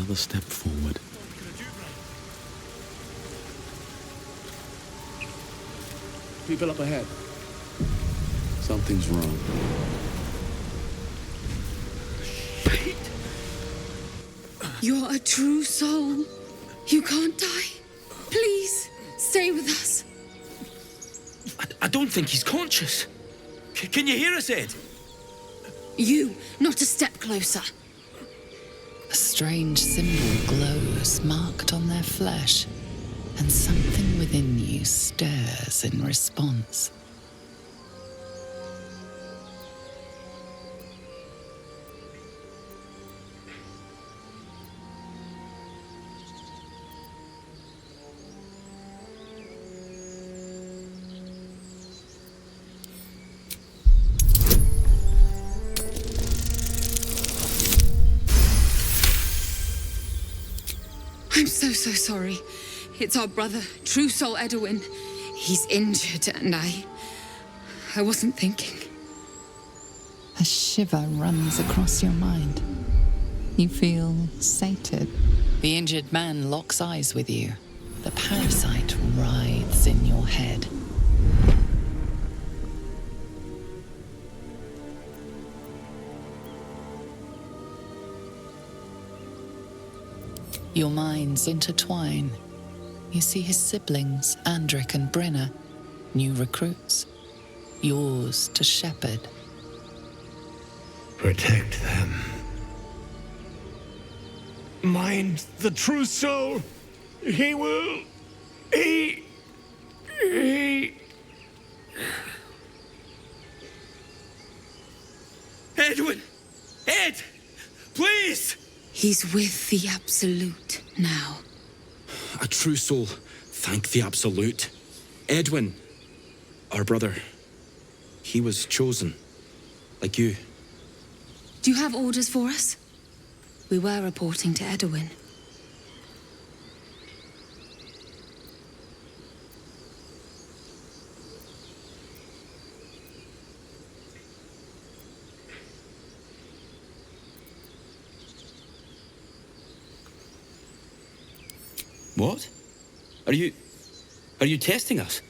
another step forward. People up ahead. Something's wrong. You're a true soul. You can't die. Please, stay with us. I don't think he's conscious. Can you hear us, Ed? You, not a step closer. A strange symbol glows, marked on their flesh, and something within you stirs in response. I'm so sorry. It's our brother, True Soul Edwin. He's injured and I wasn't thinking. A shiver runs across your mind. You feel sated. The injured man locks eyes with you. The parasite writhes in your head. Your minds intertwine. You see his siblings, Andric and Brenna, new recruits, yours to shepherd. Protect them. Mind the true soul. He will... He... Edwin! Ed! Please! He's with the Absolute now. A true soul. Thank the Absolute. Edwin, our brother, he was chosen. Like you. Do you have orders for us? We were reporting to Edwin. What? Are you testing us?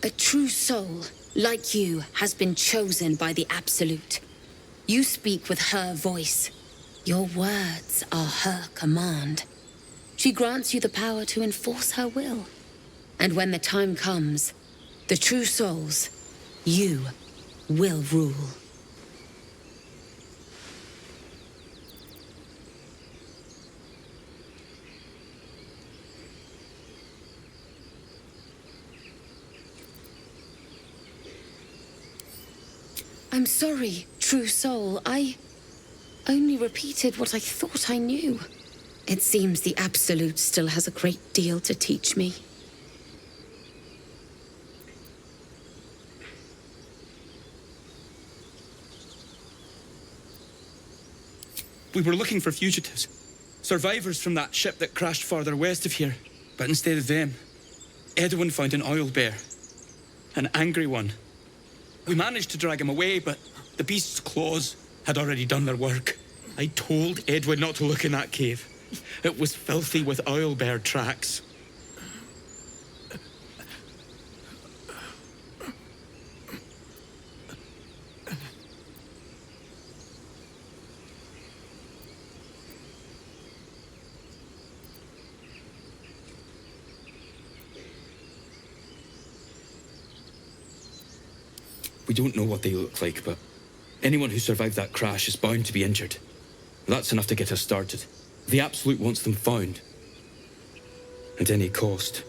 A true soul, like you, has been chosen by the Absolute. You speak with her voice. Your words are her command. She grants you the power to enforce her will. And when the time comes, the true souls, you will rule. I'm sorry, true soul. I only repeated what I thought I knew. It seems the Absolute still has a great deal to teach me. We were looking for fugitives. Survivors from that ship that crashed farther west of here. But instead of them, Edwin found an oil bear. An angry one. We managed to drag him away, but the beast's claws had already done their work. I told Edwin not to look in that cave. It was filthy with oil bear tracks. We don't know what they look like, but anyone who survived that crash is bound to be injured. That's enough to get us started. The Absolute wants them found. At any cost.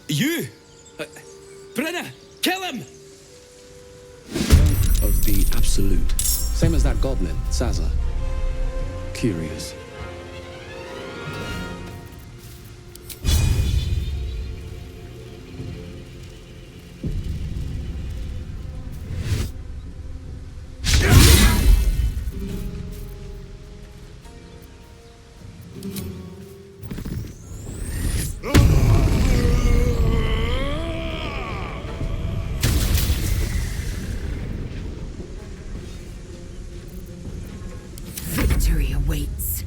You! Brenna! Kill him! Of the Absolute. Same as that goblin, Sazza. Curious. victory awaits.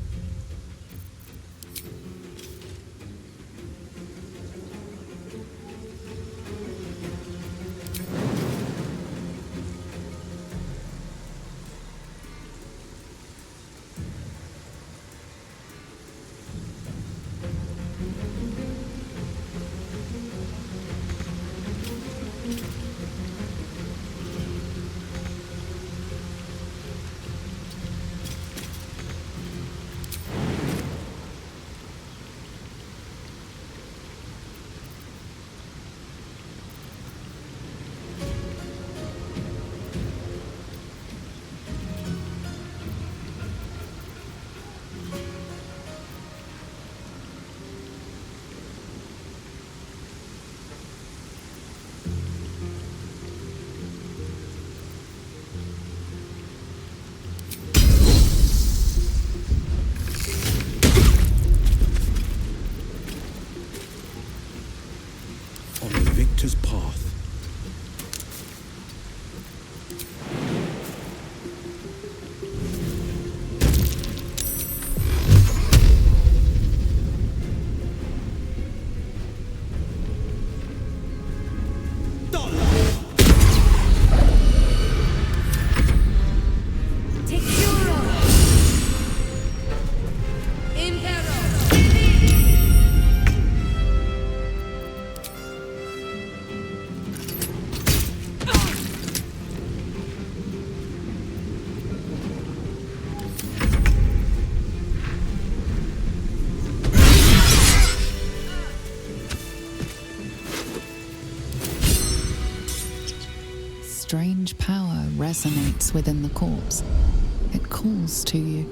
On the victor's path. Strange power resonates within the corpse. It calls to you.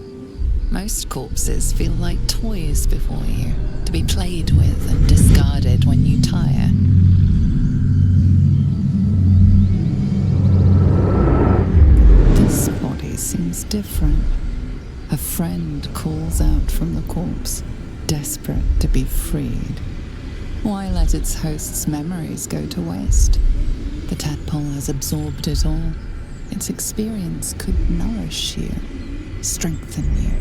Most corpses feel like toys before you, to be played with and discarded when you tire. This body seems different. A friend calls out from the corpse, desperate to be freed. Why let its host's memories go to waste? The tadpole has absorbed it all. Its experience could nourish you, strengthen you.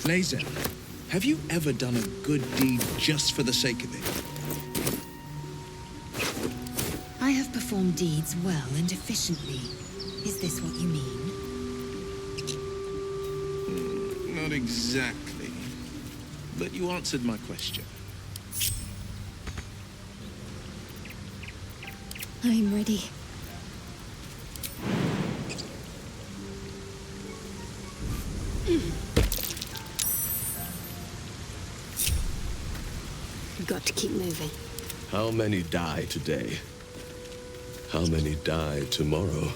Laser, have you ever done a good deed just for the sake of it? I have performed deeds well and efficiently. Is this what you mean? Not exactly. But you answered my question. I'm ready. Got to keep moving. How many die today? How many die tomorrow?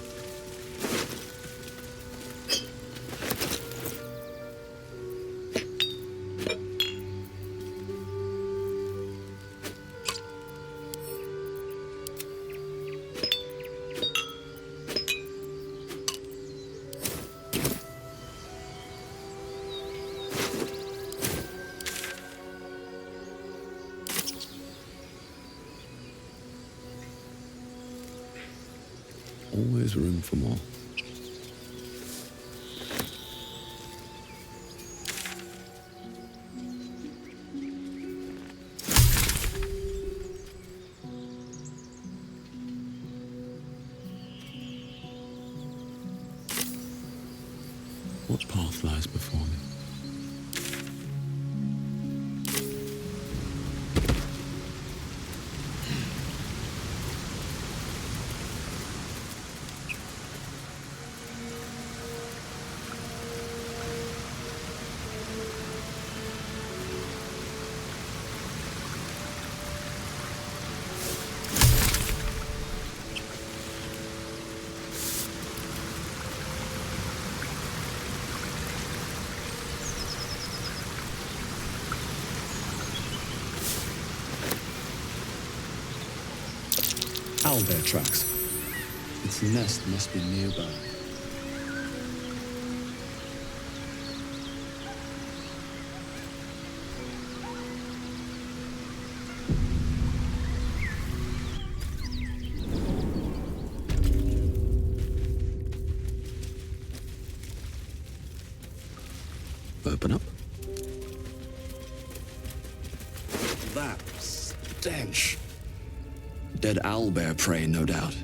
Always room for more. What path lies before them? Owlbear tracks. Its nest must be nearby. Open up. That stench. Dead owlbear prey, no doubt.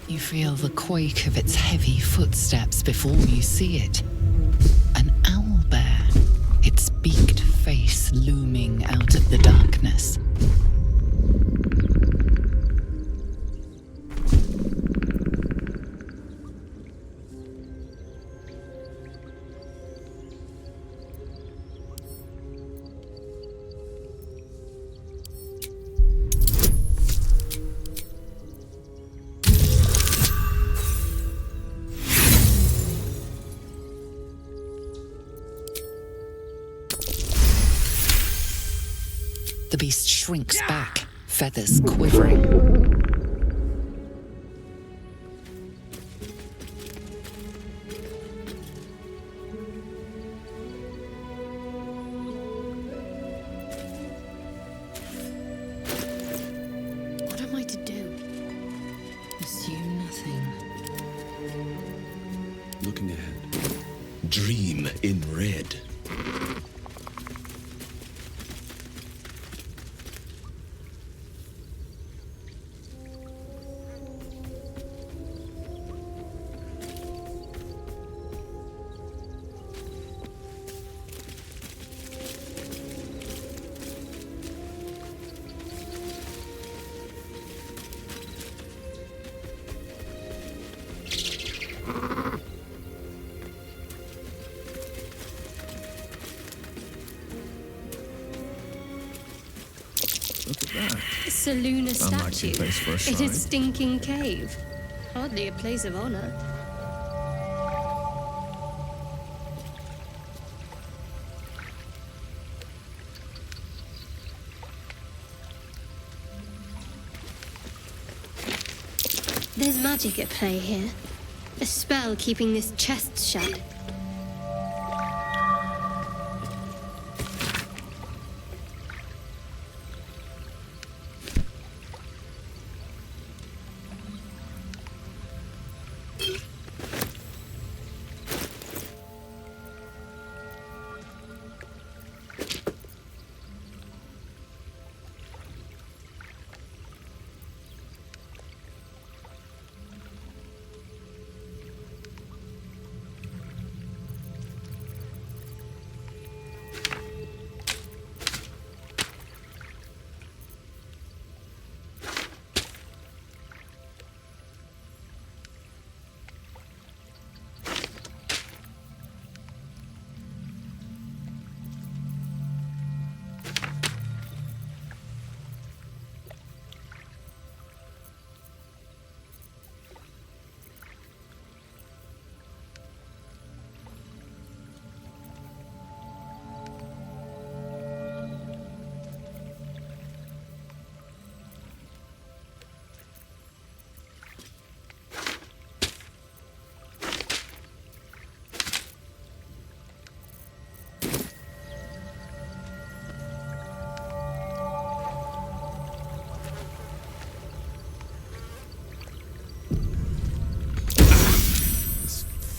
You feel the quake of its heavy footsteps before you see it. An owlbear, its beaked face looming out of the darkness. The beast shrinks back, feathers quivering. What am I to do? Assume nothing. Looking ahead. Dream in red. Look at that. It's a lunar Unlikely statue place for a in shrine. its stinking cave. Hardly a place of honor. There's magic at play here. A spell keeping this chest shut.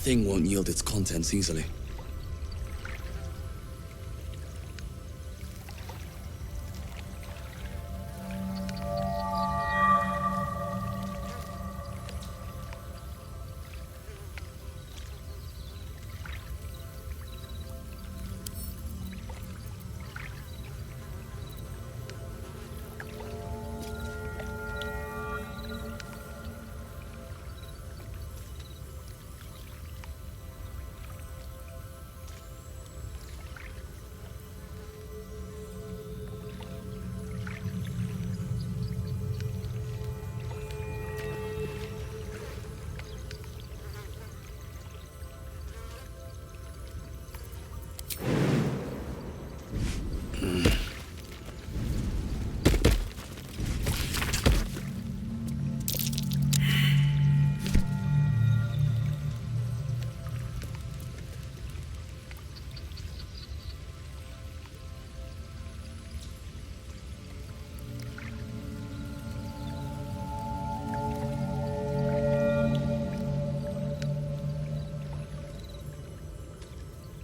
thing won't yield its contents easily.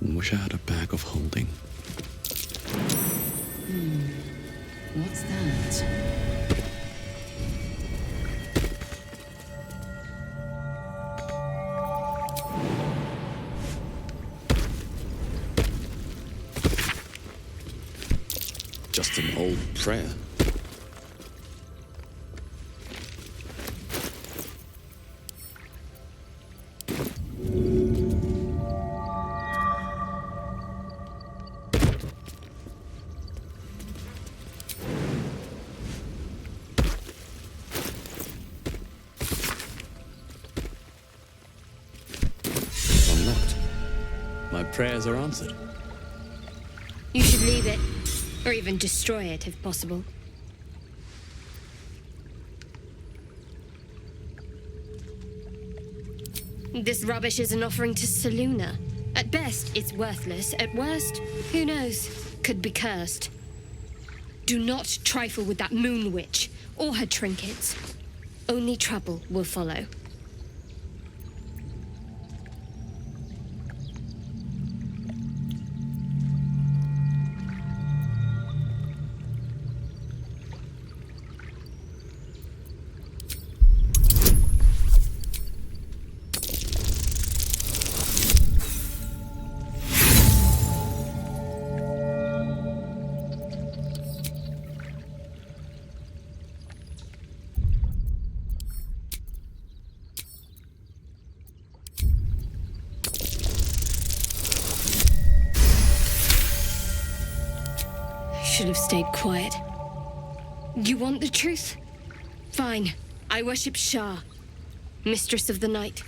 Wish I had a bag of holding. What's that? Just an old prayer. Unlocked. My prayers are answered. You should leave it, or even destroy it if possible. This rubbish is an offering to Seluna. At best, it's worthless. At worst, who knows? Could be cursed. Do not trifle with that moon witch or her trinkets. Only trouble will follow. Should have stayed quiet. You want the truth? Fine. I worship Shah, Mistress of the Night,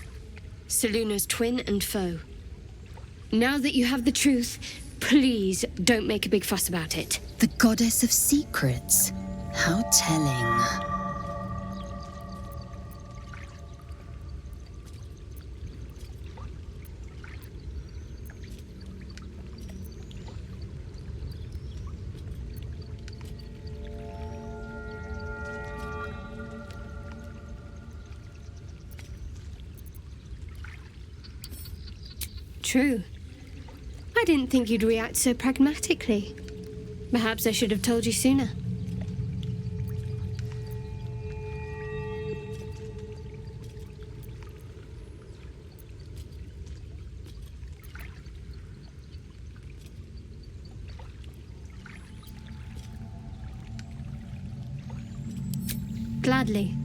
Seluna's twin and foe. Now that you have the truth, please don't make a big fuss about it. The goddess of secrets. How telling. True. I didn't think you'd react so pragmatically. Perhaps I should have told you sooner. Gladly.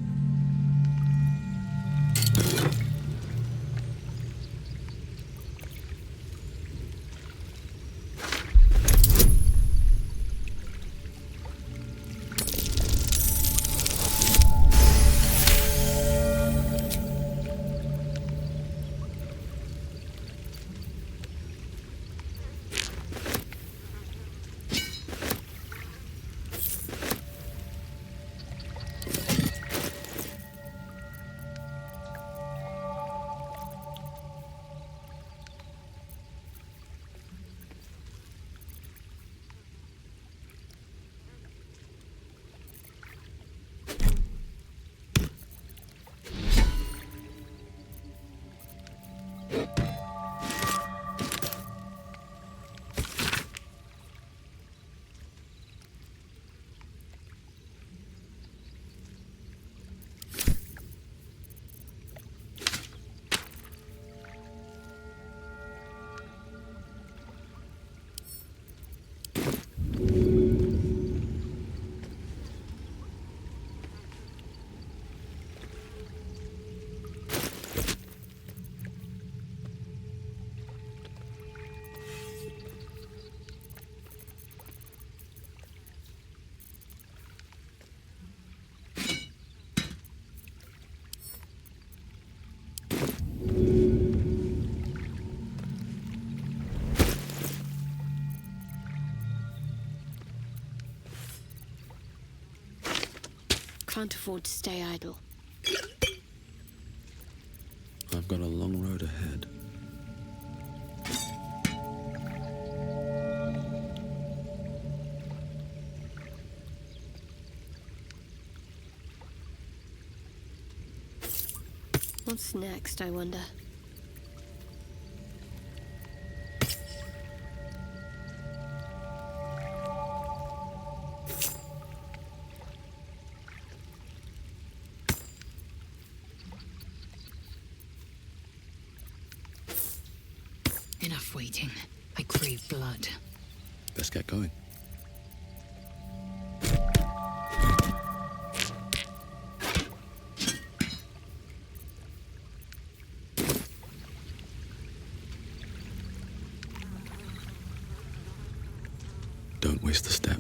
Can't afford to stay idle. I've got a long road ahead. What's next, I wonder? Enough waiting. I crave blood. Best get going. Don't waste a step.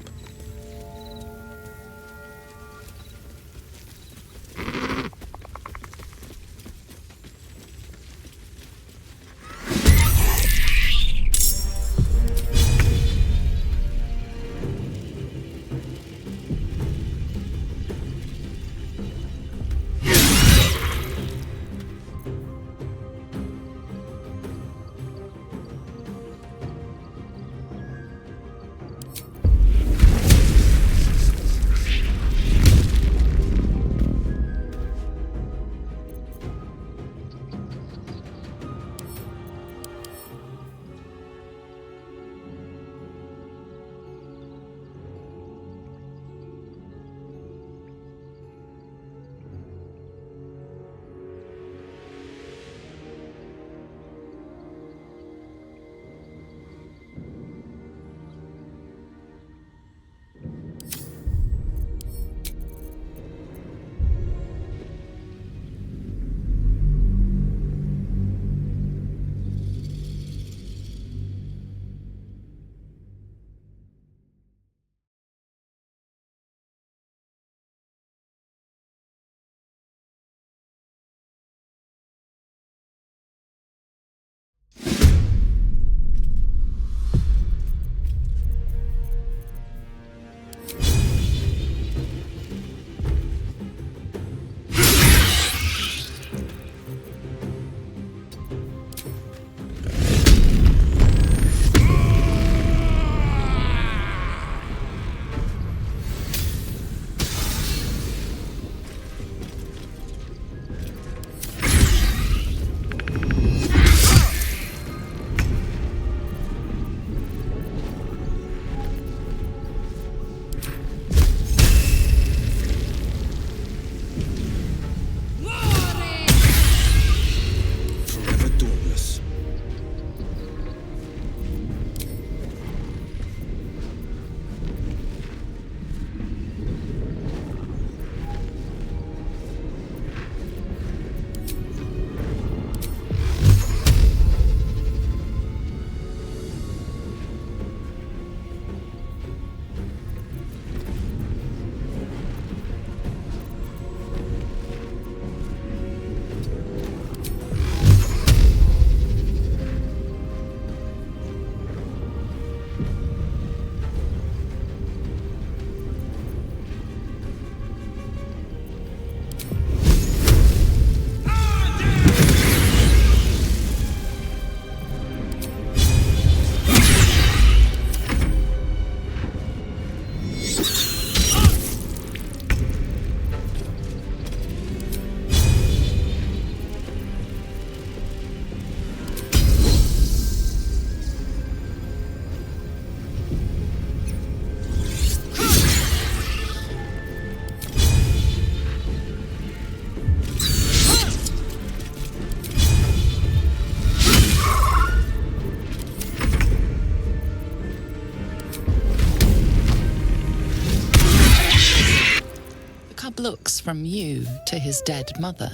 looks from you to his dead mother.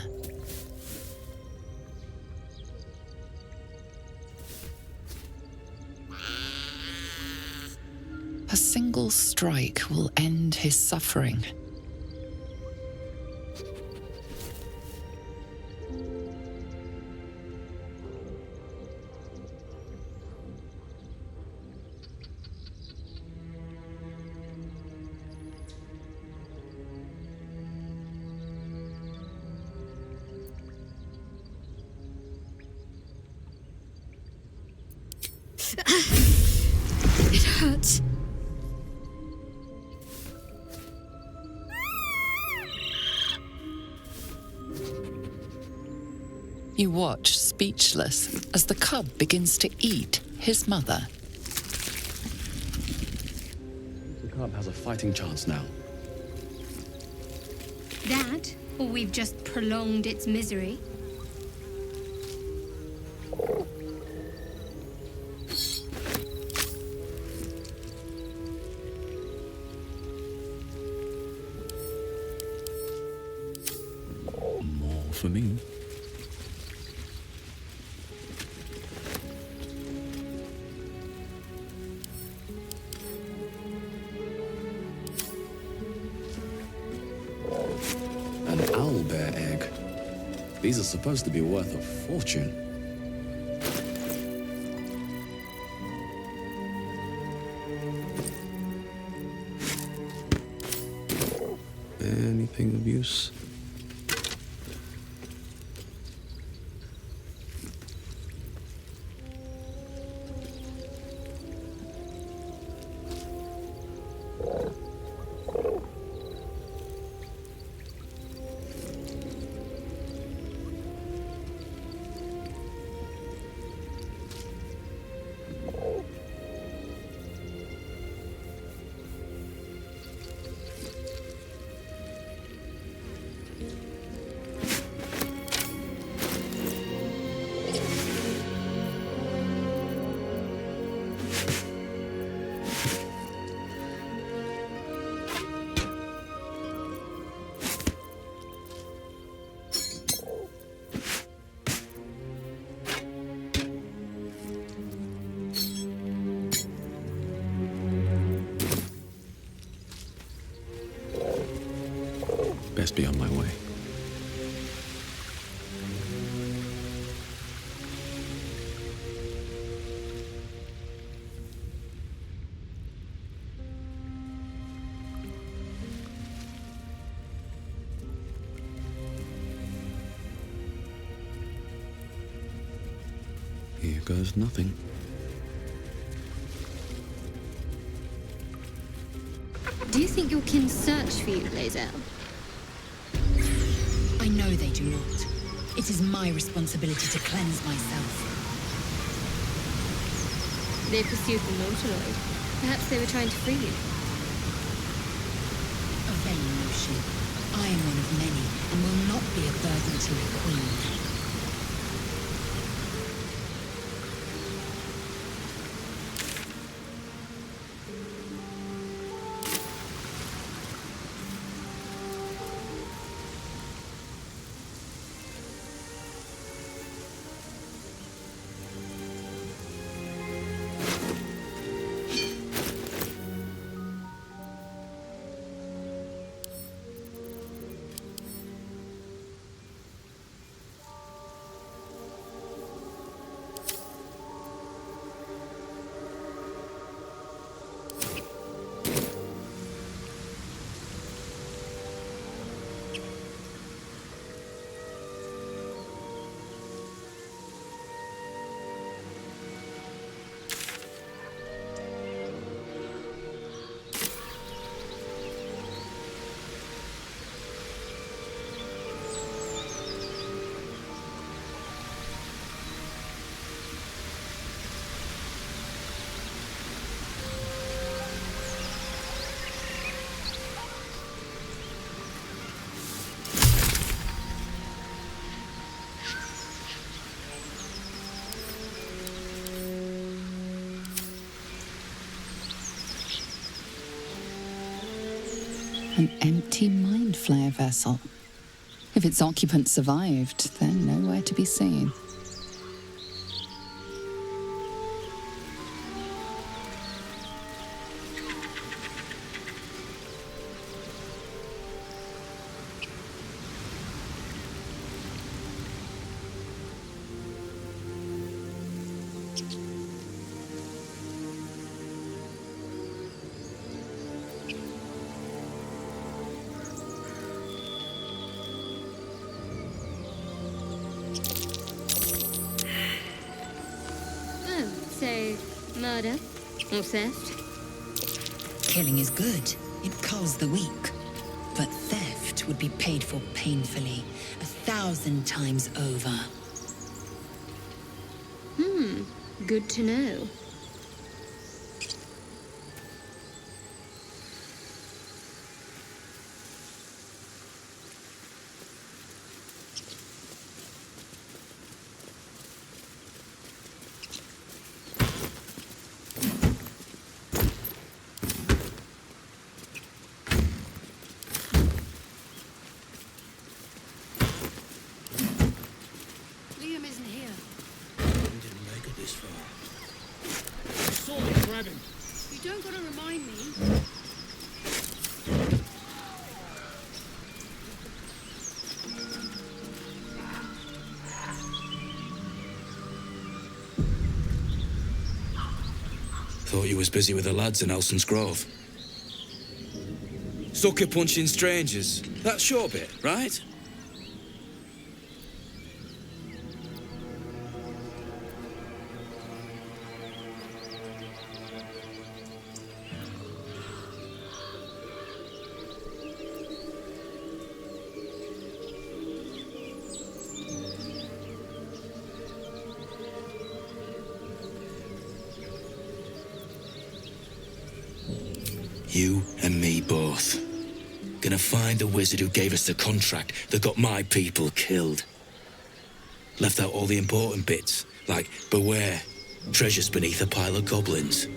A single strike will end his suffering. It hurts. You watch, speechless, as the cub begins to eat his mother. The cub has a fighting chance now. That, or we've just prolonged its misery. More for me. An owlbear egg. These are supposed to be worth a fortune. Anything of use? Best be on my way. Here goes nothing. Do you think your kin search for you, Lae'zel? I know they do not. It is my responsibility to cleanse myself. They pursued the Nautiloid. Perhaps they were trying to free you. A vain notion. I am one of many, and will not be a burden to the Queen. An empty mine mind flare vessel. If its occupants survived, they're nowhere to be seen. Oh, so murder or theft? Killing is good. It culls the weak. But theft would be paid for painfully, 1,000 times over. Good to know. Liam isn't here. We didn't make it this far. I saw him grab him. You don't gotta remind me. Thought you was busy with the lads in Elson's Grove. Sucker punching strangers. That short bit, right? You and me both. Gonna find the wizard who gave us the contract that got my people killed. Left out all the important bits, like beware, treasures beneath a pile of goblins.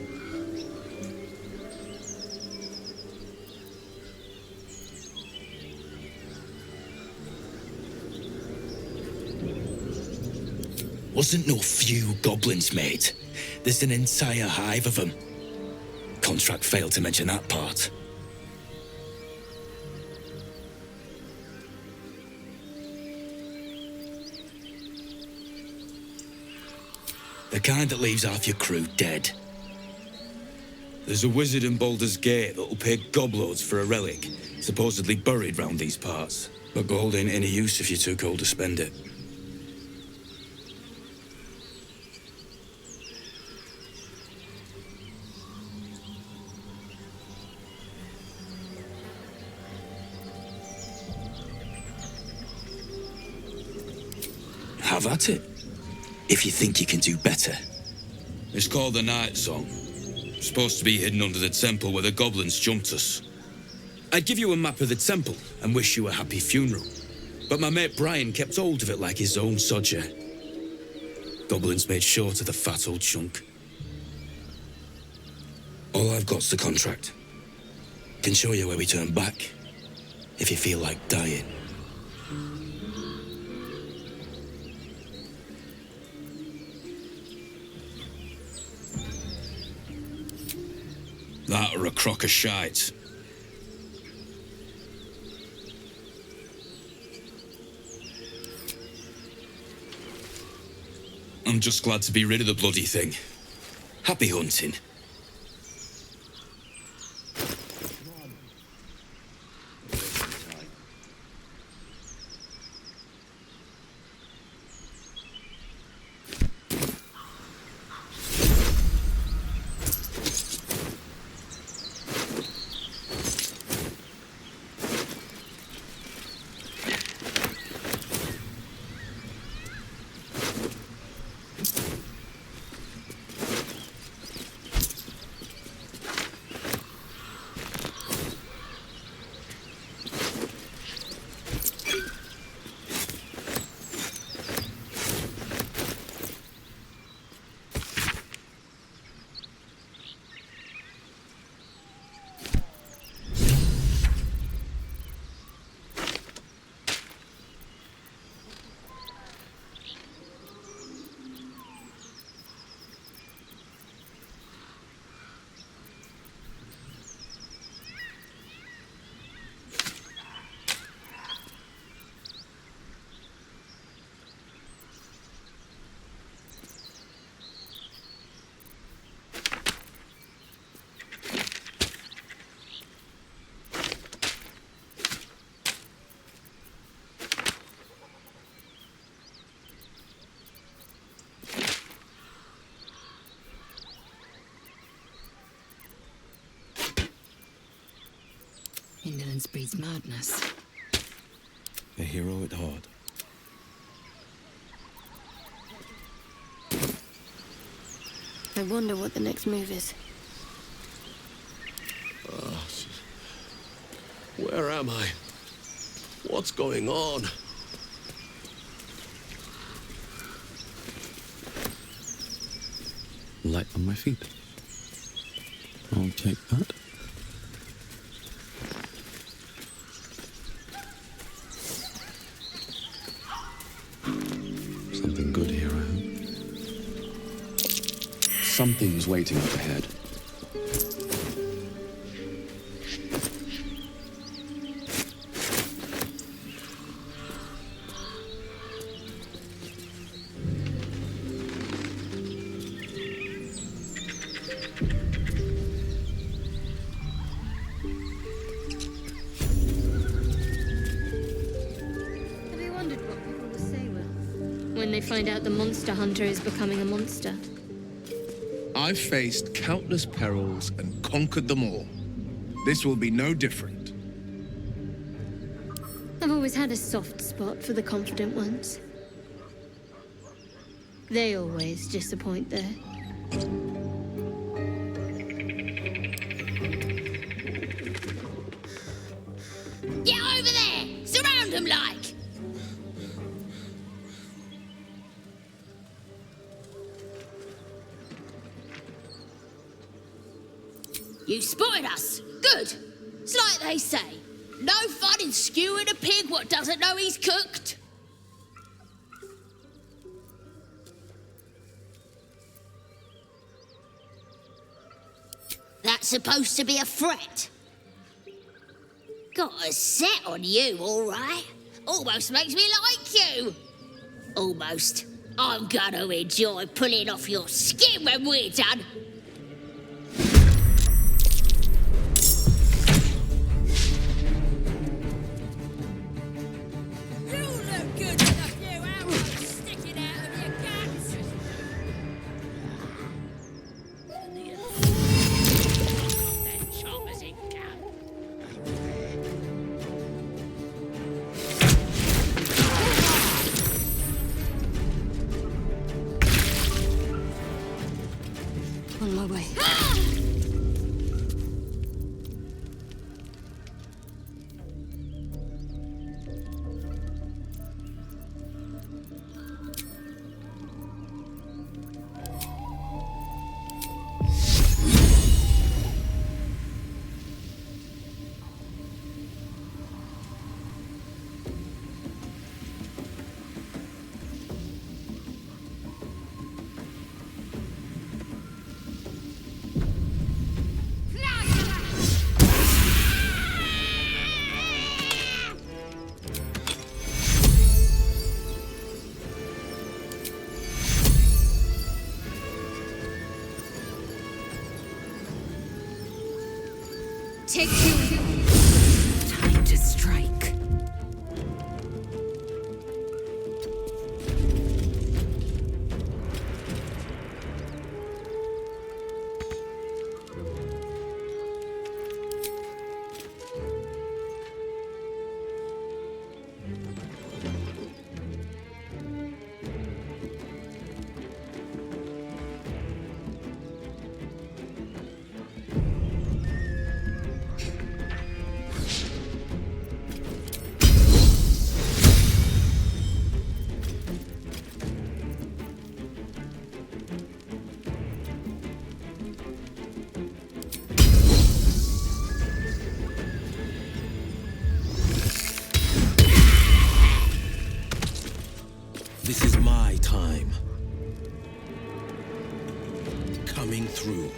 Wasn't no few goblins, mate. There's an entire hive of them. Contract failed to mention that part. The kind that leaves half your crew dead. There's a wizard in Baldur's Gate that'll pay gobloads for a relic, supposedly buried round these parts. But gold ain't any use if you're too cold to spend it. Have at it. If you think you can do better. It's called the Night Song. Supposed to be hidden under the temple where the goblins jumped us. I'd give you a map of the temple and wish you a happy funeral. But my mate Brian kept hold of it like his own sodger. Goblins made short of the fat old chunk. All I've got's the contract. Can show you where we turn back, if you feel like dying. That or a crock of shite. I'm just glad to be rid of the bloody thing. Happy hunting. Indolence breeds madness. A hero at heart. I wonder what the next move is. Where am I? What's going on? Light on my feet. I'll take that. Something good here, I hope. Something's waiting up ahead. Have you wondered what people will say when they find out the monster hunter is becoming a monster? I've faced countless perils and conquered them all. This will be no different. I've always had a soft spot for the confident ones. They always disappoint, though. Get over there! Surround them like! You spotted us! Good! It's like they say, no fun in skewing a pig what doesn't know he's cooked. That's supposed to be a threat. Got a set on you, all right. Almost makes me like you. Almost. I'm gonna enjoy pulling off your skin when we're done. You look good with a few arrows sticking out of your guts. That choppers in gun. On my way. Take two. Time to strike. This is my time. Coming through.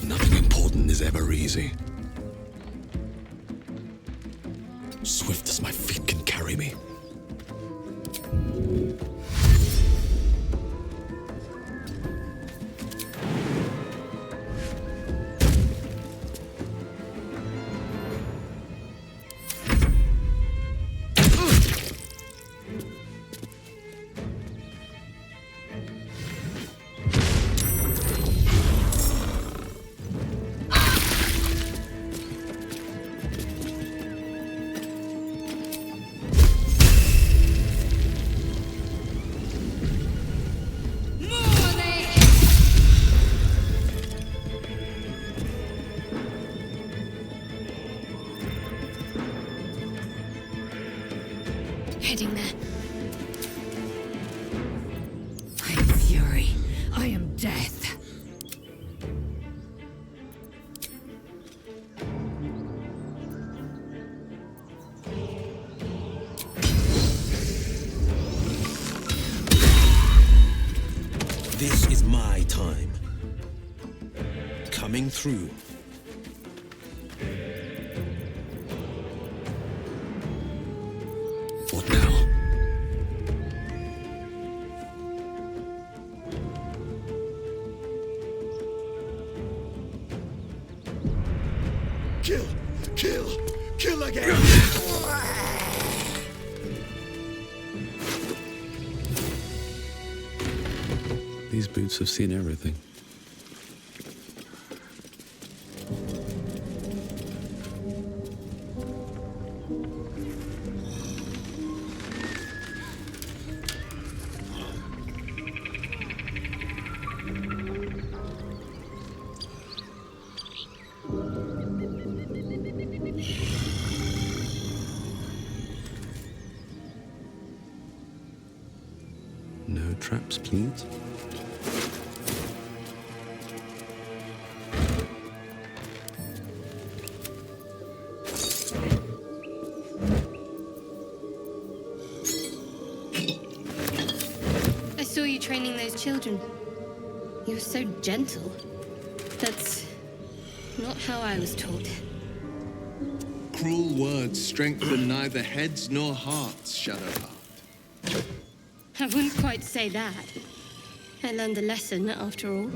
Nothing important is ever easy. This is my time. Coming through. What now? Kill! Kill! Kill again! These boots have seen everything. No traps, please. I saw you training those children. You were so gentle. That's not how I was taught. Cruel words strengthen neither heads nor hearts, Shadowheart. I wouldn't quite say that. I learned a lesson after all.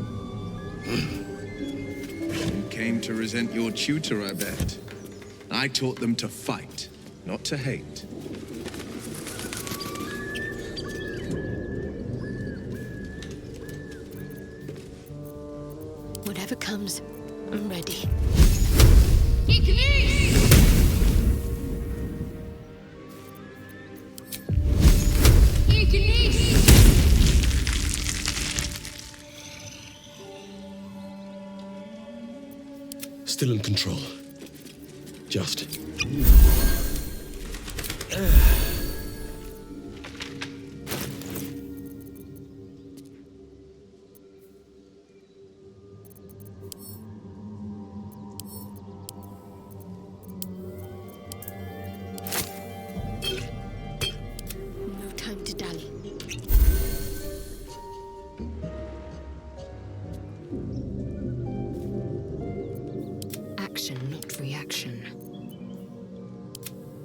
You came to resent your tutor, I bet. I taught them to fight, not to hate. Whatever comes, I'm ready. Still in control. Just. No time to dally. Action, not reaction.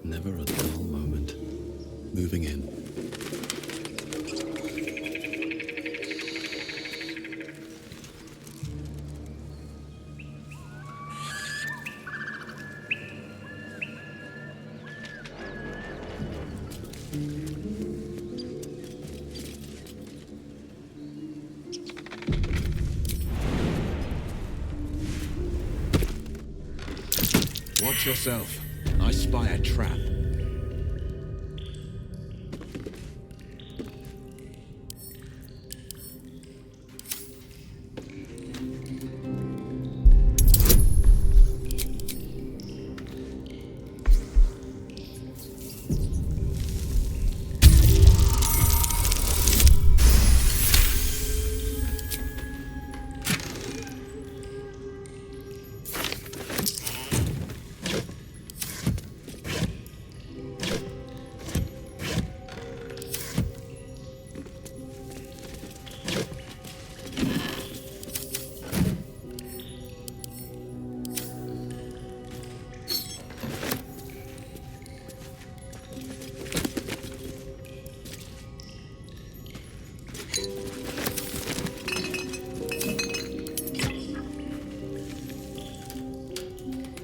Never a dull moment. Moving in. Watch yourself. I spy a trap.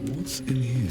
What's in here?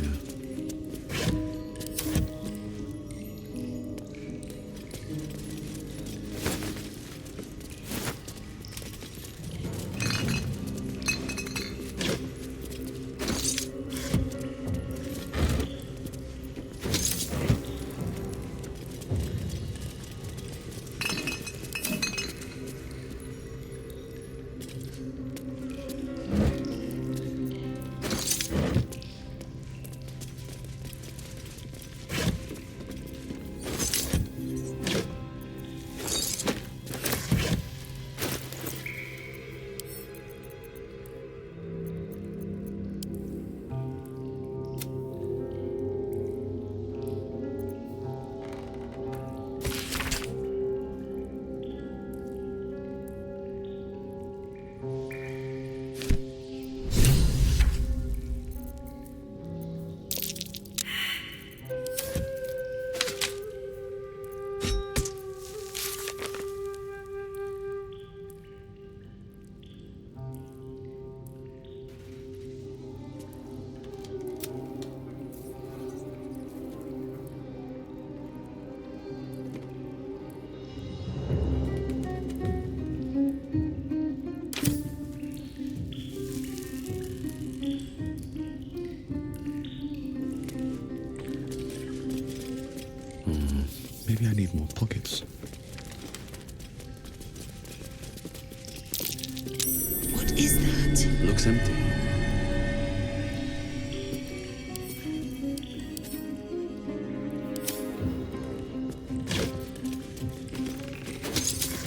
looks empty.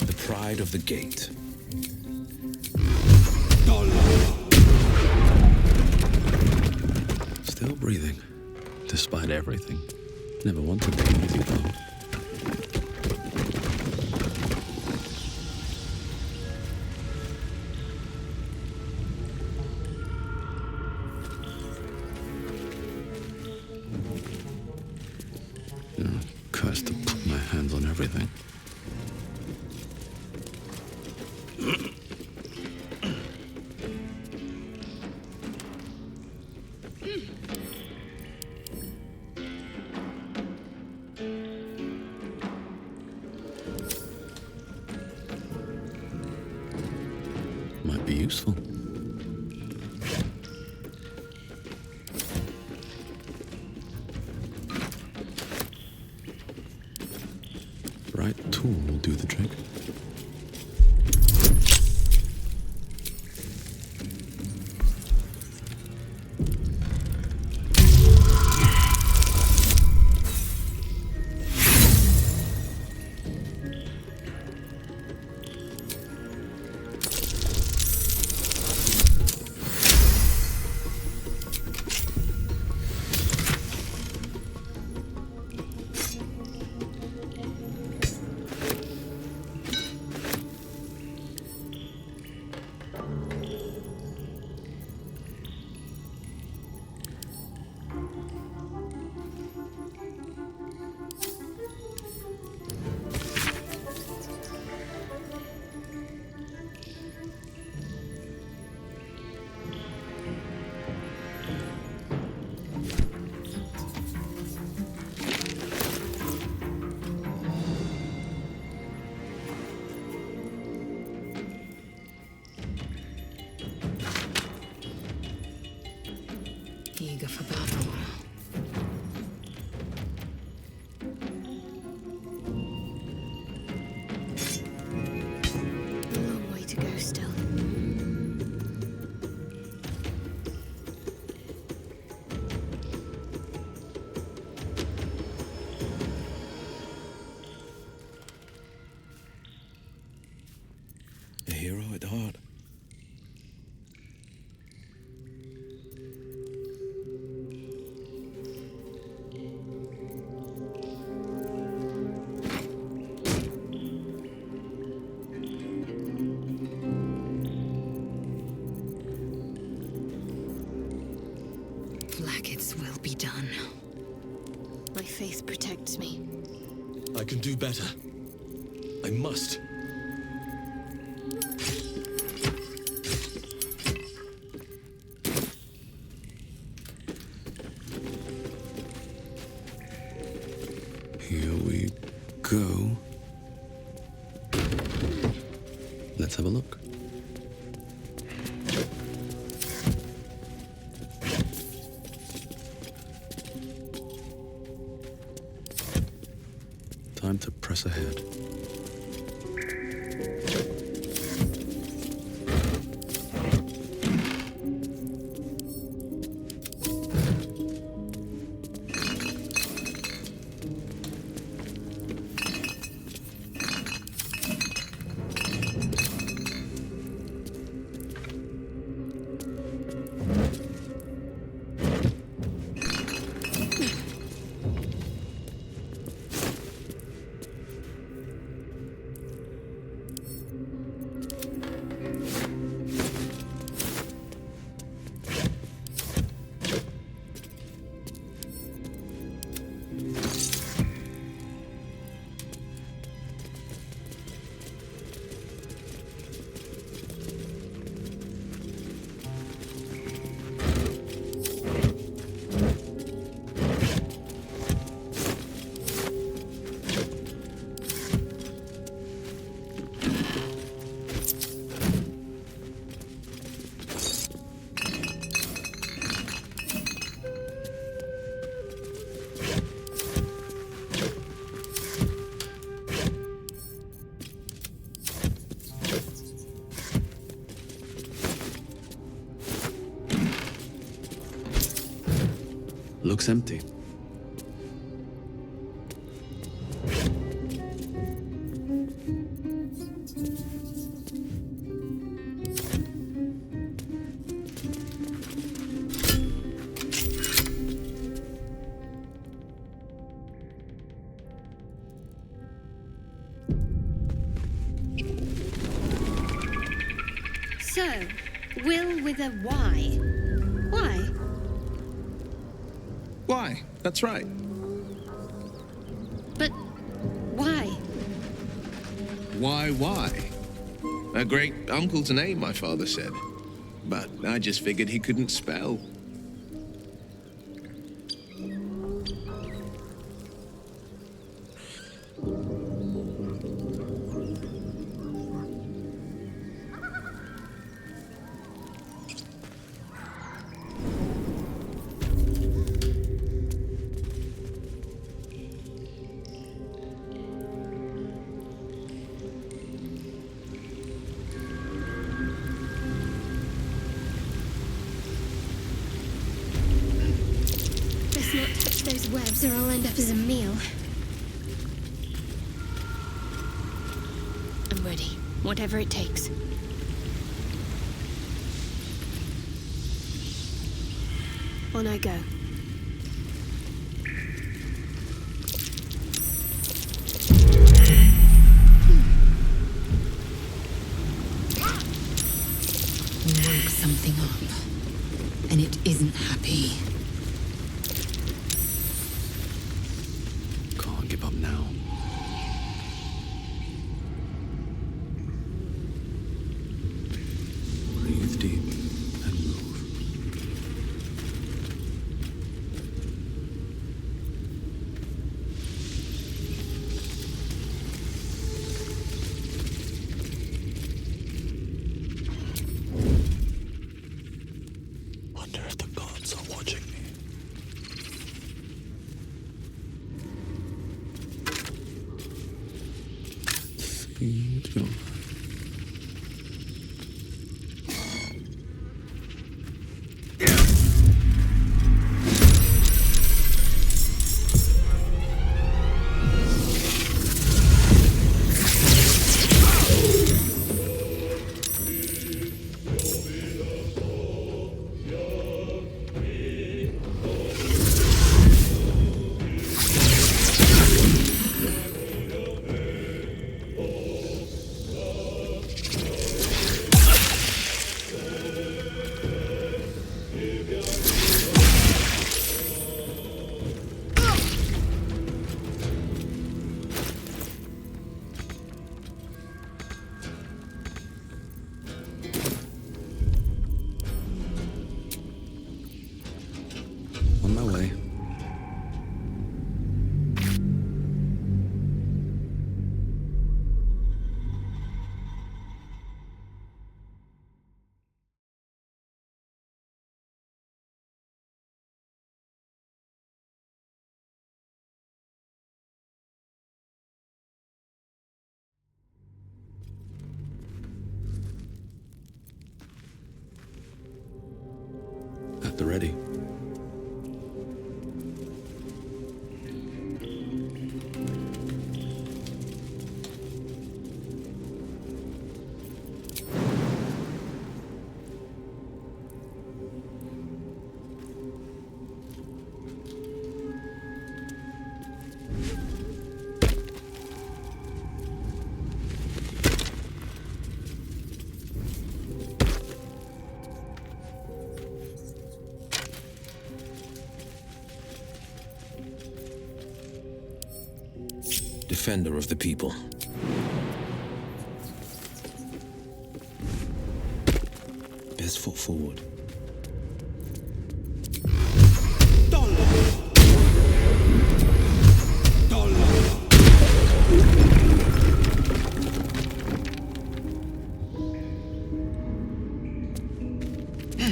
The pride of the gate. Still breathing, despite everything. Never wanted to be with you, though. Cursed to put my hands on everything. Might be useful. Right tool will do the trick. Eager for battle. A long way to go still. A hero at heart. Its will be done. My faith protects me. I can do better. I must. Here we go. Let's have a look. Time to press ahead. looks empty. So, will with a Y. Why? Why? That's right. But why? Why? A great uncle's name, my father said. But I just figured he couldn't spell. Best not touch those webs or I'll end up as a meal. I'm ready. Whatever it takes. On I go. We woke something up, and it isn't happy. Can't give up now. Breathe deep and move. Wonder if the gods are watching me. Let's go. On my way. At the ready. Defender of the people. Best foot forward.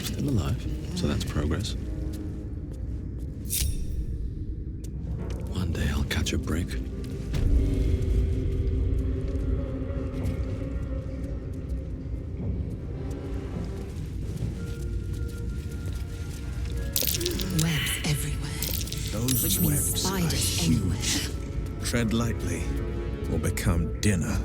Still alive, so that's progress. One day I'll catch a break. Webs everywhere. which means webs are spiders anywhere. huge. Tread lightly, or become dinner.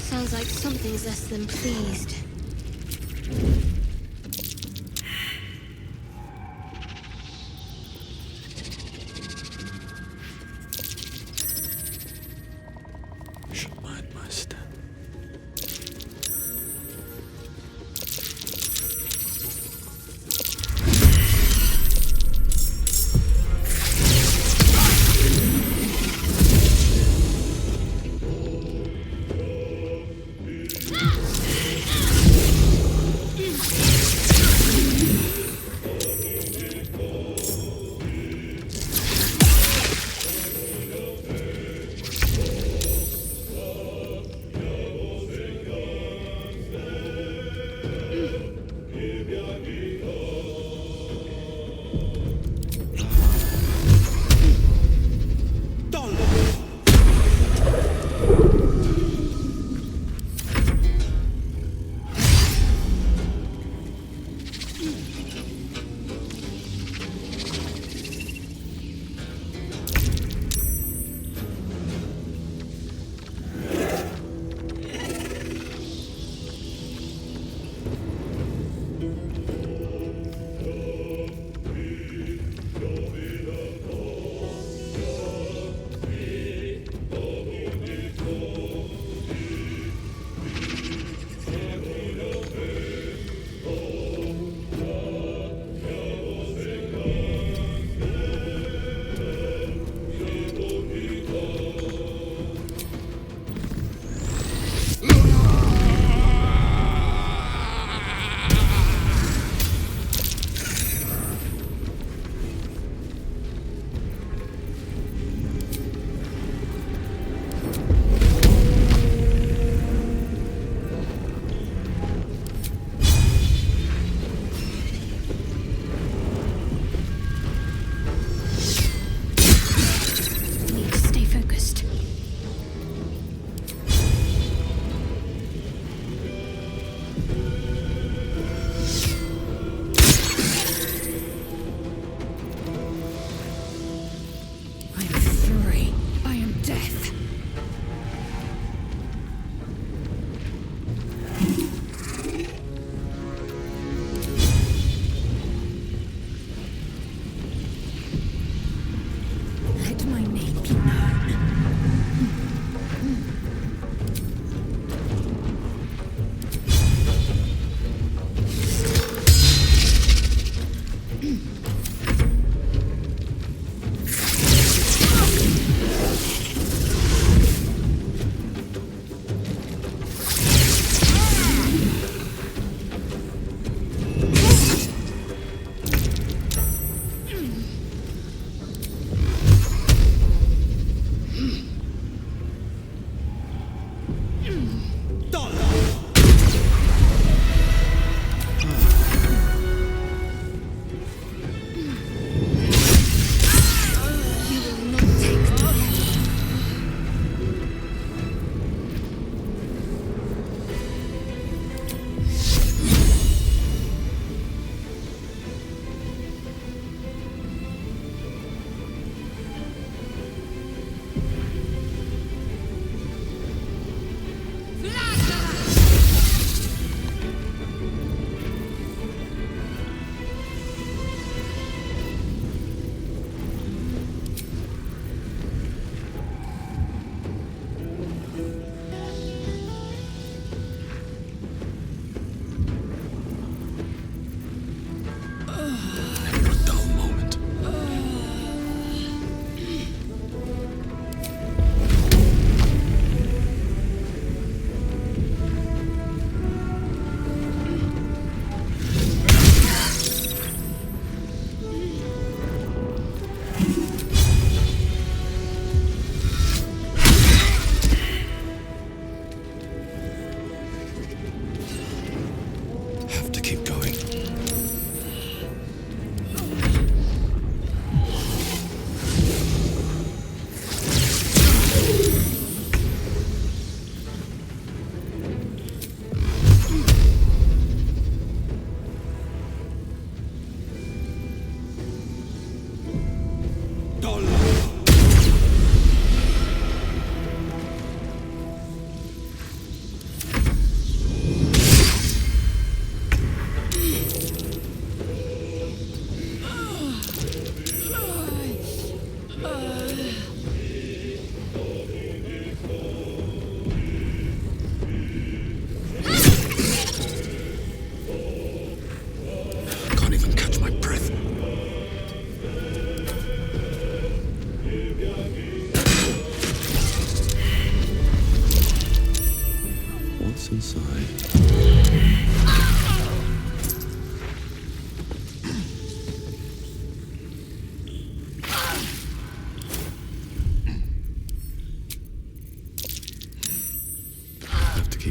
Sounds like something's less than pleased. Should mind my step.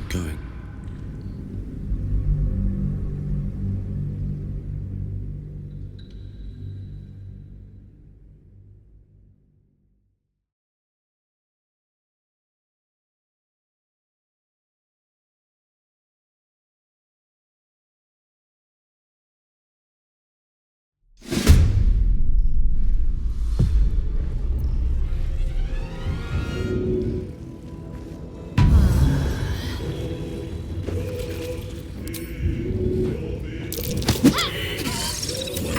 keep going.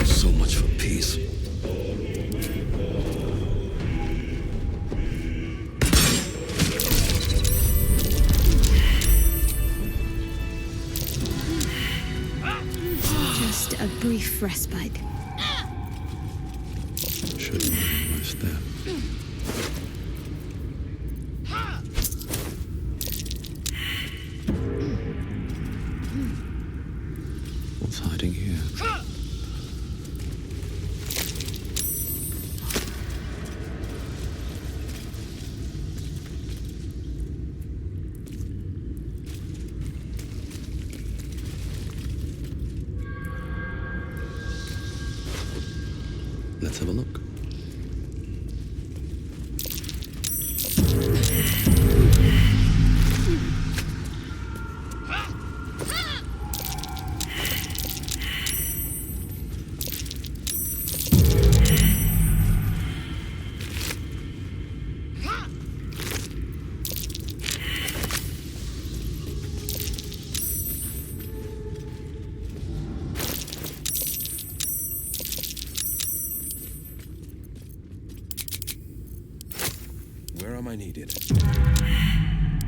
So much for peace. Just a brief respite. Should be almost there. What's hiding here? Let's have a look. Where am I needed?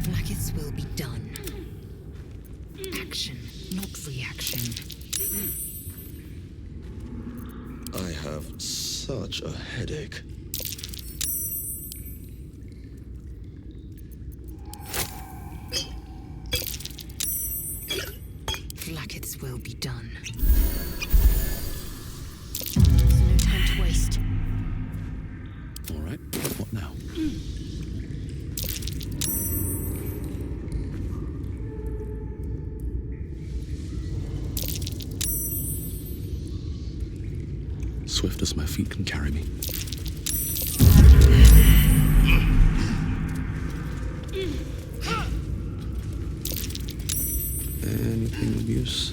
Blackets will be done. Action, not reaction. I have such a headache. Blackets will be done. There's no time to waste. All right, what now? Swift as my feet can carry me. Anything of use?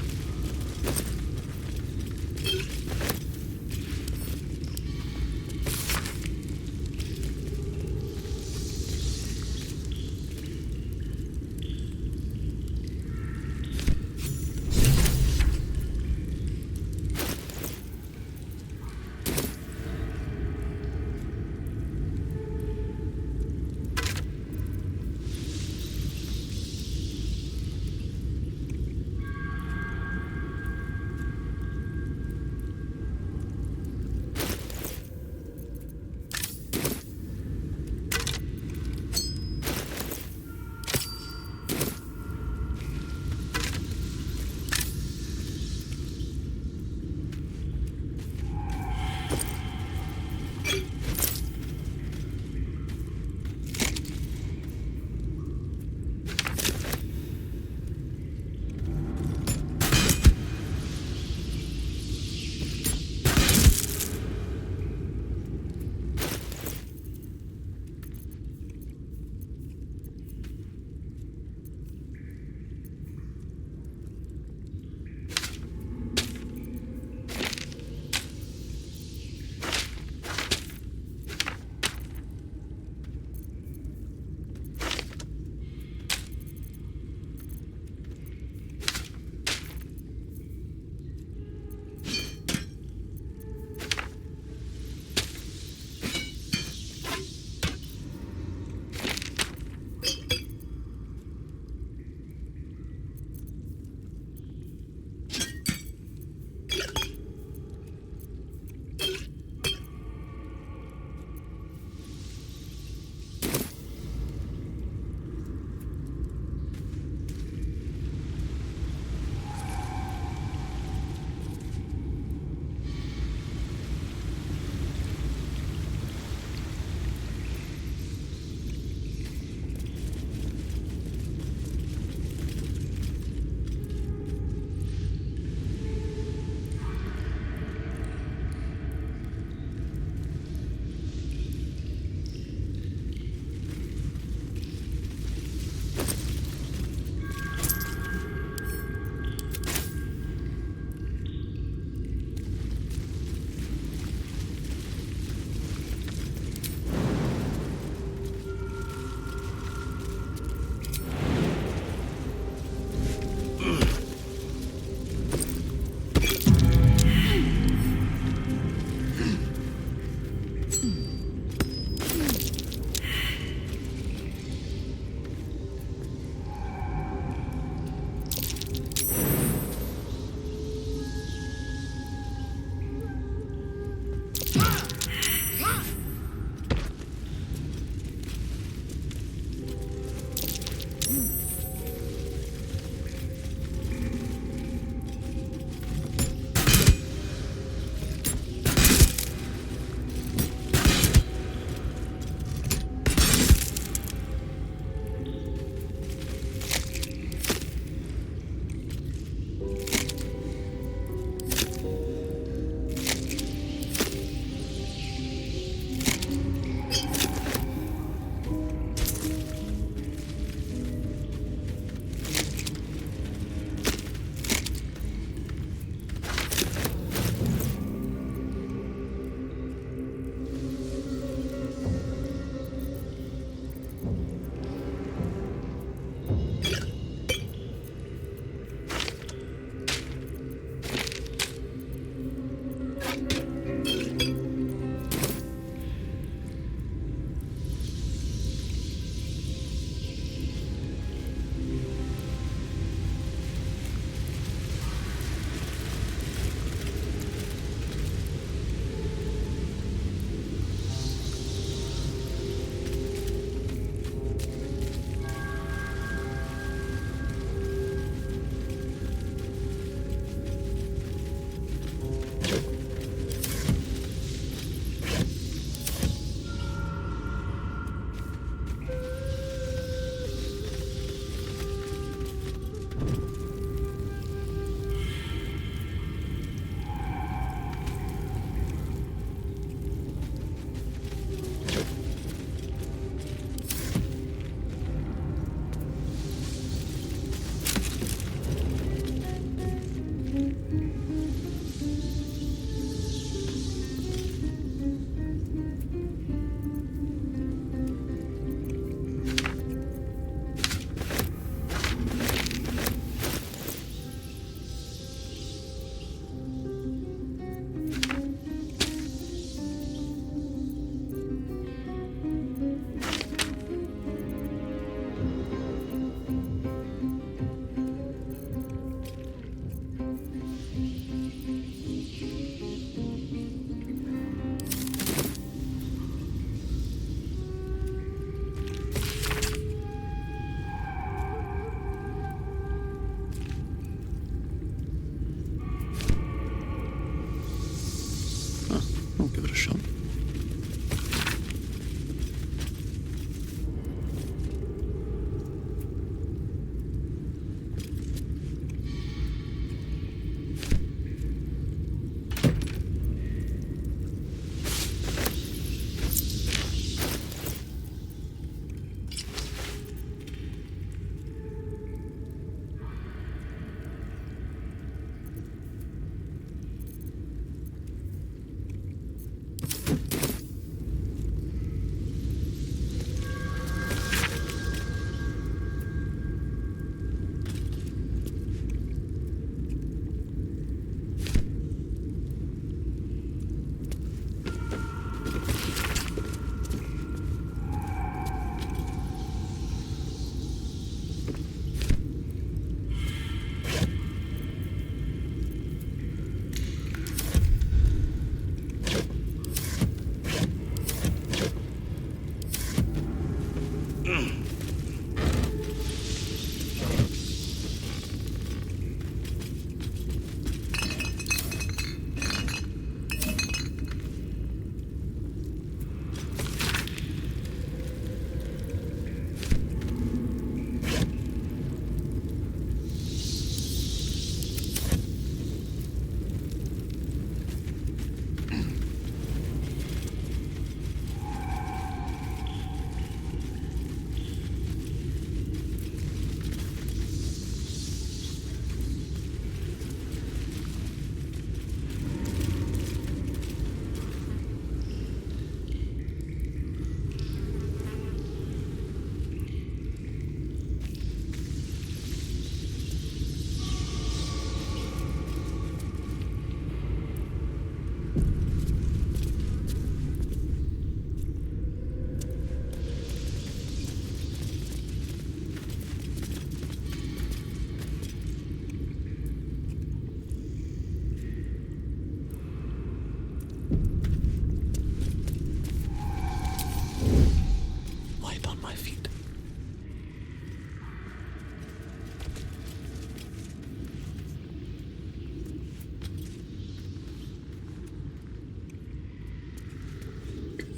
Light on my feet.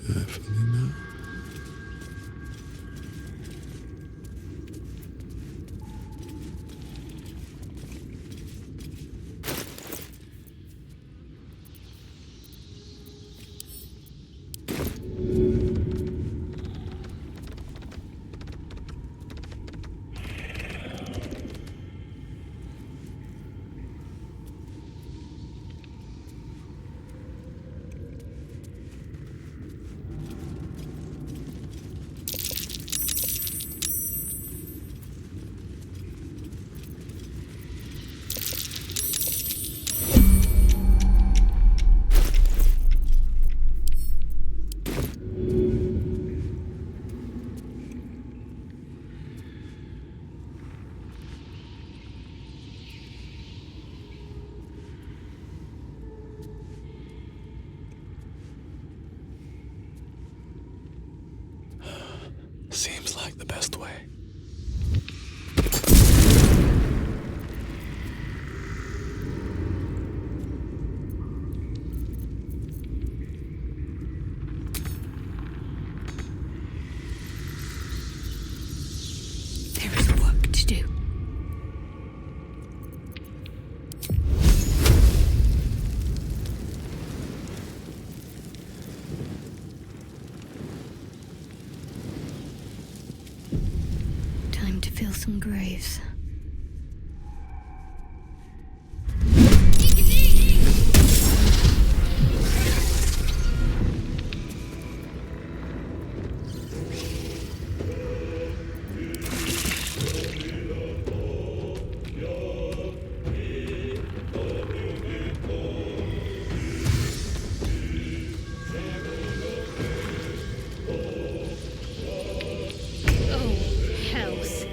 Carefully now. Seems like the best way. There is work to do. Time to fill some graves. Oh, hells.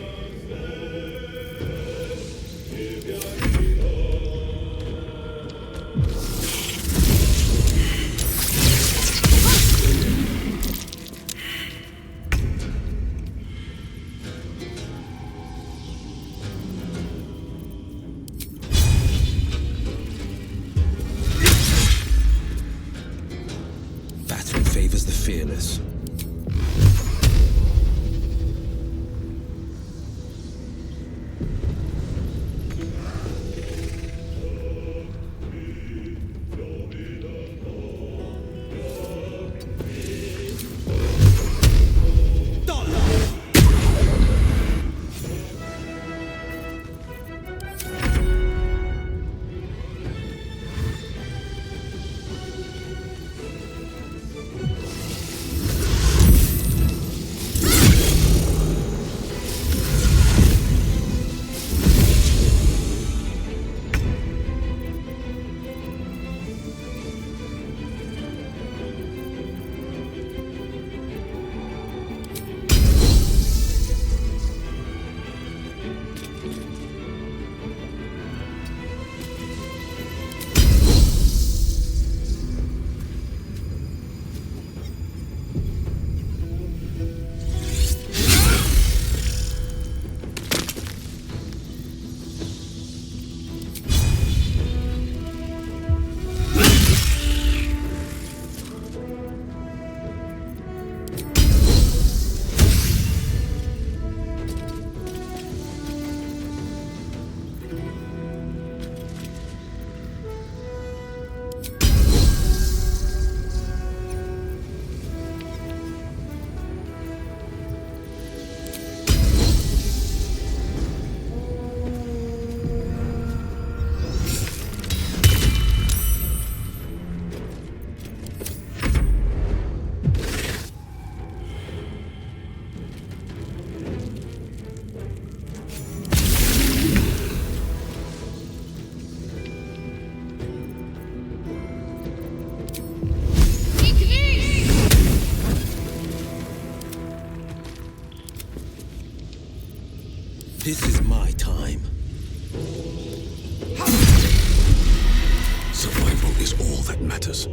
This is my time. Survival is all that matters.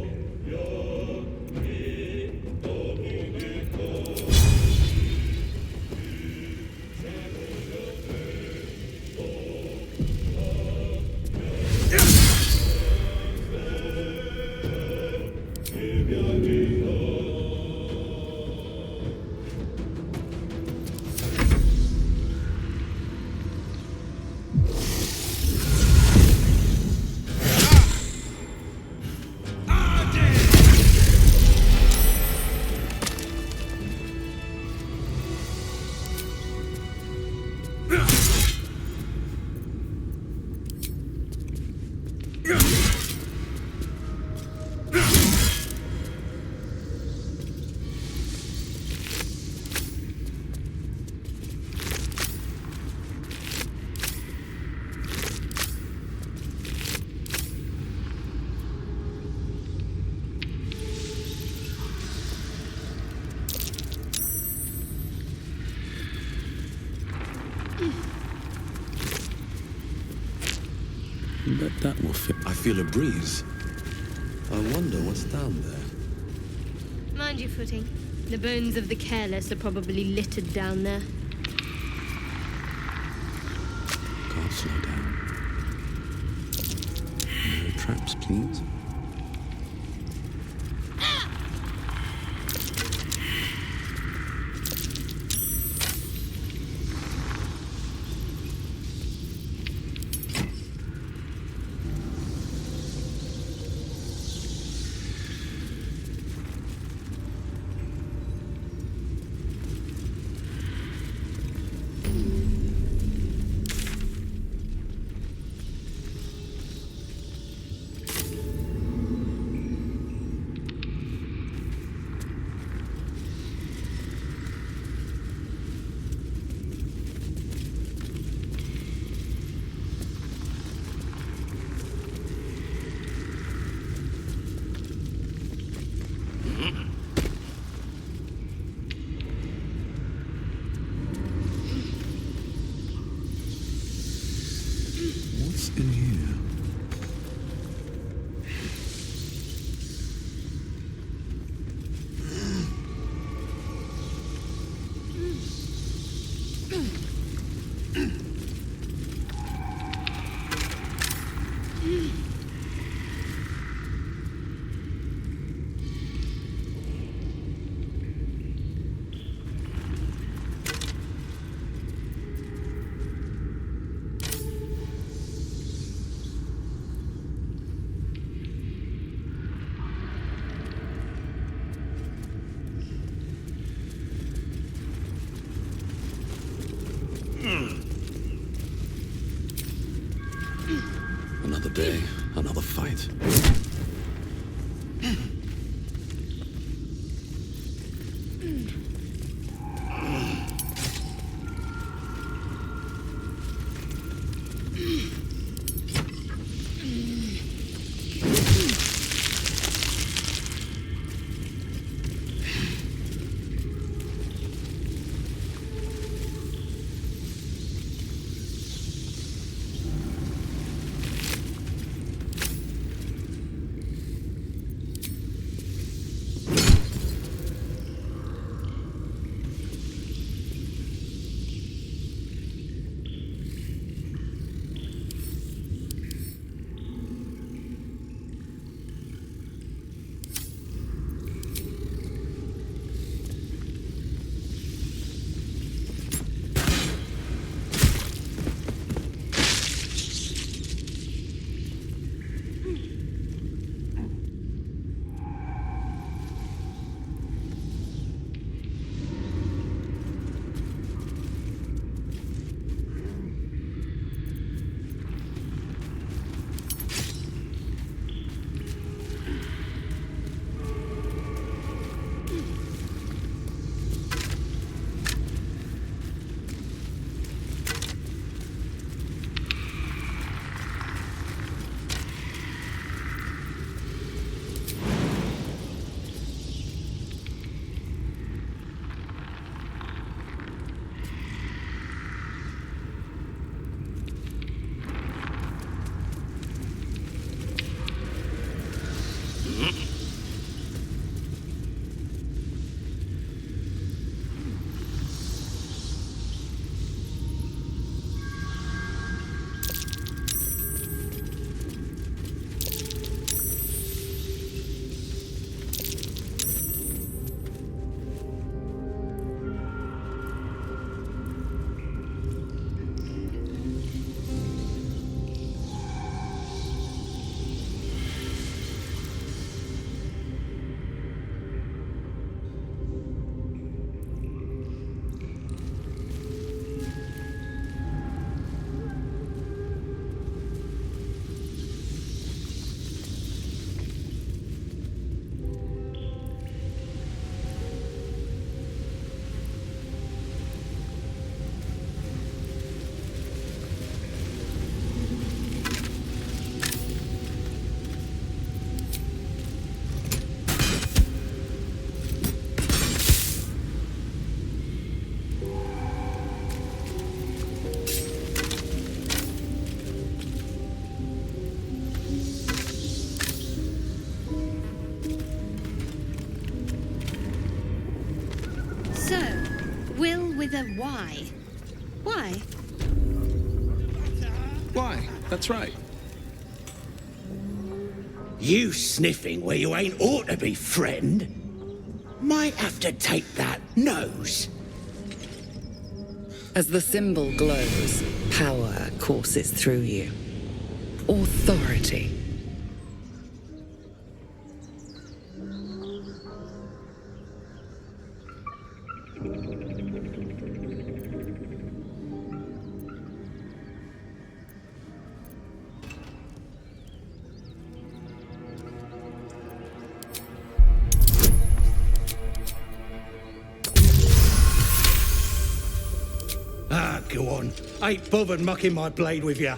Bet that will fit. I feel a breeze. I wonder what's down there. Mind your footing. The bones of the careless are probably littered down there. Can't slow down. No traps, please. What's in here? Another day, another fight. with a Y. Why? Why? That's right. You sniffing where you ain't ought to be, friend. Might have to take that nose. As the symbol glows, power courses through you. Authority. Ah, go on. Ain't bothered mucking my blade with ya.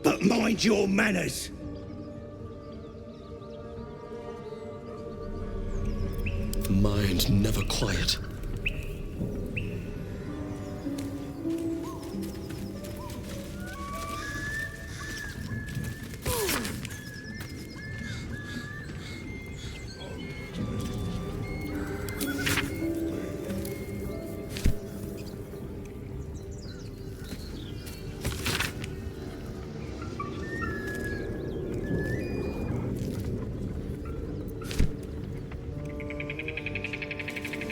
But mind your manners. Mind never quiet.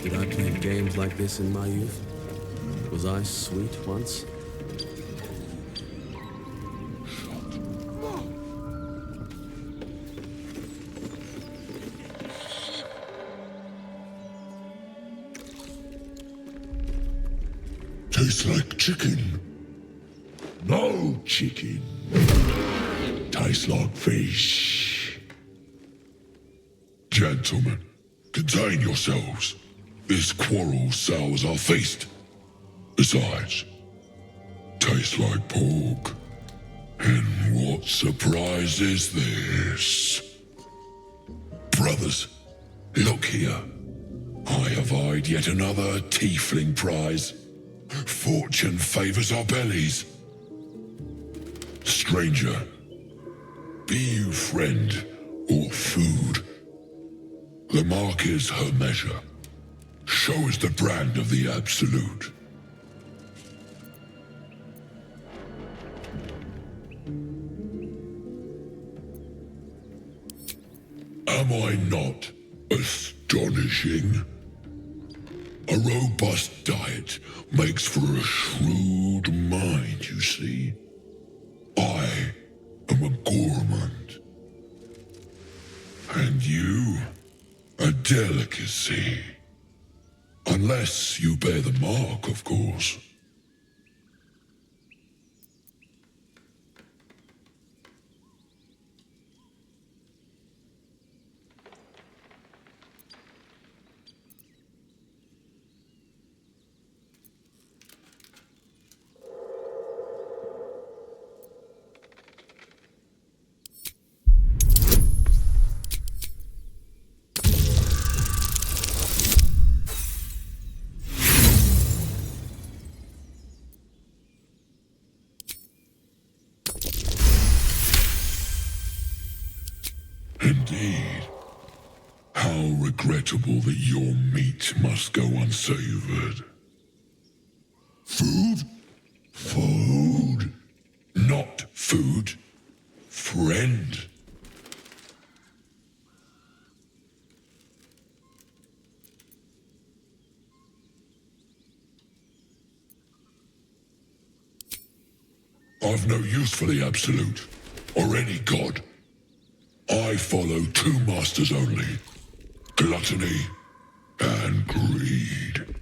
Did I play games like this in my youth? Was I sweet once? Tastes like chicken. No chicken. Tastes like fish. Gentlemen, contain yourselves. This quarrel sours our feast. Besides, tastes like pork. And what surprise is this? Brothers, look here. I have eyed yet another tiefling prize. Fortune favors our bellies. Stranger, be you friend or food, the mark is her measure. Show us the brand of the Absolute. Am I not astonishing? A robust diet makes for a shrewd mind, you see. I am a gourmand. And you, a delicacy. Unless you bear the mark, of course. Indeed. How regrettable that your meat must go unsavored. Food? Food. Not food. Friend. I've no use for the Absolute, or any god. I follow two masters only, gluttony and greed.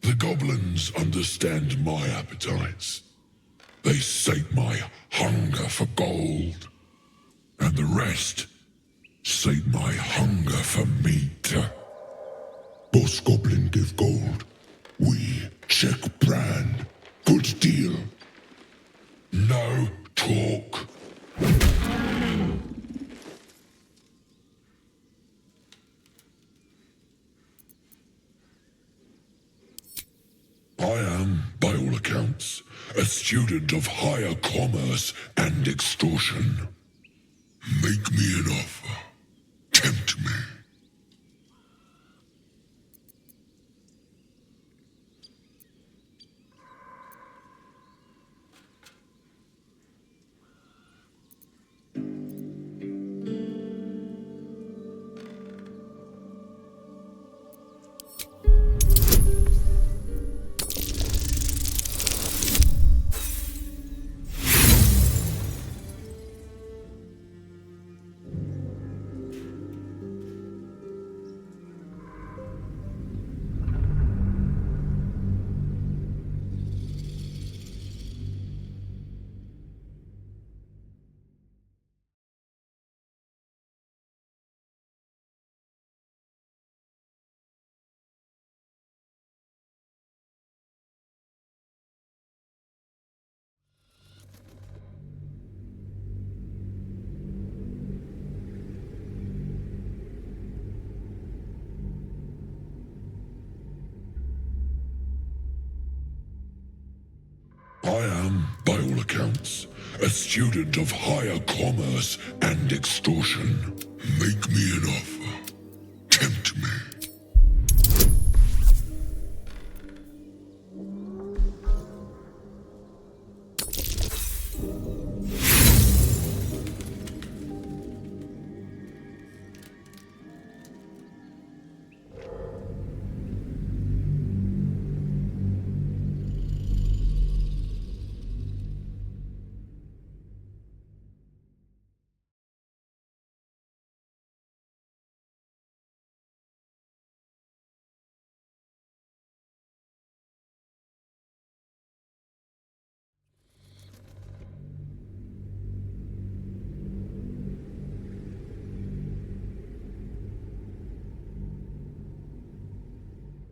The goblins understand my appetites. They sate my hunger for gold, and the rest sate my hunger for meat. Boss Goblin give gold. We check brand. Good deal. No talk. I am, by all accounts, a student of higher commerce and extortion. Make me an offer. Tempt me. am, by all accounts, a student of higher commerce and extortion. Make me an offer. Tempt me.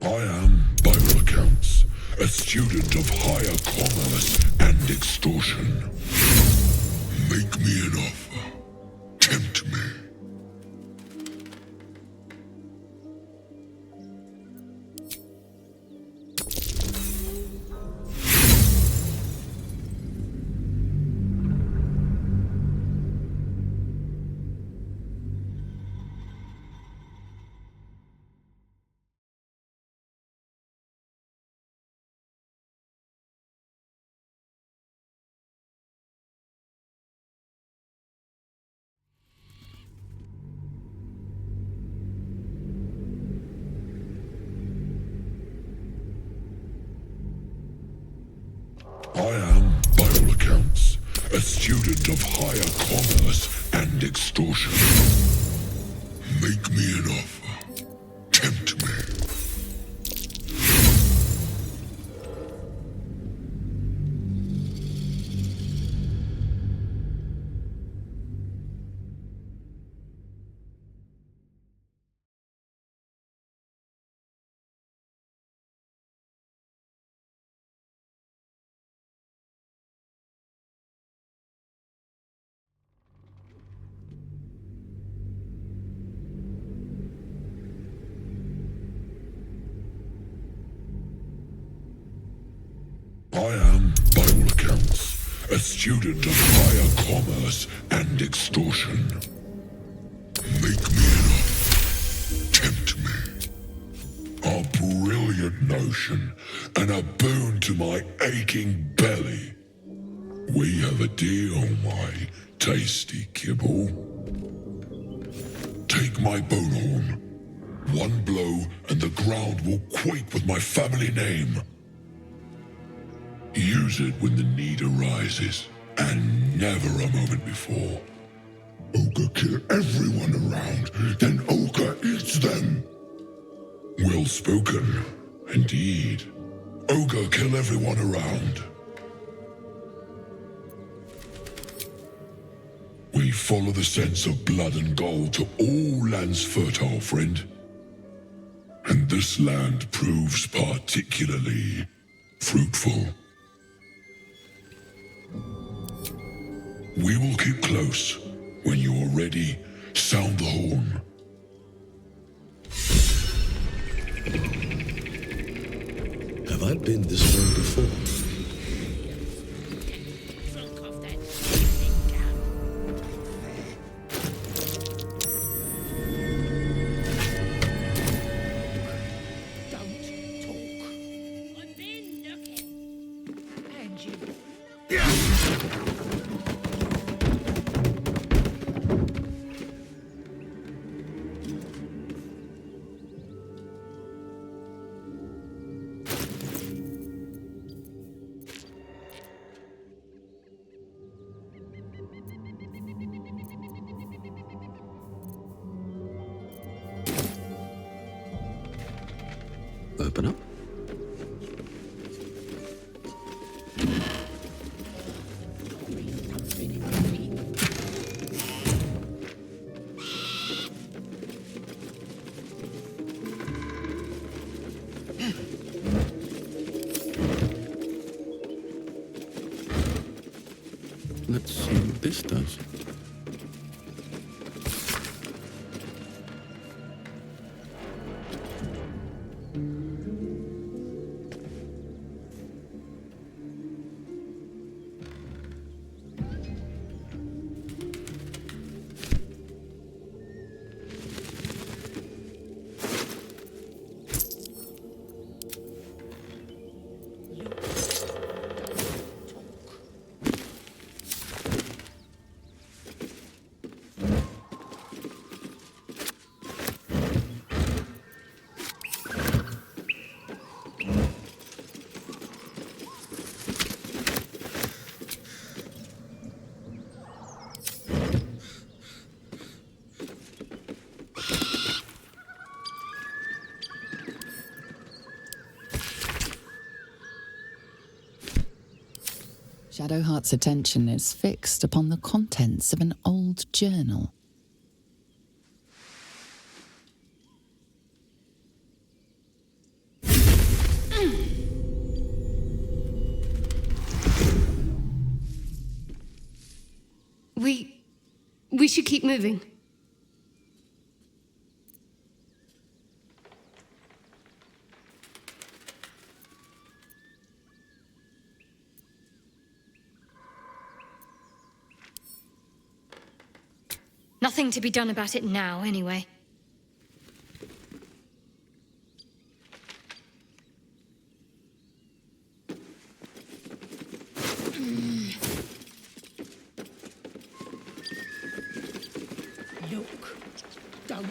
I am, by all accounts, a student of higher commerce and extortion. Make me an offer. Tempt me. I am, by all accounts, a student of higher commerce and extortion. Make me an offer. Tempt me. I am, by all accounts, a student of higher commerce and extortion. Make me an offer. Tempt me. A brilliant notion, and a boon to my aching belly. We have a deal, my tasty kibble. Take my bone horn. One blow, and the ground will quake with my family name. Use it when the need arises, and never a moment before. Ogre kill everyone around, then Ogre eats them. Well spoken, indeed. Ogre kill everyone around. We follow the sense of blood and gold to all lands fertile, friend. And this land proves particularly fruitful. We will keep close. When you are ready, sound the horn. Have I been this way before? Open up. Let's see what this does. Shadowheart's attention is fixed upon the contents of an old journal. We should keep moving. Nothing to be done about it now, anyway. Look, don't.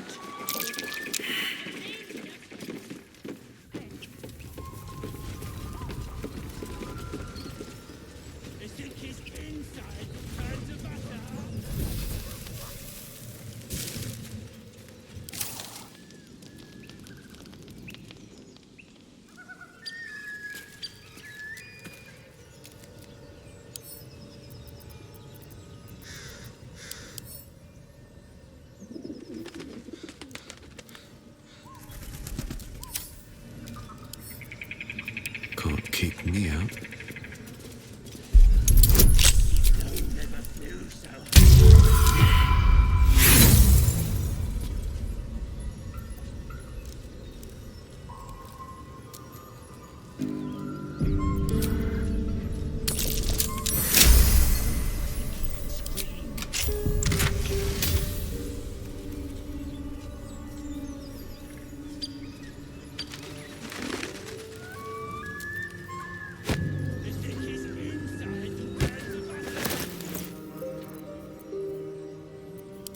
Can't keep me out.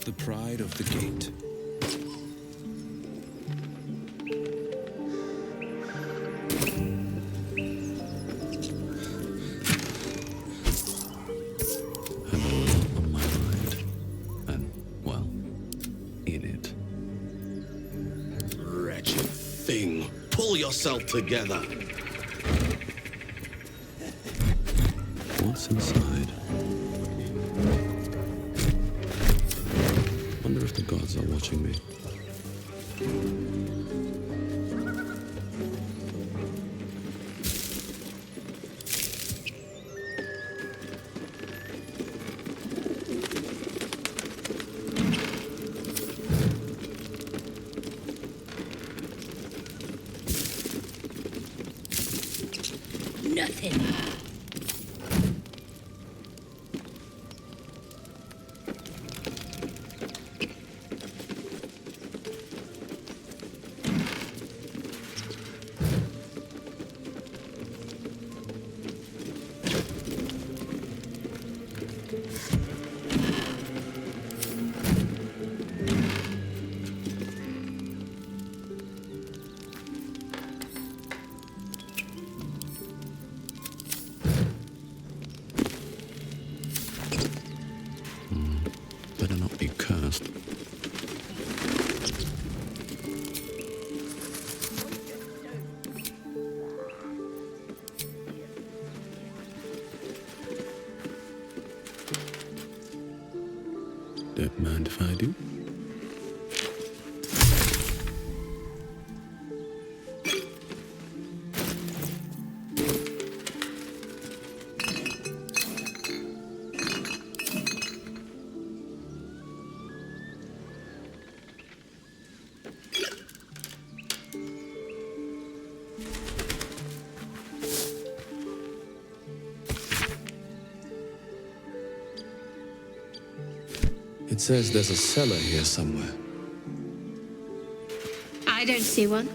The pride of the gate. Have a lot on my mind. And, well, in it. Wretched thing. Pull yourself together. What's inside? Wonder if the gods are watching me. Nothing. Better not be cursed. Don't mind if I do. It says there's a cellar here somewhere. I don't see one.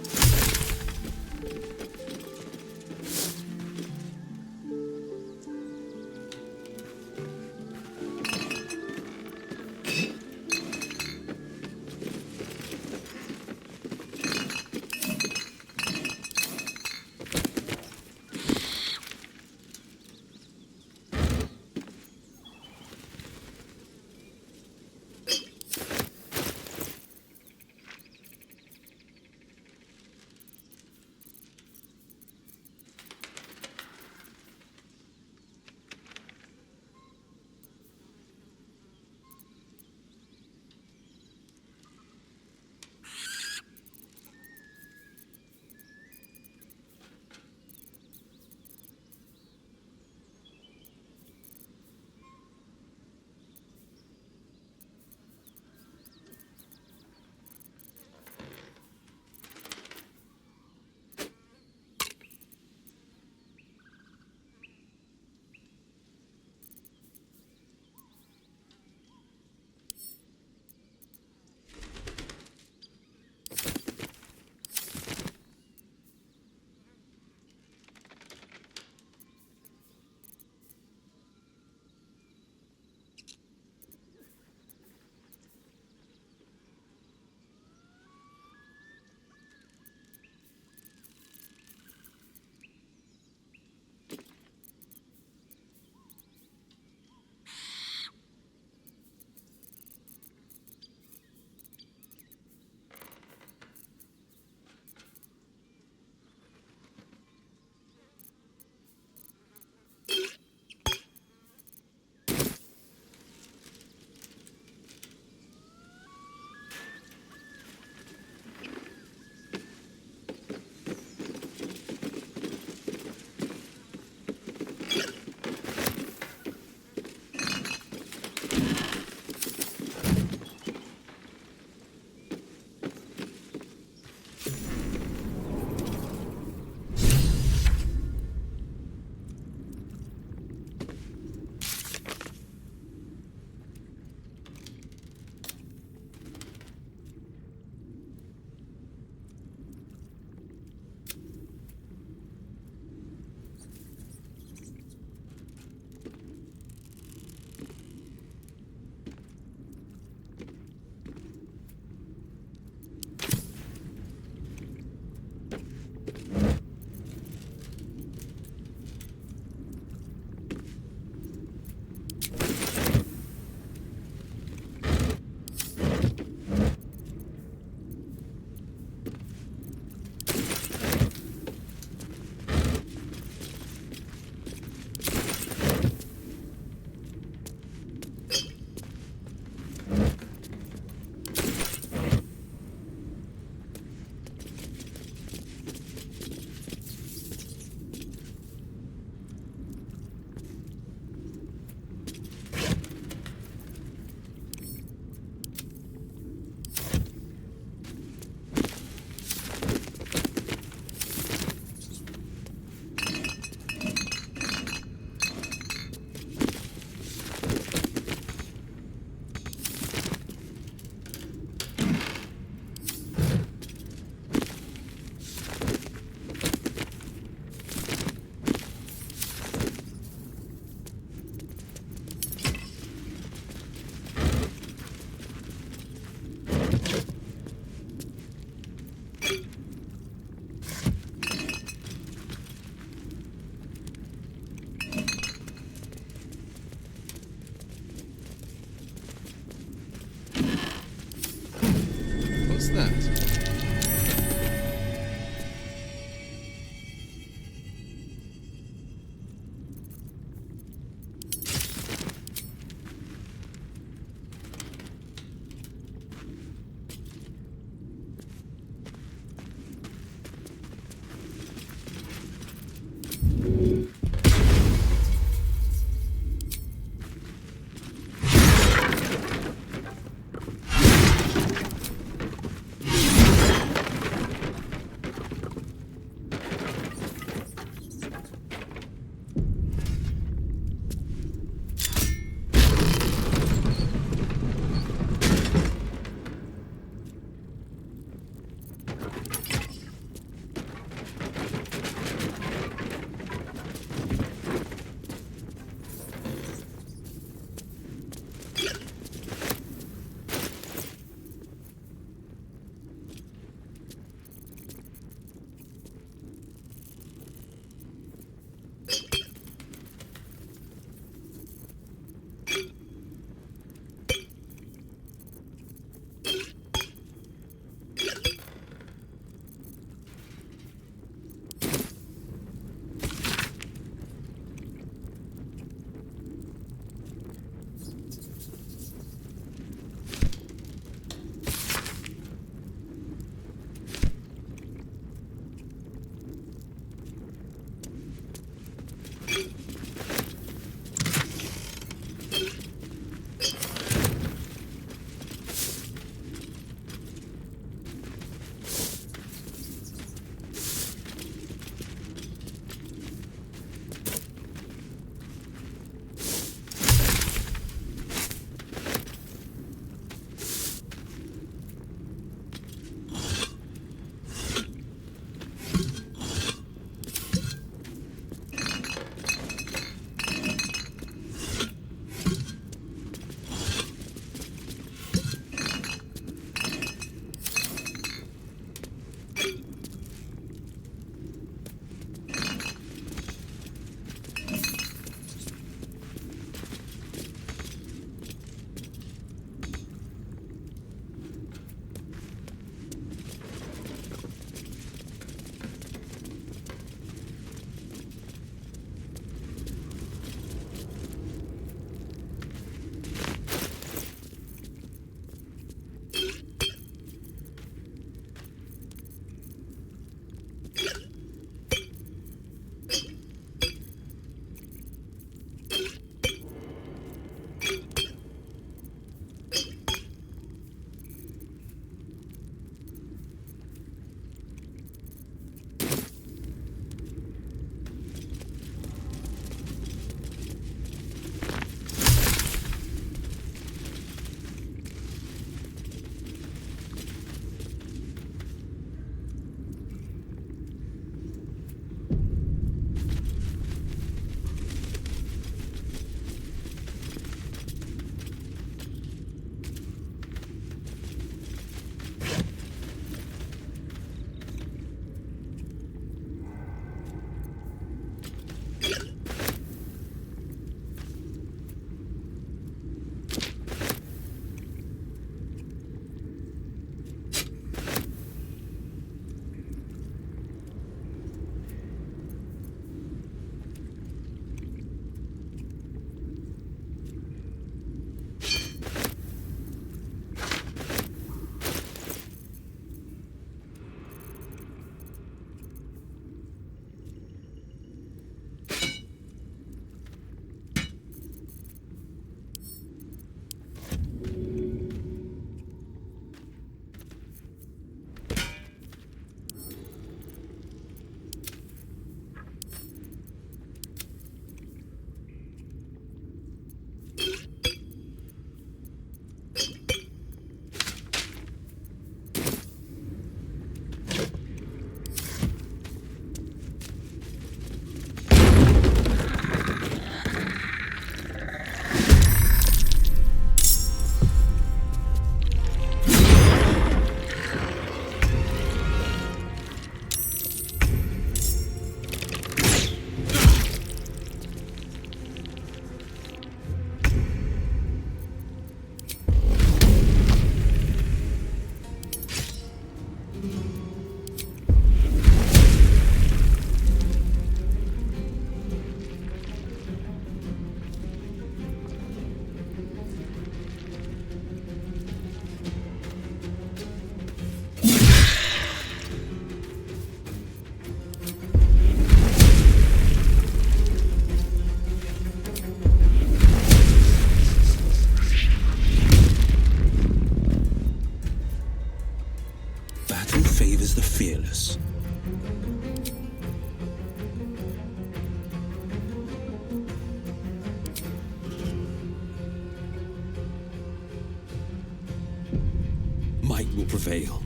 prevail.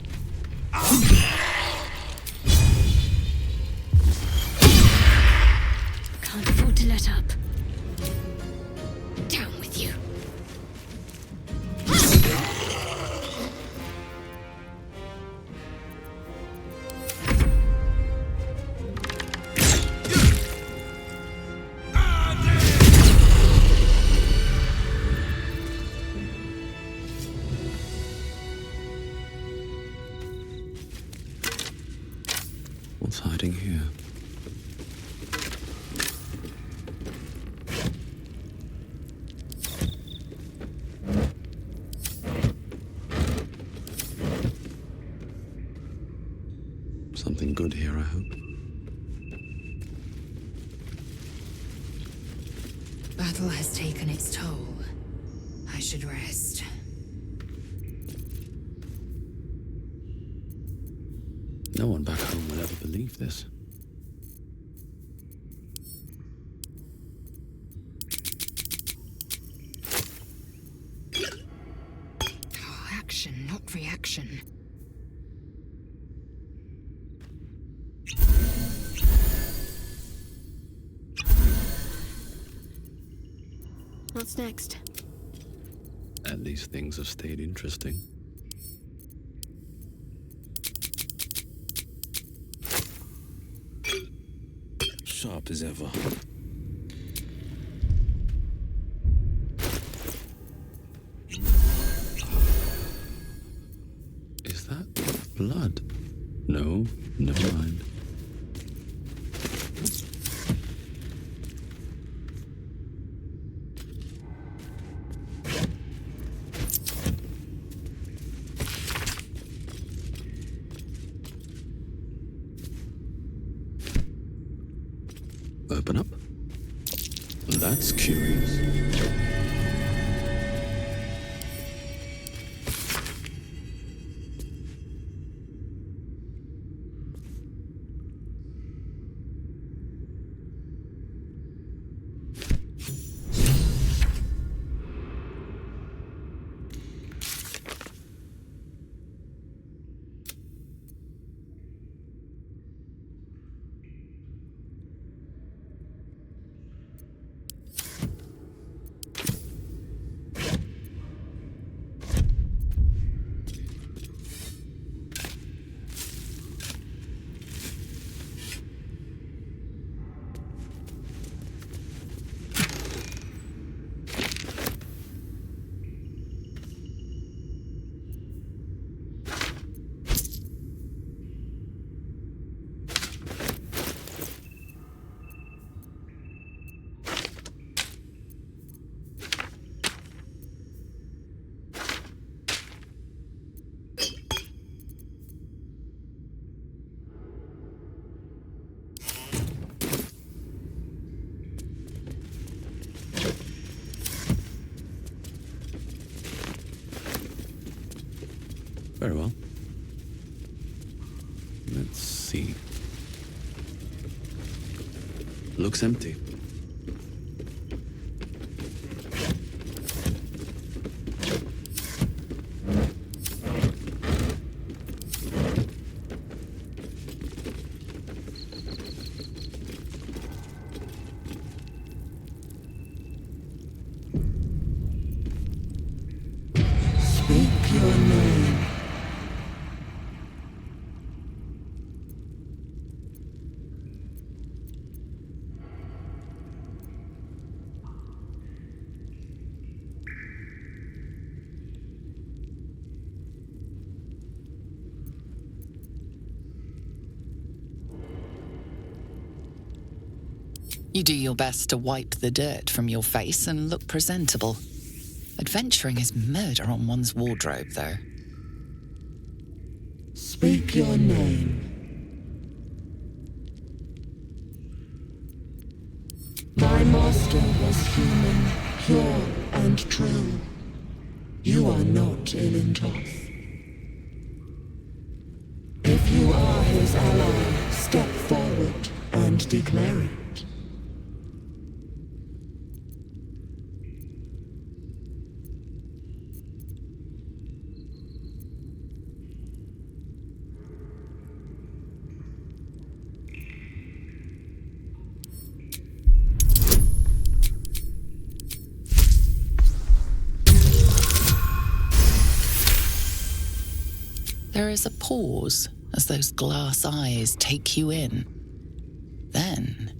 Can't afford to let up. Down with you. What's hiding here? Something good here, I hope. Battle has taken its toll. I should rest. No one back home will ever believe this. Oh, action, not reaction. What's next? At least things have stayed interesting. Sharp as ever. Is that blood? No, never mind. Open up. That's curious. Very well. Let's see. Looks empty. Speak your name. You do your best to wipe the dirt from your face and look presentable. Adventuring is murder on one's wardrobe, though. Speak your name. My master was human, pure and true. You are not Ilintoth. If you are his ally, step forward and declare it. There is a pause as those glass eyes take you in. Then,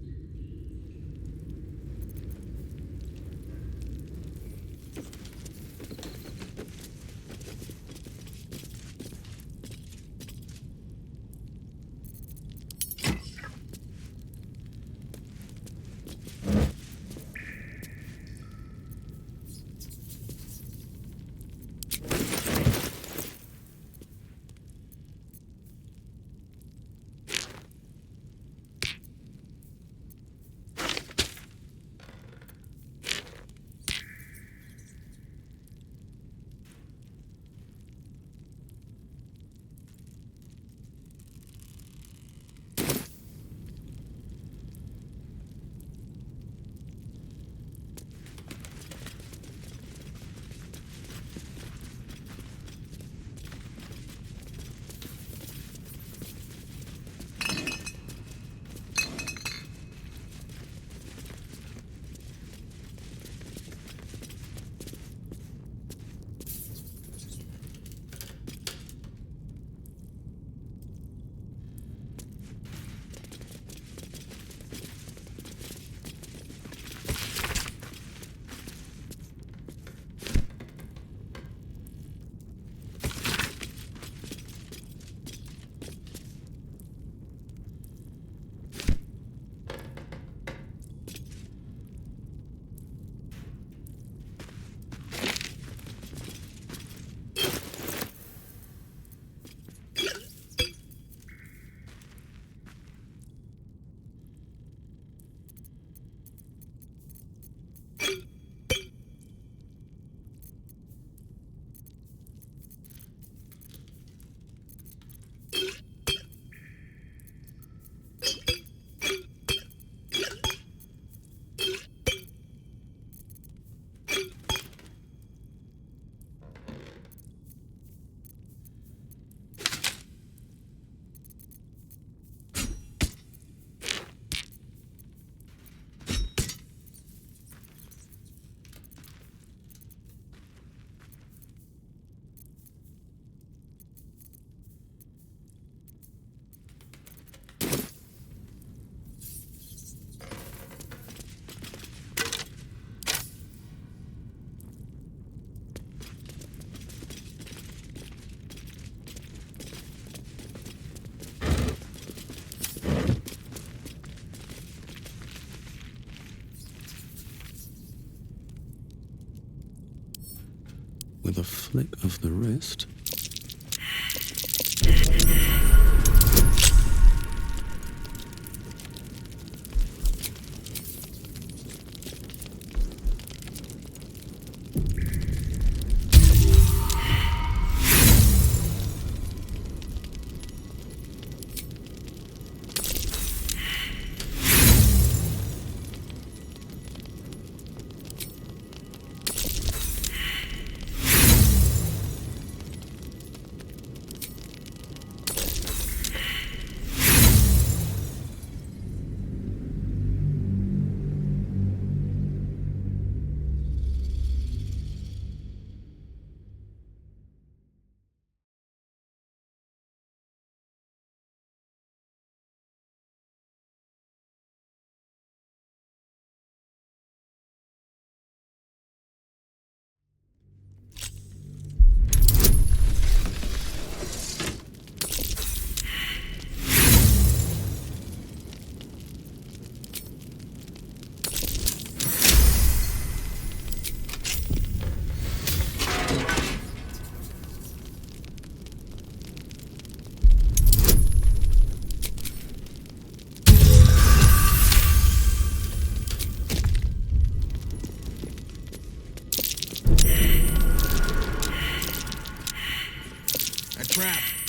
with a flick of the wrist.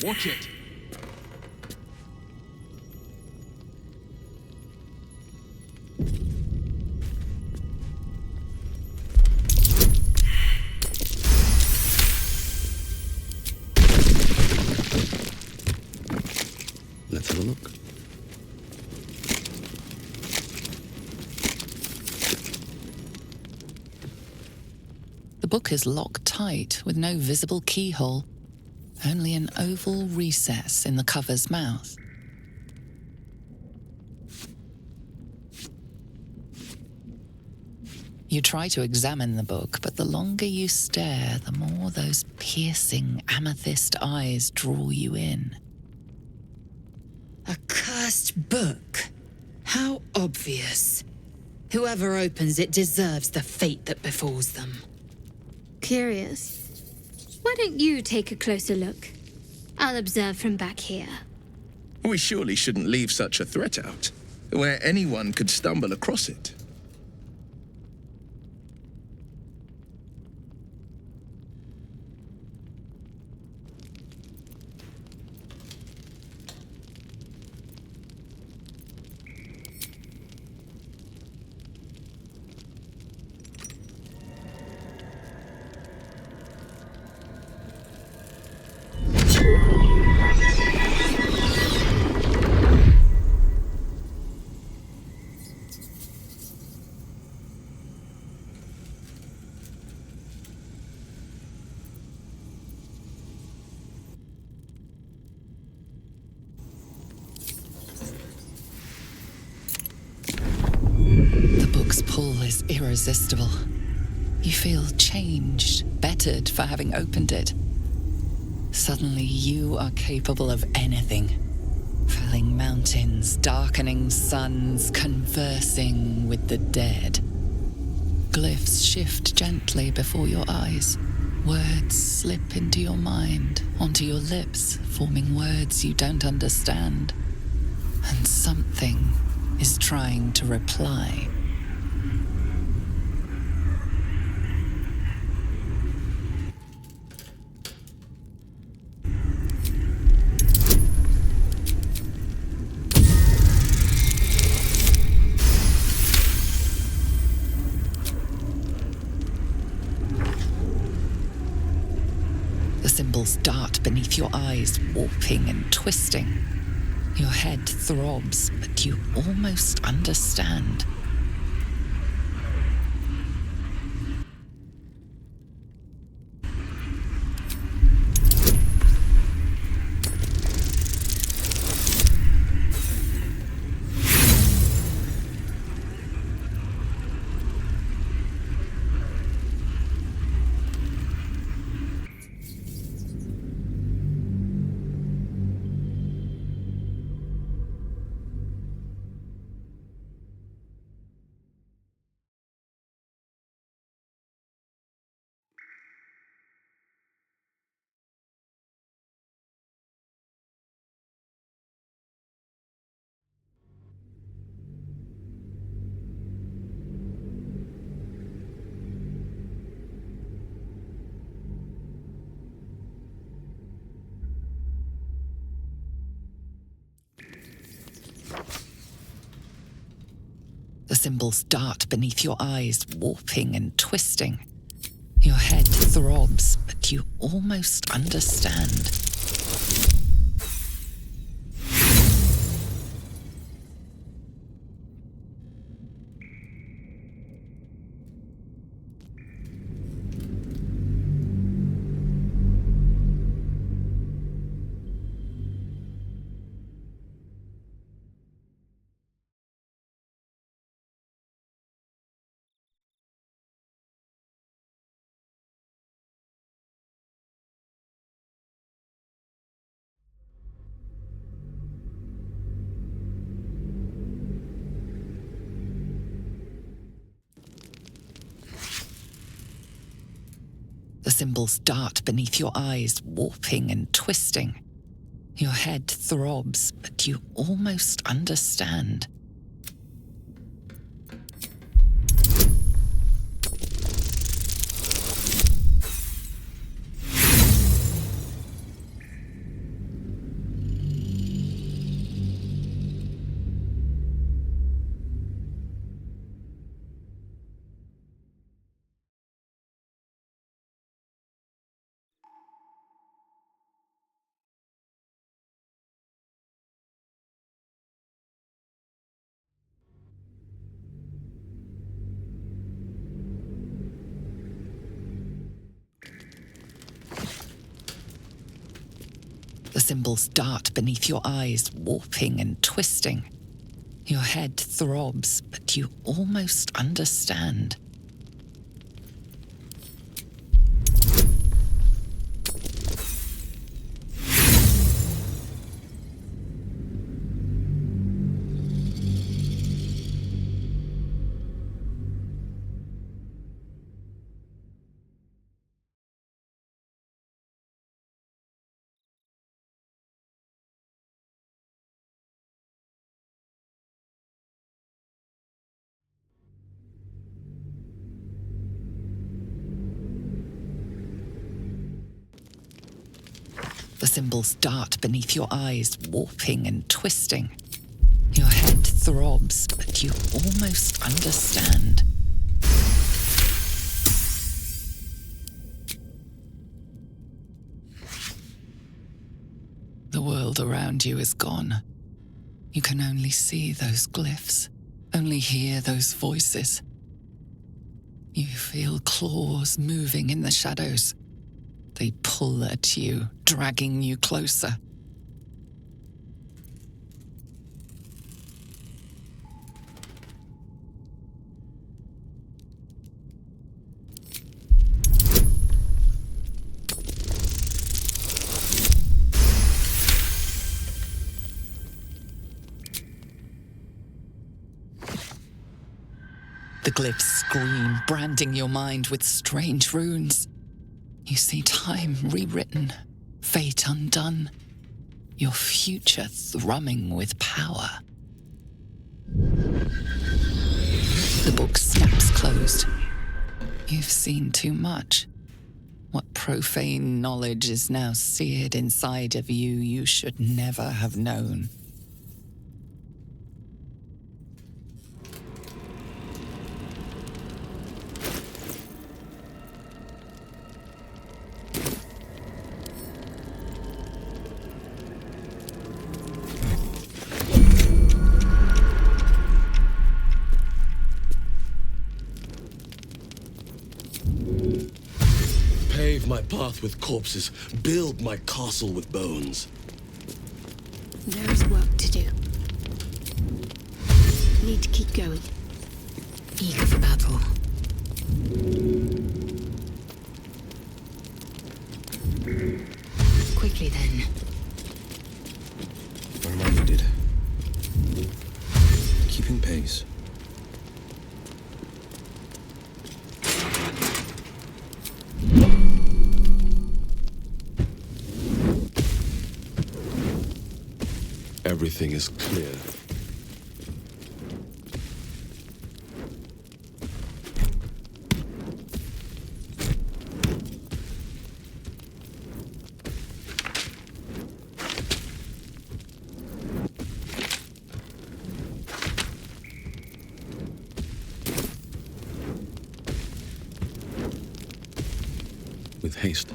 Watch it. Let's have a look. the book is locked tight with no visible keyhole. only an oval recess in the cover's mouth. You try to examine the book, but the longer you stare, the more those piercing amethyst eyes draw you in. A cursed book? How obvious. Whoever opens it deserves the fate that befalls them. Curious. Why don't you take a closer look? I'll observe from back here. We surely shouldn't leave such a threat out, where anyone could stumble across it. The book's pull is irresistible. You feel changed, bettered for having opened it. Suddenly, you are capable of anything. Felling mountains, darkening suns, conversing with the dead. Glyphs shift gently before your eyes. Words slip into your mind, onto your lips, forming words you don't understand. And something is trying to reply. The symbols dart beneath your eyes, warping and twisting. Your head throbs, but you almost understand. The symbols dart beneath your eyes, warping and twisting. Your head throbs, but you almost understand. The symbols dart beneath your eyes, warping and twisting. Your head throbs, but you almost understand. The symbols dart beneath your eyes, warping and twisting. Your head throbs, but you almost understand. The symbols dart beneath your eyes, warping and twisting. Your head throbs, but you almost understand. The world around you is gone. You can only see those glyphs, only hear those voices. You feel claws moving in the shadows. They pull at you, dragging you closer. The glyphs scream, branding your mind with strange runes. You see time rewritten, fate undone, your future thrumming with power. The book snaps closed. You've seen too much. What profane knowledge is now seared inside of you you should never have known. Pave my path with corpses, build my castle with bones. There is work to do. Need to keep going. Eager for battle. Quickly then. Where am I needed? Keeping pace. Everything is clear. With haste.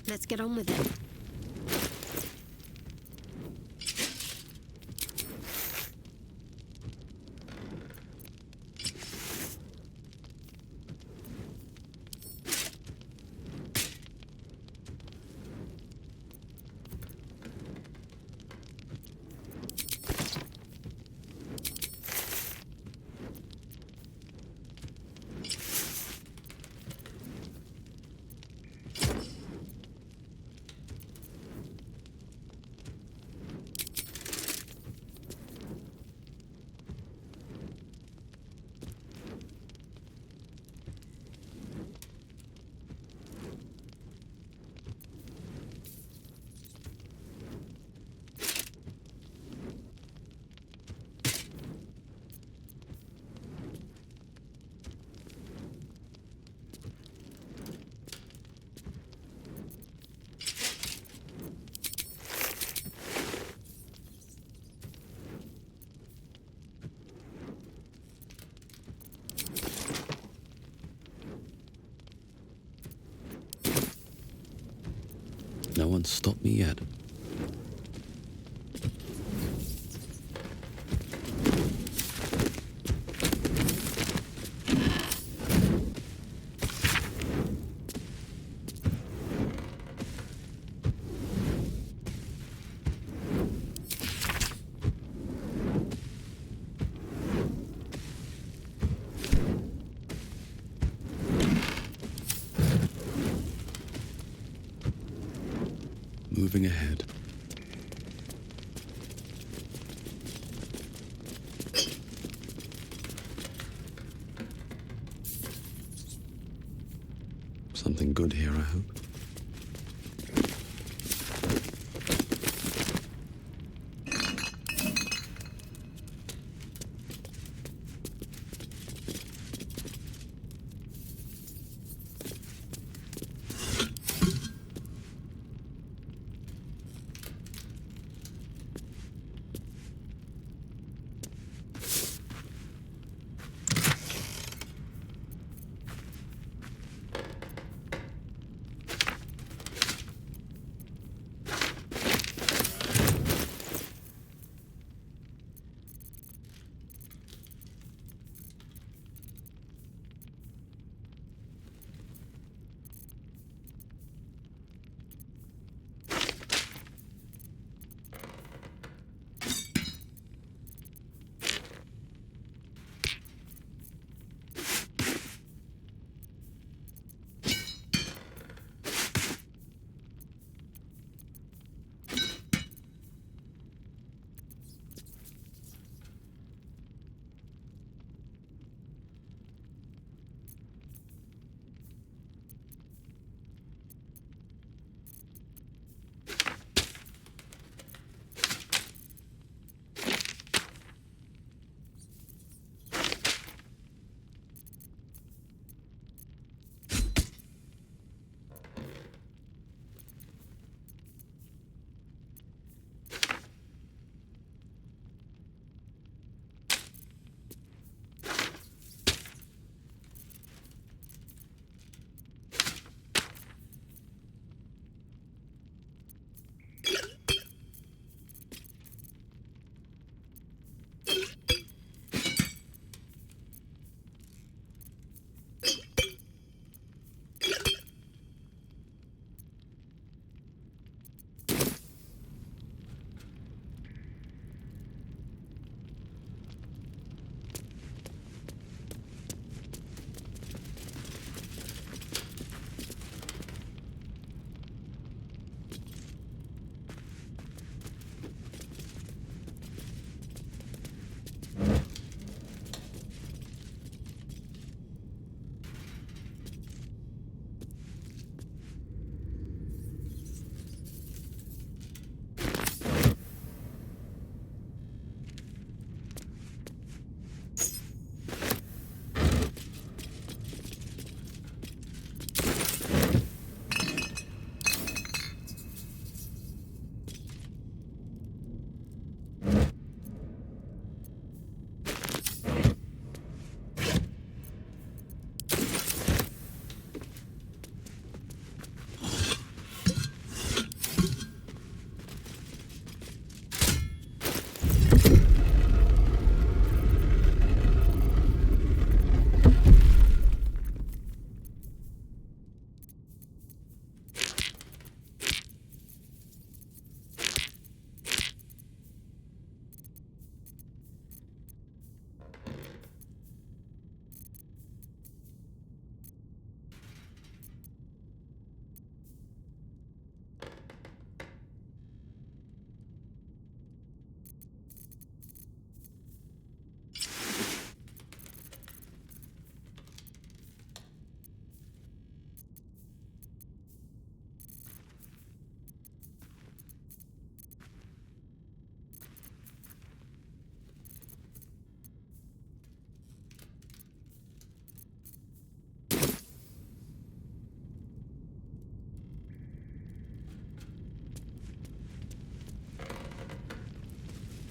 Let's get on with it. No one's stopped me yet. Moving ahead. Something good here, I hope.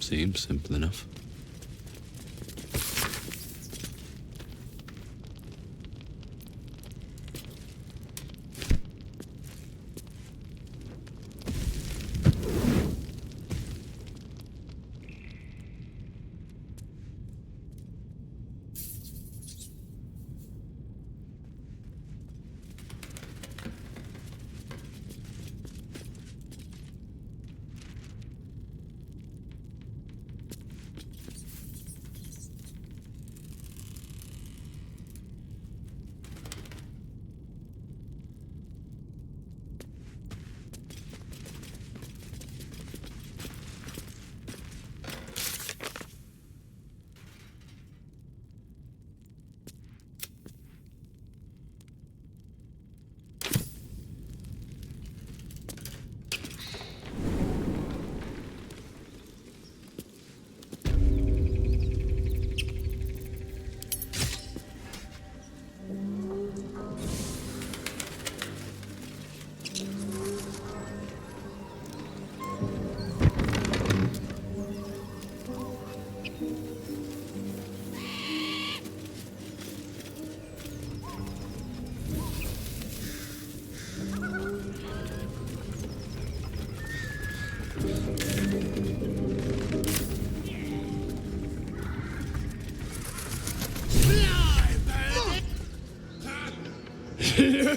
Seems simple enough.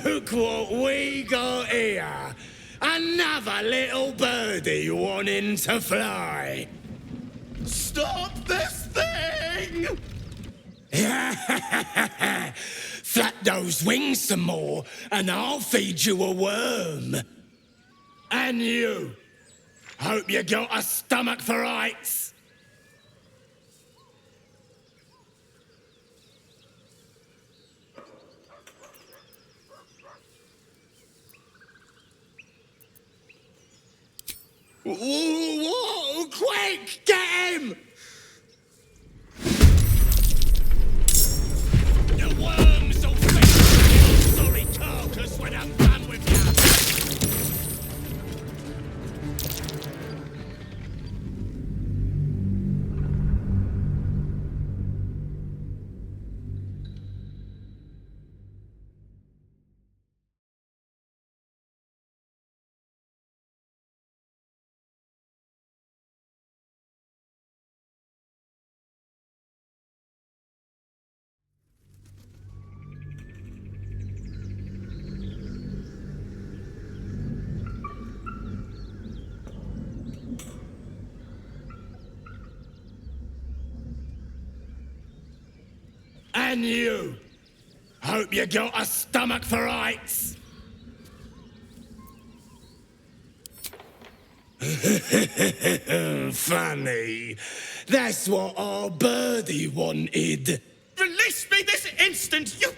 Look what we got here. Another little birdie wanting to fly. Stop this thing! Flap those wings some more, and I'll feed you a worm. And you. Hope you got a stomach for heights. Whoa, quick, get him! The worms will feast your sorry carcass when I'm done with you. And you. Hope you got a stomach for heights. Funny. That's what our birdie wanted. Release me this instant, you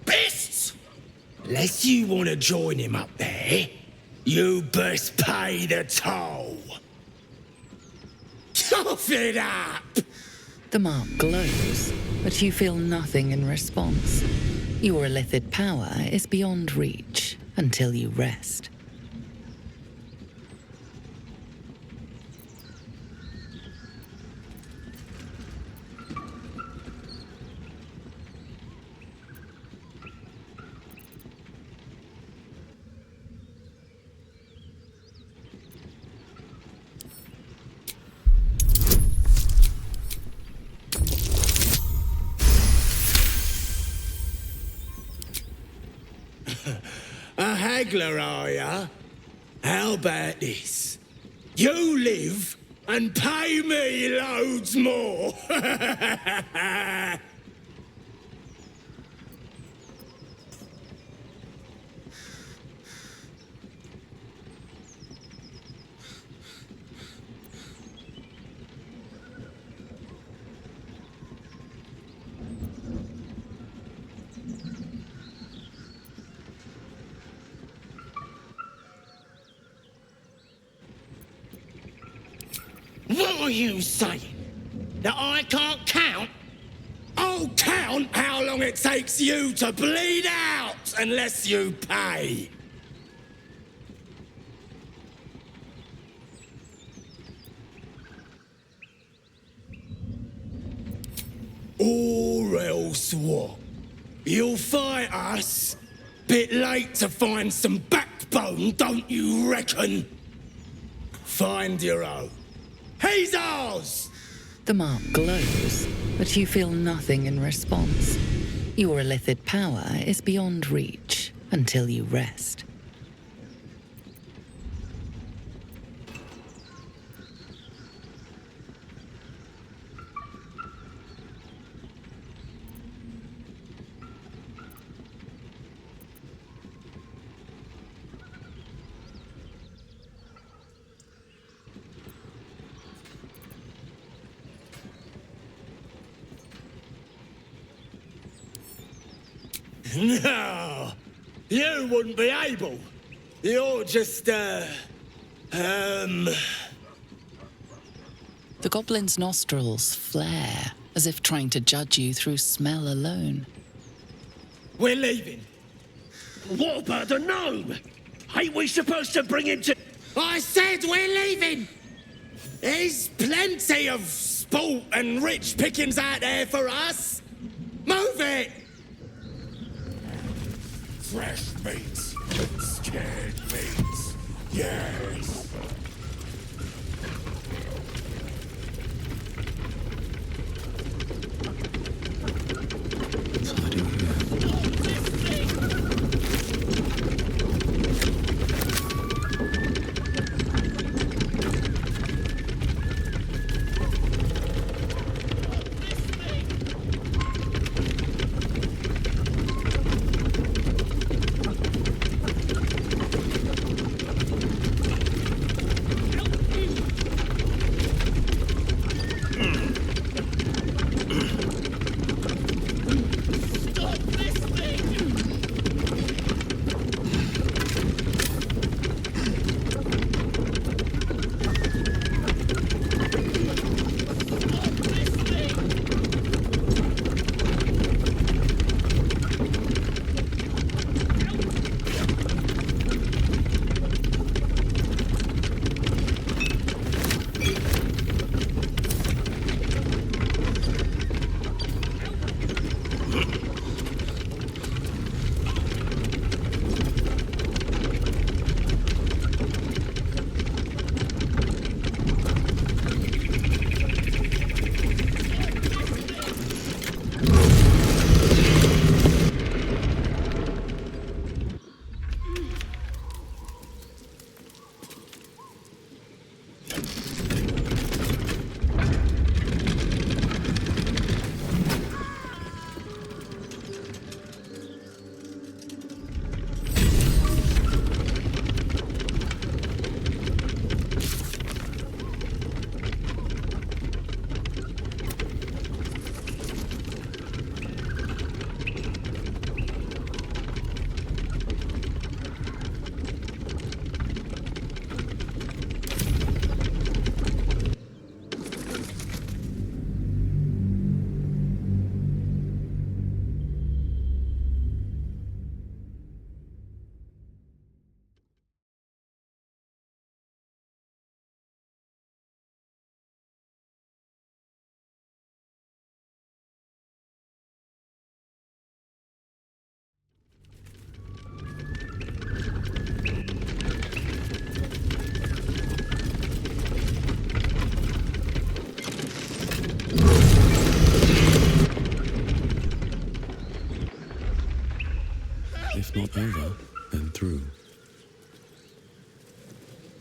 beasts! Unless you want to join him up there, you best pay the toll. Cough it up! The mark glows, but you feel nothing in response. Your illithid power is beyond reach until you rest. A haggler, are ya? How about this? You live and pay me loads more. What are you saying? That I can't count? I'll count how long it takes you to bleed out unless you pay. Or else what? You'll fight us? Bit late to find some backbone, don't you reckon? Find your own. He's ours! The mark glows, but you feel nothing in response. Your illithid power is beyond reach until you rest. No, you wouldn't be able. You're just, The goblin's nostrils flare, as if trying to judge you through smell alone. We're leaving. What about the gnome? Ain't we supposed to bring him to... I said we're leaving! There's plenty of sport and rich pickings out there for us. Move it! Fresh meats, scared meats, yes.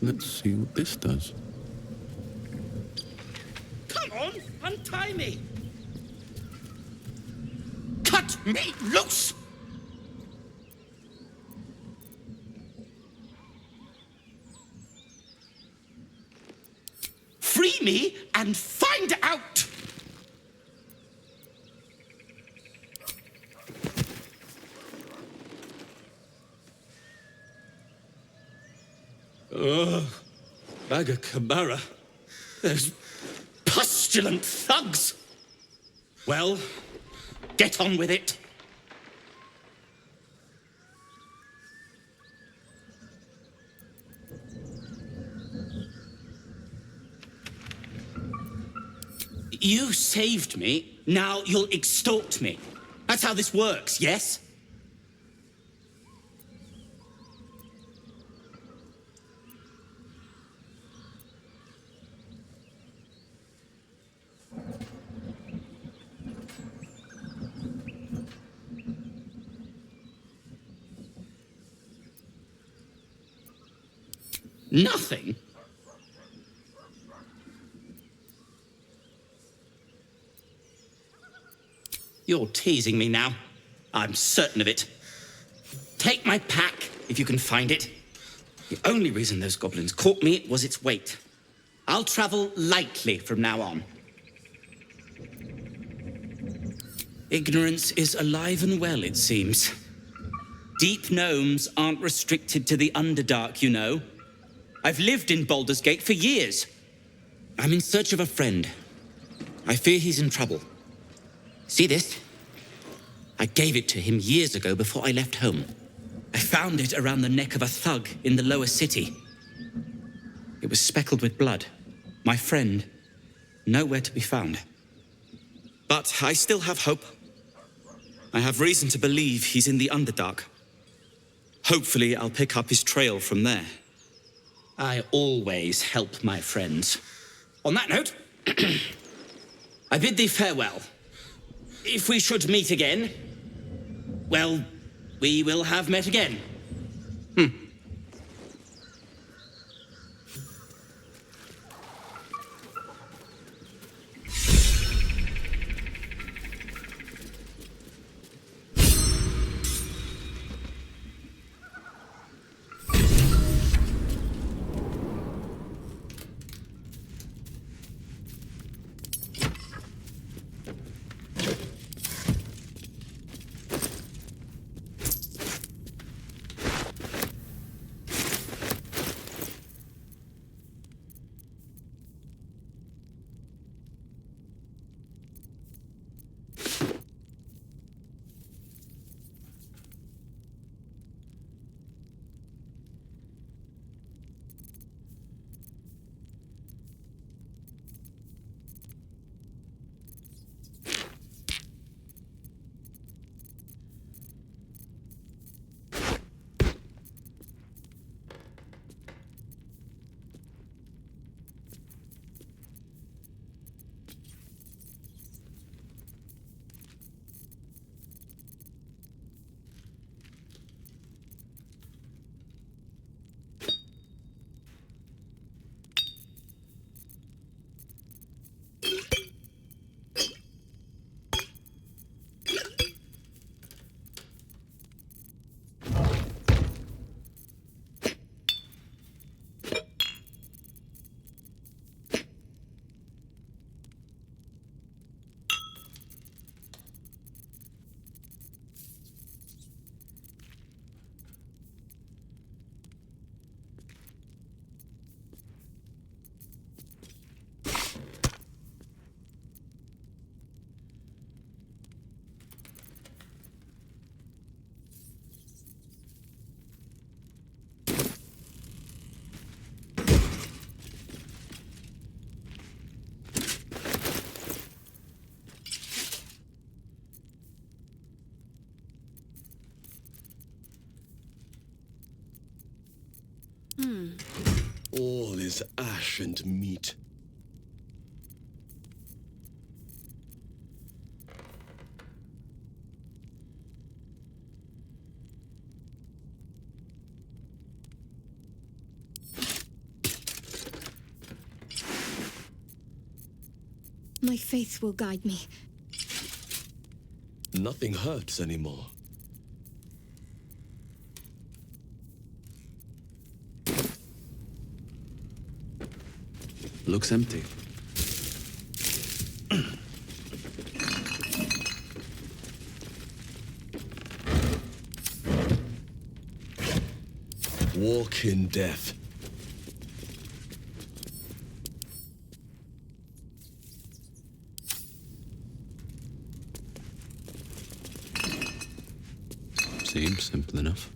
Let's see what this does. Come on, untie me! Cut me loose! Free me and find out! Ugh. Bag of Kamara. Those pustulant thugs! Well, get on with it. You saved me, now you'll extort me. That's how this works, yes? Nothing? You're teasing me now. I'm certain of it. Take my pack, if you can find it. The only reason those goblins caught me was its weight. I'll travel lightly from now on. Ignorance is alive and well, it seems. Deep gnomes aren't restricted to the Underdark, you know. I've lived in Baldur's Gate for years. I'm in search of a friend. I fear he's in trouble. See this? I gave it to him years ago before I left home. I found it around the neck of a thug in the lower city. It was speckled with blood. My friend, nowhere to be found. But I still have hope. I have reason to believe he's in the Underdark. Hopefully, I'll pick up his trail from there. I always help my friends. On that note, I bid thee farewell. If we should meet again, well, we will have met again. All is ash and meat. My faith will guide me. Nothing hurts anymore. Looks empty. Walk in death. Seems simple enough.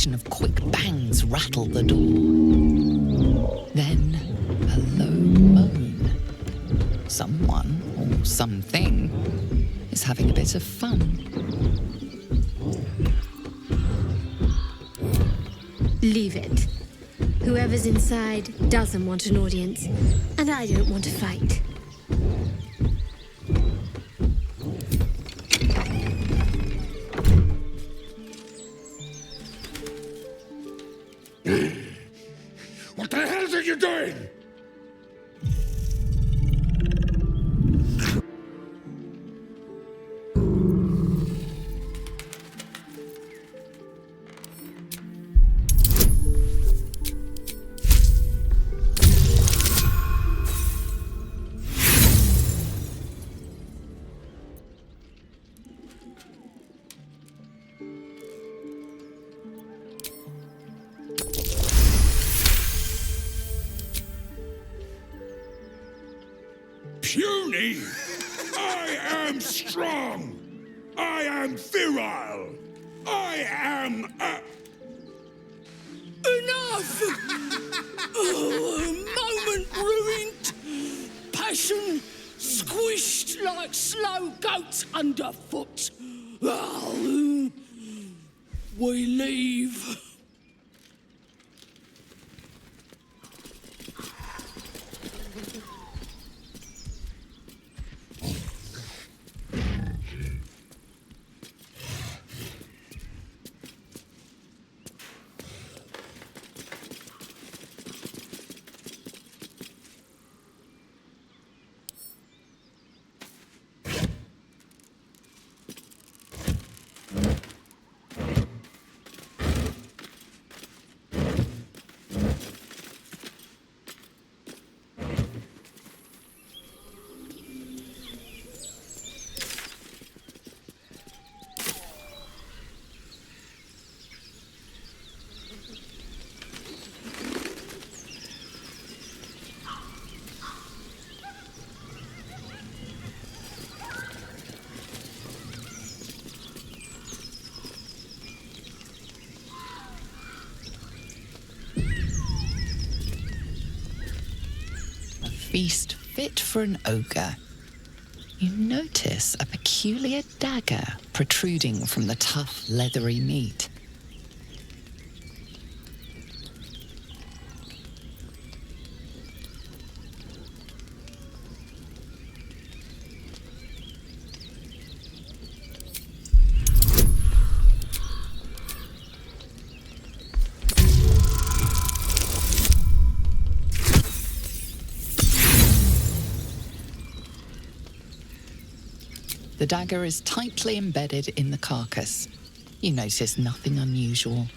succession of quick bangs rattle the door. Then, a low moan. Someone, or something, is having a bit of fun. Leave it. Whoever's inside doesn't want an audience, and I don't want to fight. What the hell are you doing? Puny? I am strong. I am virile. I am Enough! Moment ruined. Passion squished like slow goats underfoot. We leave. Feast fit for an ogre. You notice a peculiar dagger protruding from the tough, leathery meat. The dagger is tightly embedded in the carcass. You notice nothing unusual.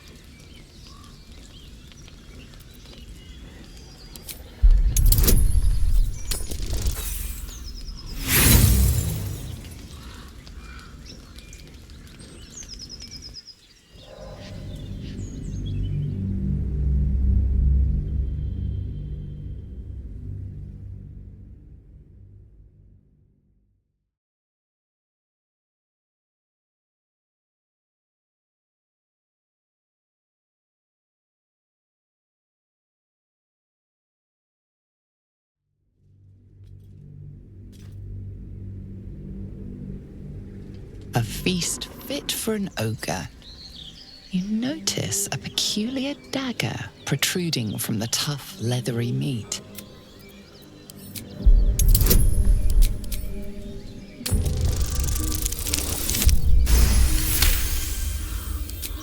A feast fit for an ogre. You notice a peculiar dagger protruding from the tough, leathery meat.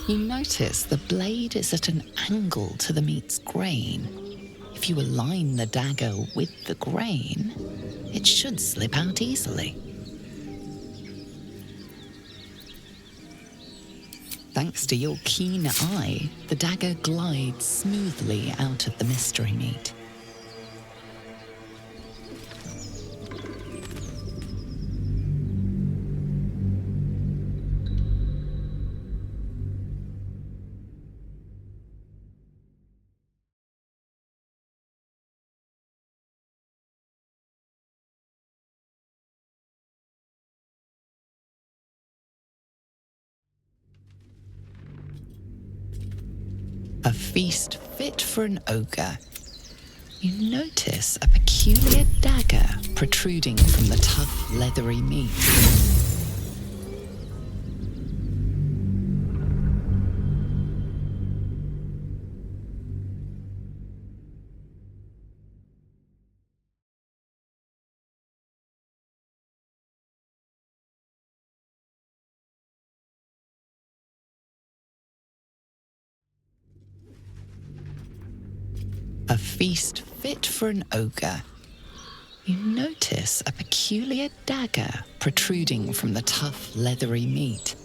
You notice the blade is at an angle to the meat's grain. If you align the dagger with the grain, it should slip out easily. Thanks to your keen eye, the dagger glides smoothly out of the mystery meat. A feast fit for an ogre. You notice a peculiar dagger protruding from the tough, leathery meat. A feast fit for an ogre. You notice a peculiar dagger protruding from the tough, leathery meat.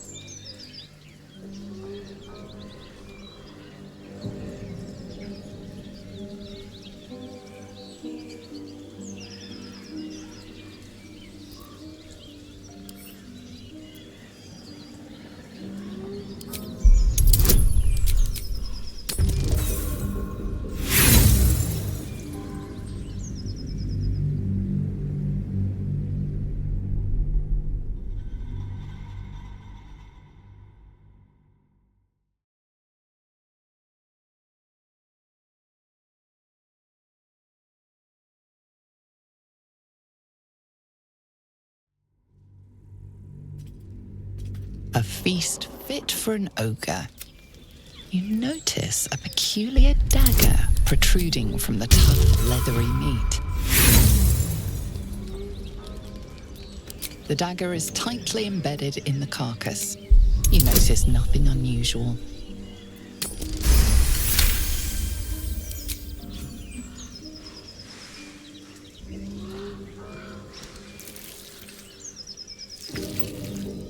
A feast fit for an ogre. You notice a peculiar dagger protruding from the tough, leathery meat. The dagger is tightly embedded in the carcass. You notice nothing unusual.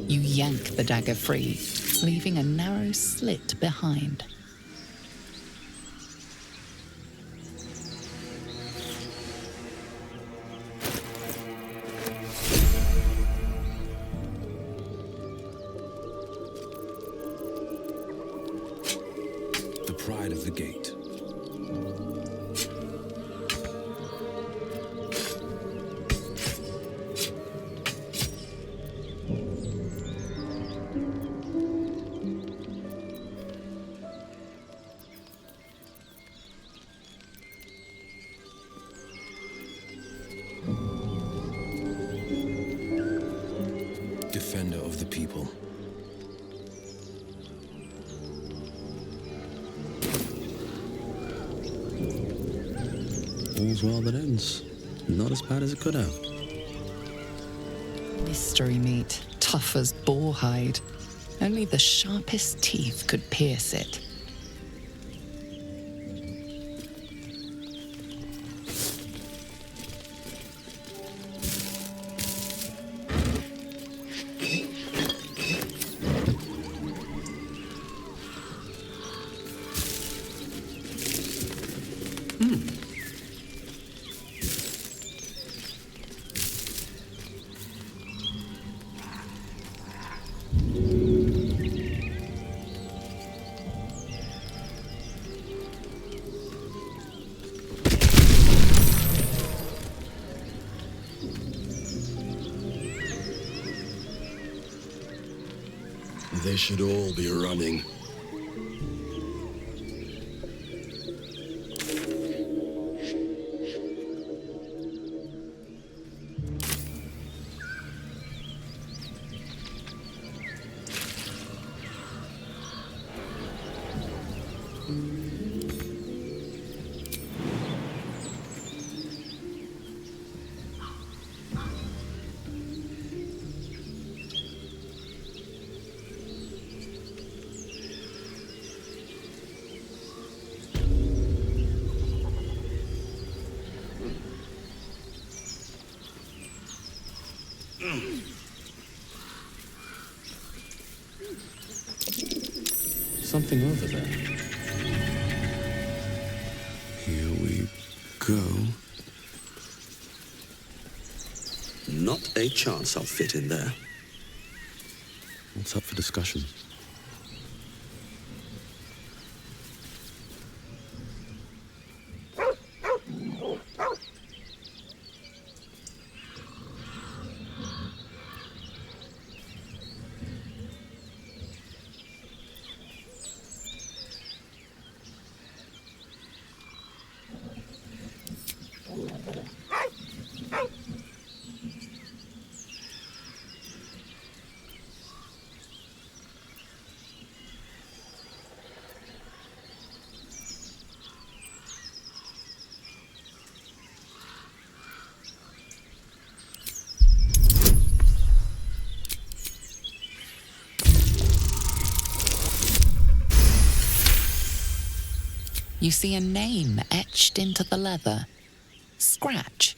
You yank the dagger free, leaving a narrow slit behind. The pride of the gate. Defender of the people. All's well that ends. Not as bad as it could have. Mystery meat, tough as boar hide. Only the sharpest teeth could pierce it. They should all be running. Something over there. Here we go. Not a chance I'll fit in there. What's up for discussion? You see a name etched into the leather. Scratch.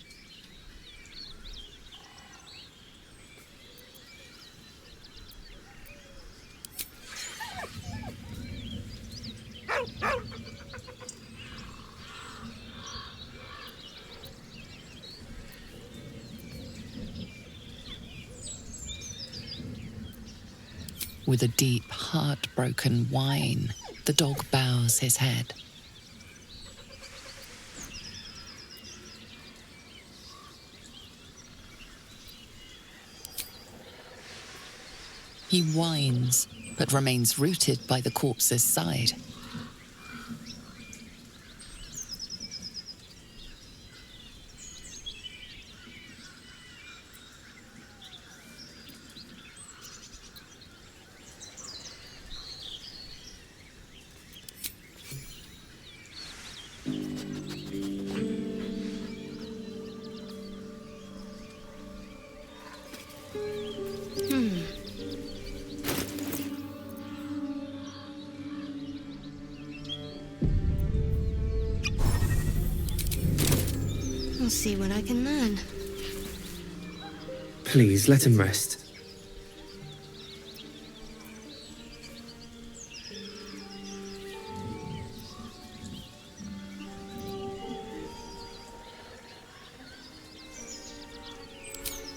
With a deep, heartbroken whine, the dog bows his head. He whines, but remains rooted by the corpse's side. I'll see what I can learn. Please, let him rest.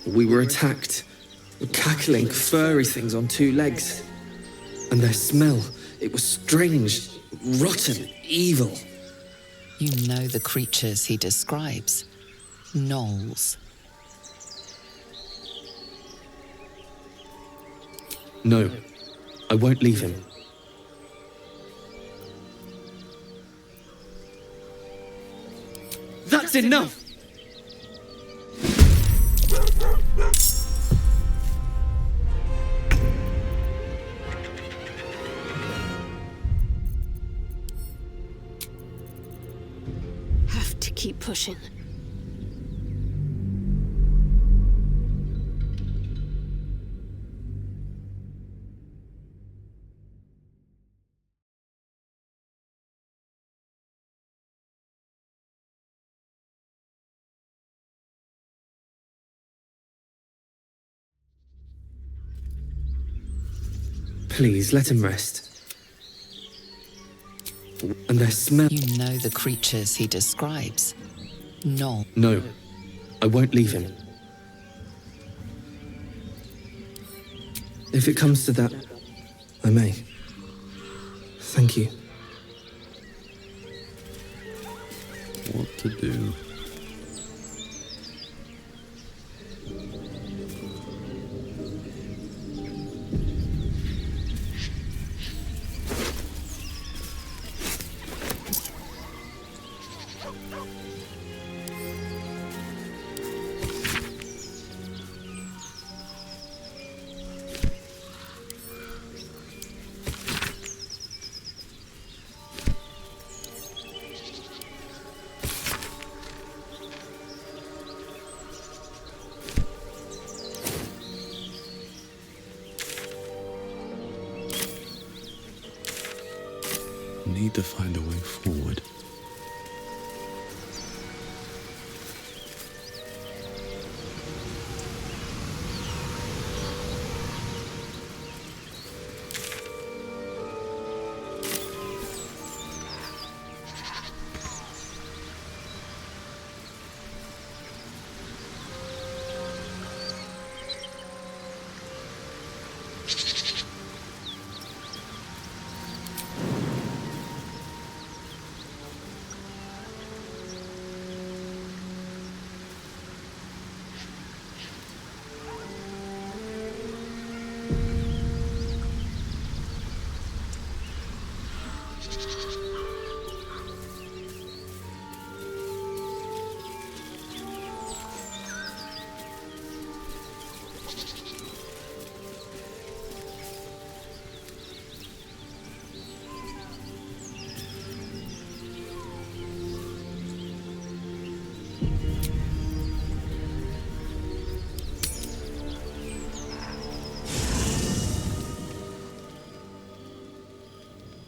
We were attacked. Cackling, furry things on two legs. And their smell, it was strange, rotten, evil. You know the creatures he describes. Gnolls. No, I won't leave him. That's enough! Have to keep pushing. Please, let him rest. And their smell... You know the creatures he describes. Gnoll. No, I won't leave him. If it comes to that, I may. Thank you. What to do? Need to find a way forward.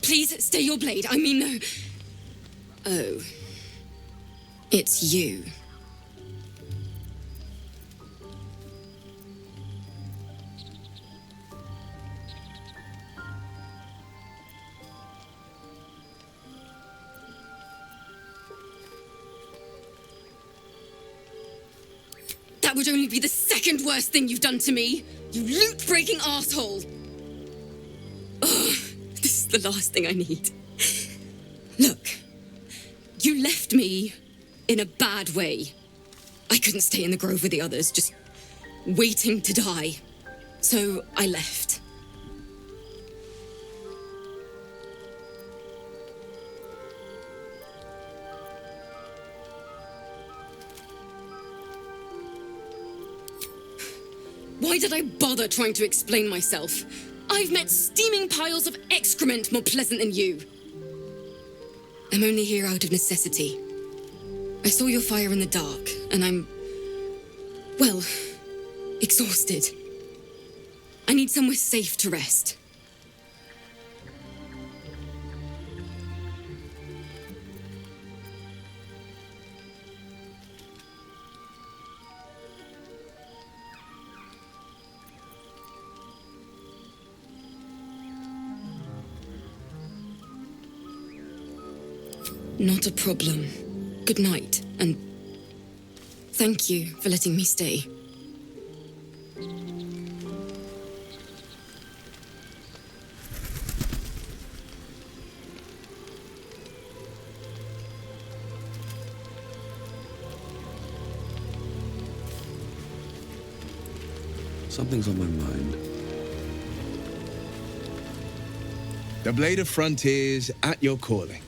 Please, stay your blade. I mean, no. Oh. It's you. That would only be the second worst thing you've done to me, you loot-breaking asshole! Ugh, this is the last thing I need. Look, you left me in a bad way. I couldn't stay in the grove with the others, just waiting to die. So I left. Why did I bother trying to explain myself? I've met steaming piles of excrement more pleasant than you. I'm only here out of necessity. I saw your fire in the dark, and I'm, well, exhausted. I need somewhere safe to rest. Not a problem. Good night, and thank you for letting me stay. Something's on my mind. The Blade of Frontiers at your calling.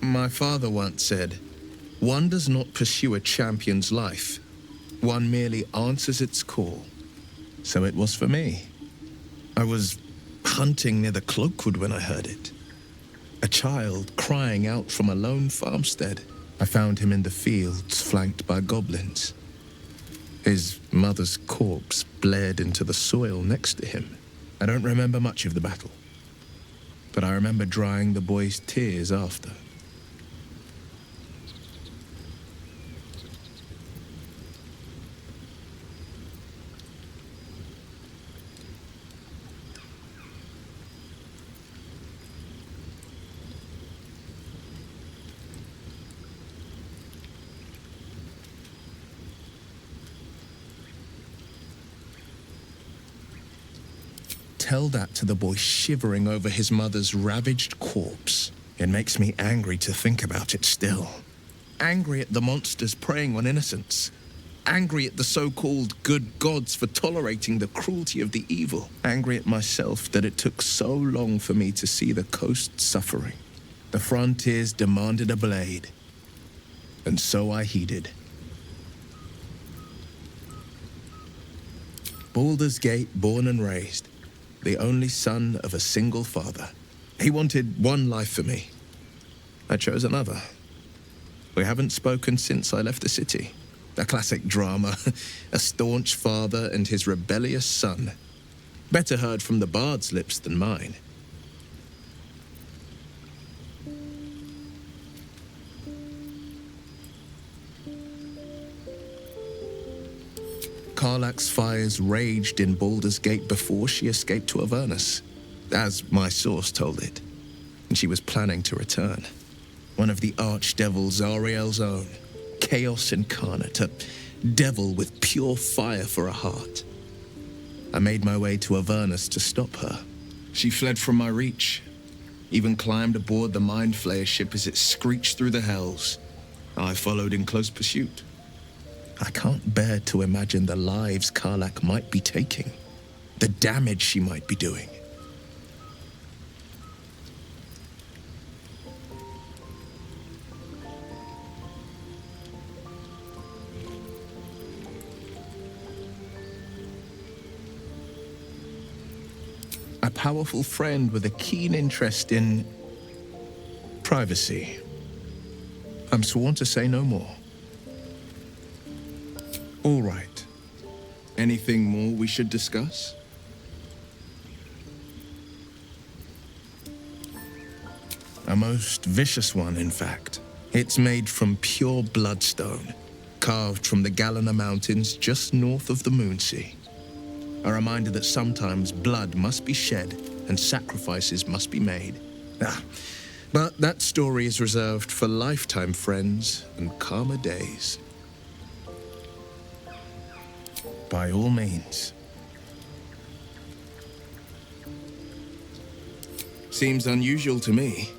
My father once said, "One does not pursue a champion's life. One merely answers its call." So it was for me. I was hunting near the Cloakwood when I heard it. A child crying out from a lone farmstead. I found him in the fields, flanked by goblins. His mother's corpse bled into the soil next to him. I don't remember much of the battle, but I remember drying the boy's tears after. Tell that to the boy shivering over his mother's ravaged corpse. It makes me angry to think about it still. Angry at the monsters preying on innocents. Angry at the so-called good gods for tolerating the cruelty of the evil. Angry at myself that it took so long for me to see the coast suffering. The frontiers demanded a blade, and so I heeded. Baldur's Gate, born and raised. The only son of a single father. He wanted one life for me. I chose another. We haven't spoken since I left the city. A classic drama. A staunch father and his rebellious son. Better heard from the bard's lips than mine. Karlach's fires raged in Baldur's Gate before she escaped to Avernus, as my source told it, and she was planning to return. One of the archdevils Zariel's own, chaos incarnate, a devil with pure fire for a heart. I made my way to Avernus to stop her. She fled from my reach, even climbed aboard the Mind Flayer ship as it screeched through the hells. I followed in close pursuit. I can't bear to imagine the lives Karlach might be taking, the damage she might be doing. powerful friend with a keen interest in privacy. I'm sworn to say no more. All right. Anything more we should discuss? A most vicious one, in fact. It's made from pure bloodstone, carved from the Galena Mountains just north of the Moonsea. A reminder that sometimes blood must be shed and sacrifices must be made. But that story is reserved for lifetime friends and calmer days. By all means. Seems unusual to me.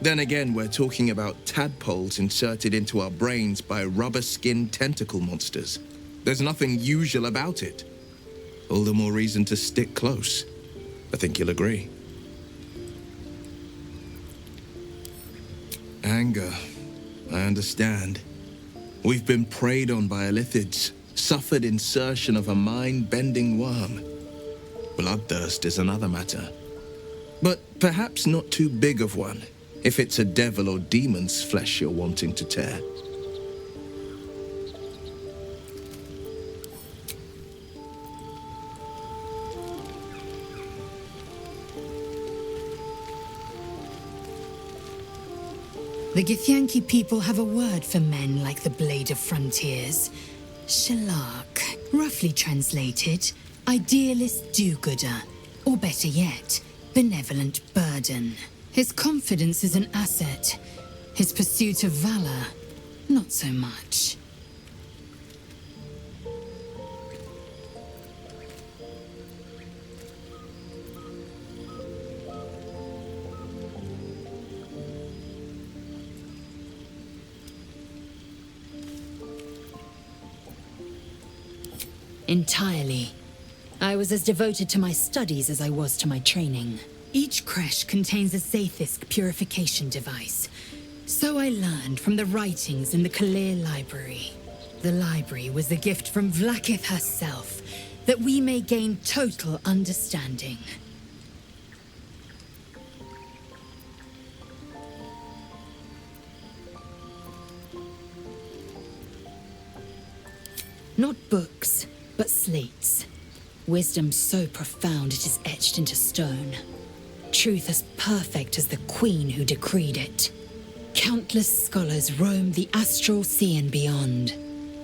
Then again, we're talking about tadpoles inserted into our brains by rubber-skinned tentacle monsters. There's nothing usual about it. All the more reason to stick close. I think you'll agree. Anger. I understand. We've been preyed on by elithids, suffered insertion of a mind-bending worm. Bloodthirst is another matter. But perhaps not too big of one, if it's a devil or demon's flesh you're wanting to tear. The Githyanki people have a word for men like the Blade of Frontiers. Shalak, roughly translated, idealist do-gooder, or better yet, benevolent burden. His confidence is an asset. His pursuit of valor, not so much. Entirely. I was as devoted to my studies as I was to my training. Each creche contains a Zaithisk purification device. So I learned from the writings in the Kalir Library. The library was a gift from Vlakith herself, that we may gain total understanding. Not books, but slates. Wisdom so profound it is etched into stone. Truth as perfect as the queen who decreed it. Countless scholars roam the astral sea and beyond,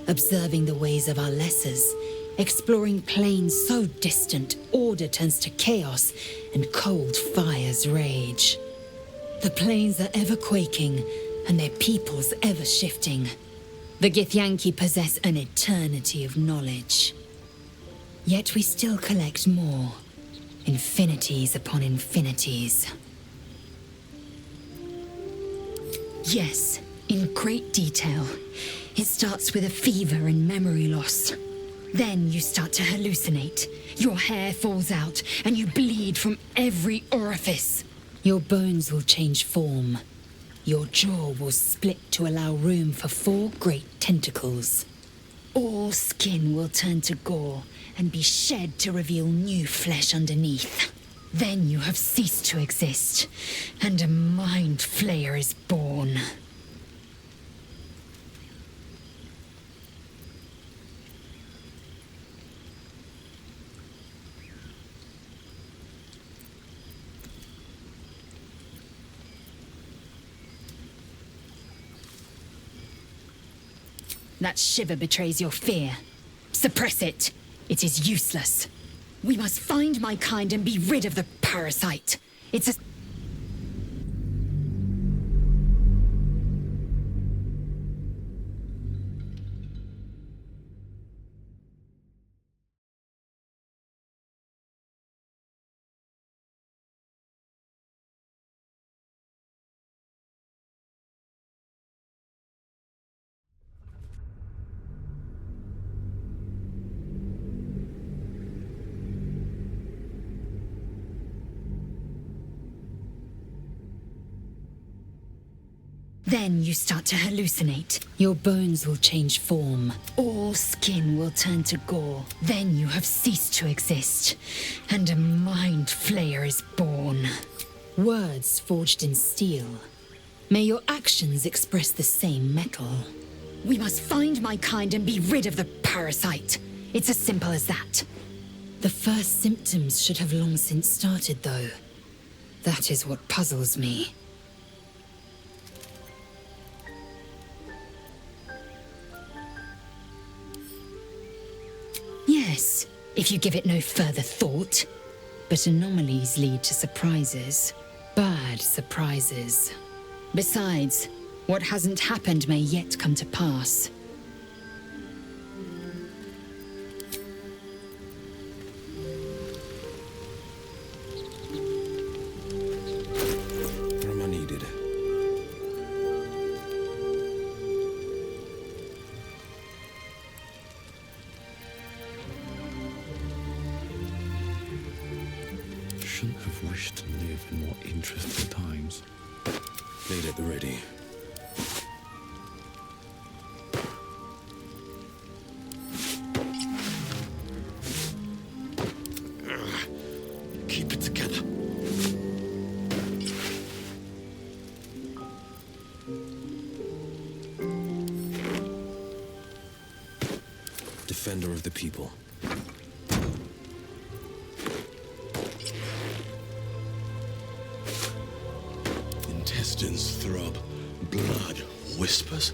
observing the ways of our lessers, exploring planes so distant order turns to chaos and cold fires rage. The planes are ever quaking, and their peoples ever shifting. The Githyanki possess an eternity of knowledge. Yet we still collect more. Infinities upon infinities. Yes, in great detail. It starts with a fever and memory loss. Then you start to hallucinate. Your hair falls out, and you bleed from every orifice. Your bones will change form. Your jaw will split to allow room for 4 great tentacles. All skin will turn to gore and be shed to reveal new flesh underneath. Then you have ceased to exist, and a mind flayer is born. That shiver betrays your fear. Suppress it. It is useless. We must find my kind and be rid of the parasite. It's a... Then you start to hallucinate. Your bones will change form. All skin will turn to gore. Then you have ceased to exist, and a mind flayer is born. Words forged in steel. May your actions express the same metal. We must find my kind and be rid of the parasite. It's as simple as that. The first symptoms should have long since started, though. That is what puzzles me. Yes, if you give it no further thought. But anomalies lead to surprises. Bad surprises. Besides, what hasn't happened may yet come to pass. Where am I needed? Shouldn't have wished to live in more interesting times. Blade at the ready. Keep it together. Defender of the people. Intestines throb, blood whispers.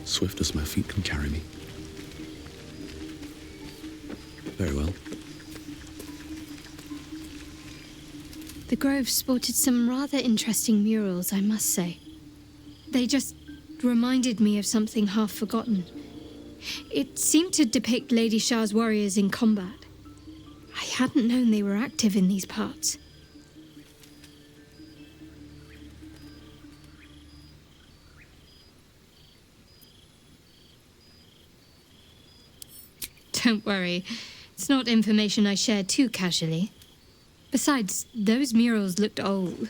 Swift as my feet can carry me. Very well. The Grove sported some rather interesting murals, I must say. They just reminded me of something half forgotten. It seemed to depict Lady Shah's warriors in combat. I hadn't known they were active in these parts. Don't worry, it's not information I share too casually. Besides, those murals looked old.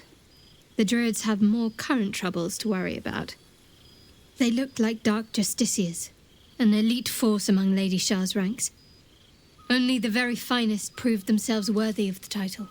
The Druids have more current troubles to worry about. They looked like Dark Justiciars, an elite force among Lady Shah's ranks. Only the very finest proved themselves worthy of the title.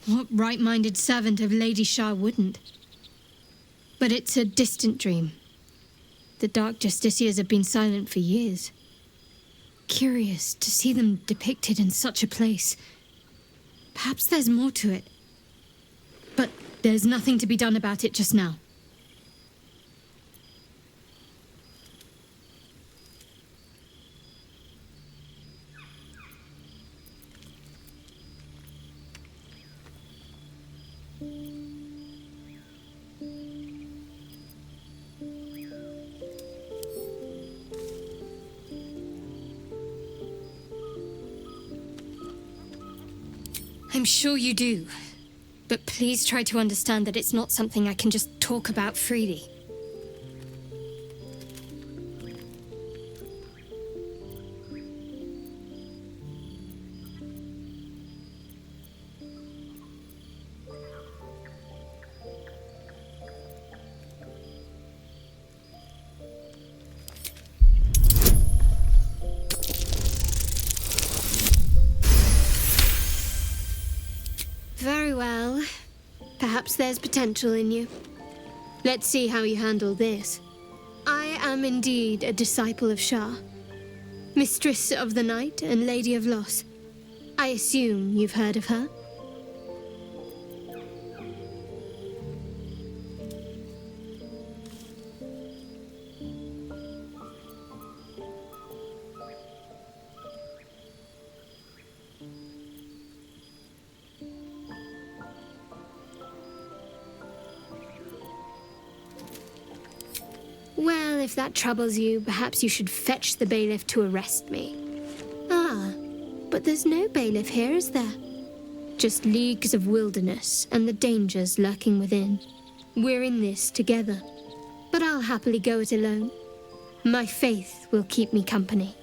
What right-minded servant of Lady Shah wouldn't? But it's a distant dream. The Dark Justiciars have been silent for years. Curious to see them depicted in such a place. Perhaps there's more to it. But there's nothing to be done about it just now. I'm sure you do. But please try to understand that it's not something I can just talk about freely. Very well. Perhaps there's potential in you. Let's see how you handle this. I am indeed a disciple of Shah, mistress of the night and lady of loss. I assume you've heard of her? Well, if that troubles you, perhaps you should fetch the bailiff to arrest me. Ah, but there's no bailiff here, is there? Just leagues of wilderness and the dangers lurking within. We're in this together, but I'll happily go it alone. My faith will keep me company.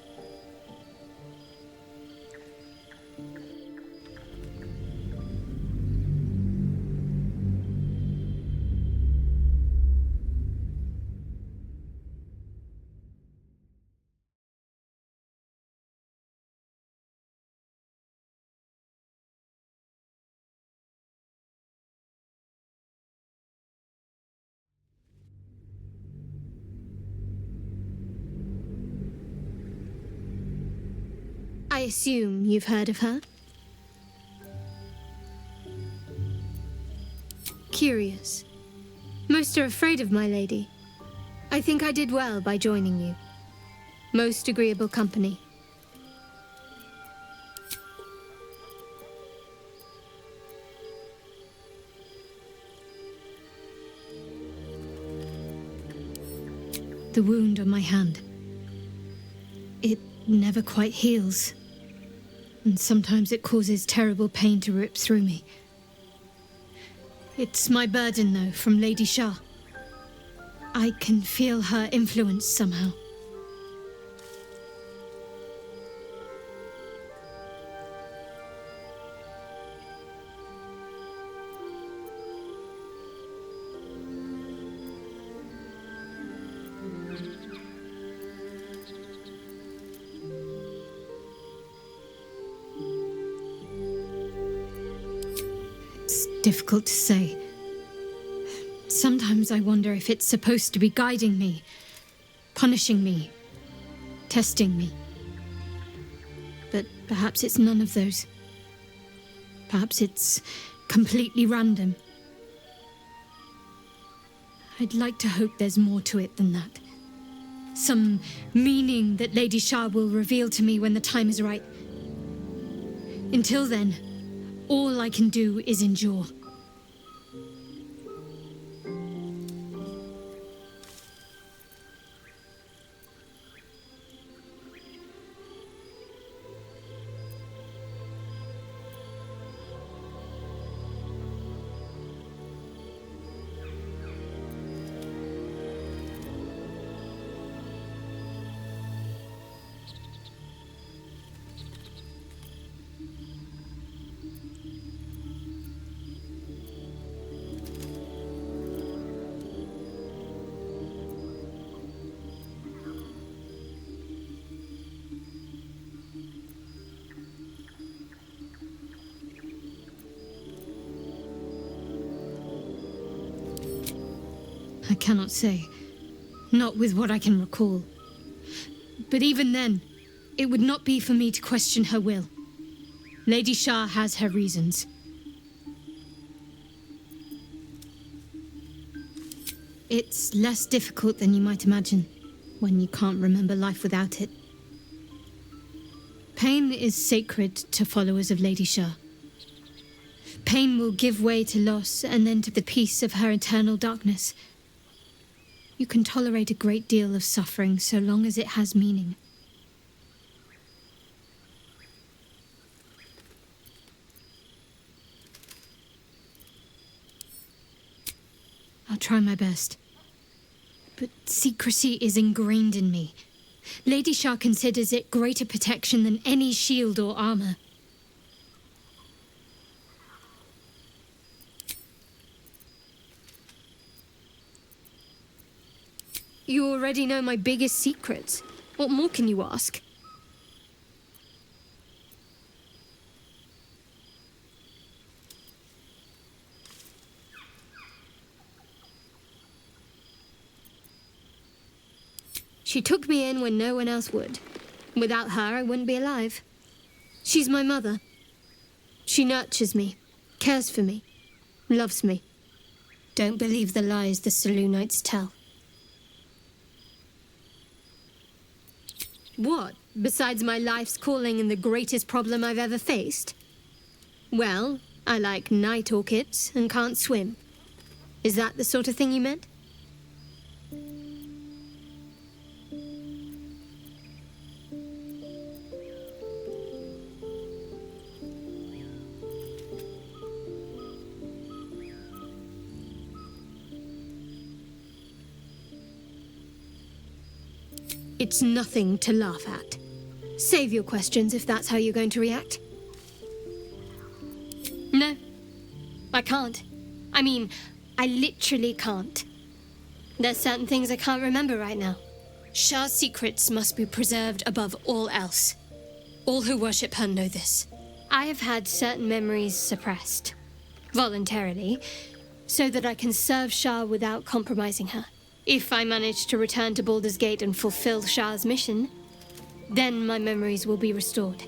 I assume you've heard of her? Curious. Most are afraid of my lady. I think I did well by joining you. Most agreeable company. The wound on my hand. It never quite heals. And sometimes it causes terrible pain to rip through me. It's my burden, though, from Lady Shah. I can feel her influence somehow. Difficult to say. Sometimes I wonder if it's supposed to be guiding me, punishing me, testing me. But perhaps it's none of those. Perhaps it's completely random. I'd like to hope there's more to it than that. Some meaning that Lady Shah will reveal to me when the time is right. Until then, all I can do is endure. I cannot say. Not with what I can recall. But even then, it would not be for me to question her will. Lady Shah has her reasons. It's less difficult than you might imagine, when you can't remember life without it. Pain is sacred to followers of Lady Shah. Pain will give way to loss and then to the peace of her eternal darkness. You can tolerate a great deal of suffering so long as it has meaning. I'll try my best. But secrecy is ingrained in me. Lady Shah considers it greater protection than any shield or armor. You already know my biggest secrets. What more can you ask? She took me in when no one else would. Without her, I wouldn't be alive. She's my mother, She nurtures me, cares for me, loves me. Don't believe the lies the Selûnites tell. What, besides my life's calling and the greatest problem I've ever faced? Well, I like night orchids and can't swim. Is that the sort of thing you meant? It's nothing to laugh at. Save your questions if that's how you're going to react. No, I can't. I mean, I literally can't. There's certain things I can't remember right now. Shah's secrets must be preserved above all else. All who worship her know this. I have had certain memories suppressed, voluntarily, so that I can serve Shah without compromising her. If I manage to return to Baldur's Gate and fulfill Shah's mission, then my memories will be restored.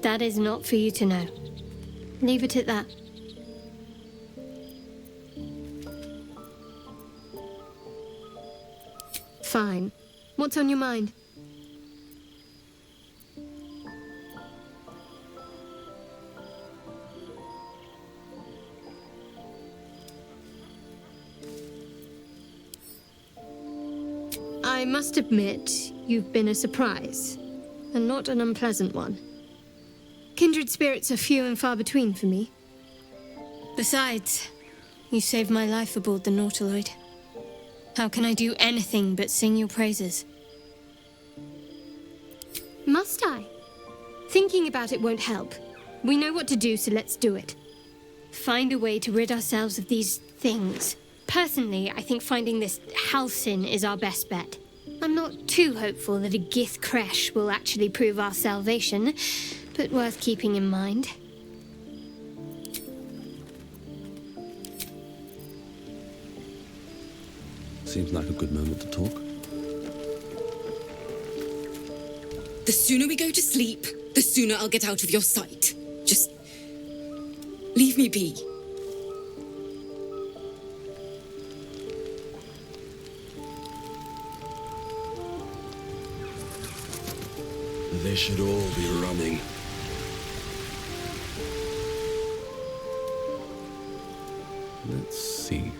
That is not for you to know. Leave it at that. Fine. What's on your mind? I must admit, you've been a surprise, and not an unpleasant one. Kindred spirits are few and far between for me. Besides, you saved my life aboard the Nautiloid. How can I do anything but sing your praises? Must I? Thinking about it won't help. We know what to do, so let's do it. Find a way to rid ourselves of these things. Personally, I think finding this Halcyon is our best bet. I'm not too hopeful that a Gith crash will actually prove our salvation, but worth keeping in mind. Seems like a good moment to talk. The sooner we go to sleep, the sooner I'll get out of your sight. Just leave me be. They should all be running. Let's see.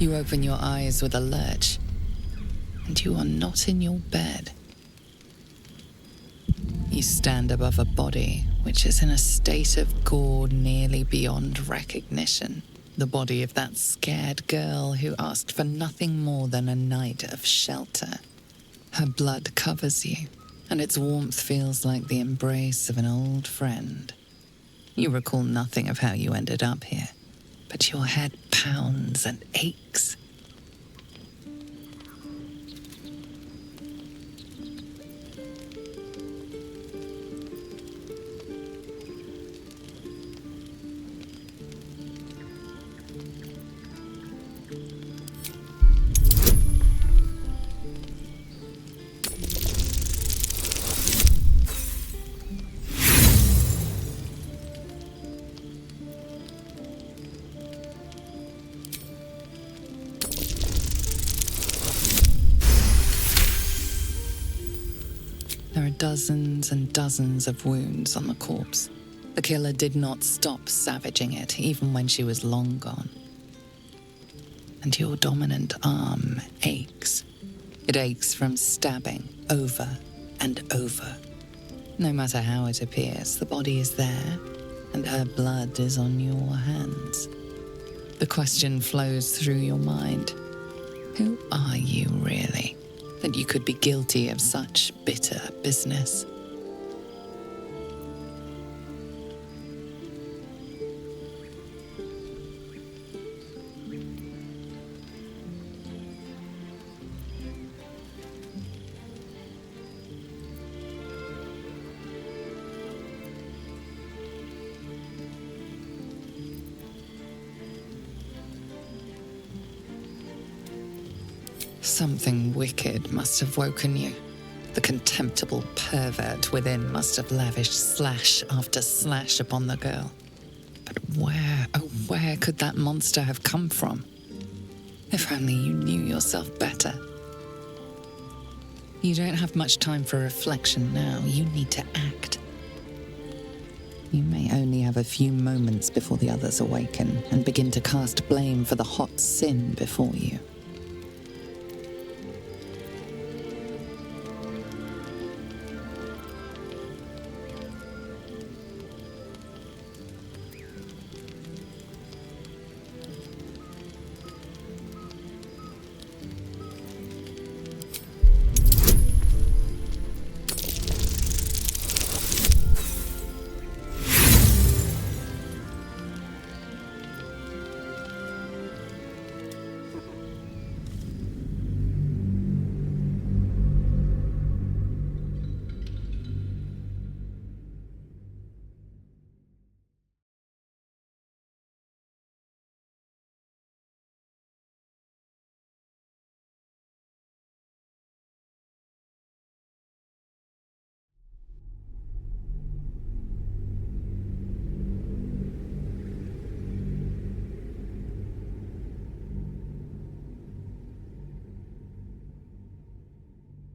You open your eyes with a lurch, and you are not in your bed. You stand above a body which is in a state of gore nearly beyond recognition. The body of that scared girl who asked for nothing more than a night of shelter. Her blood covers you, and its warmth feels like the embrace of an old friend. You recall nothing of how you ended up here, but your head pounds and aches. There are dozens and dozens of wounds on the corpse. The killer did not stop savaging it, even when she was long gone. And your dominant arm aches. It aches from stabbing over and over. No matter how it appears, the body is there, and her blood is on your hands. The question flows through your mind. Who are you, really, that you could be guilty of such bitter business? Something wicked must have woken you. The contemptible pervert within must have lavished slash after slash upon the girl. But where, oh where could that monster have come from? If only you knew yourself better. You don't have much time for reflection now. You need to act. You may only have a few moments before the others awaken and begin to cast blame for the hot sin before you.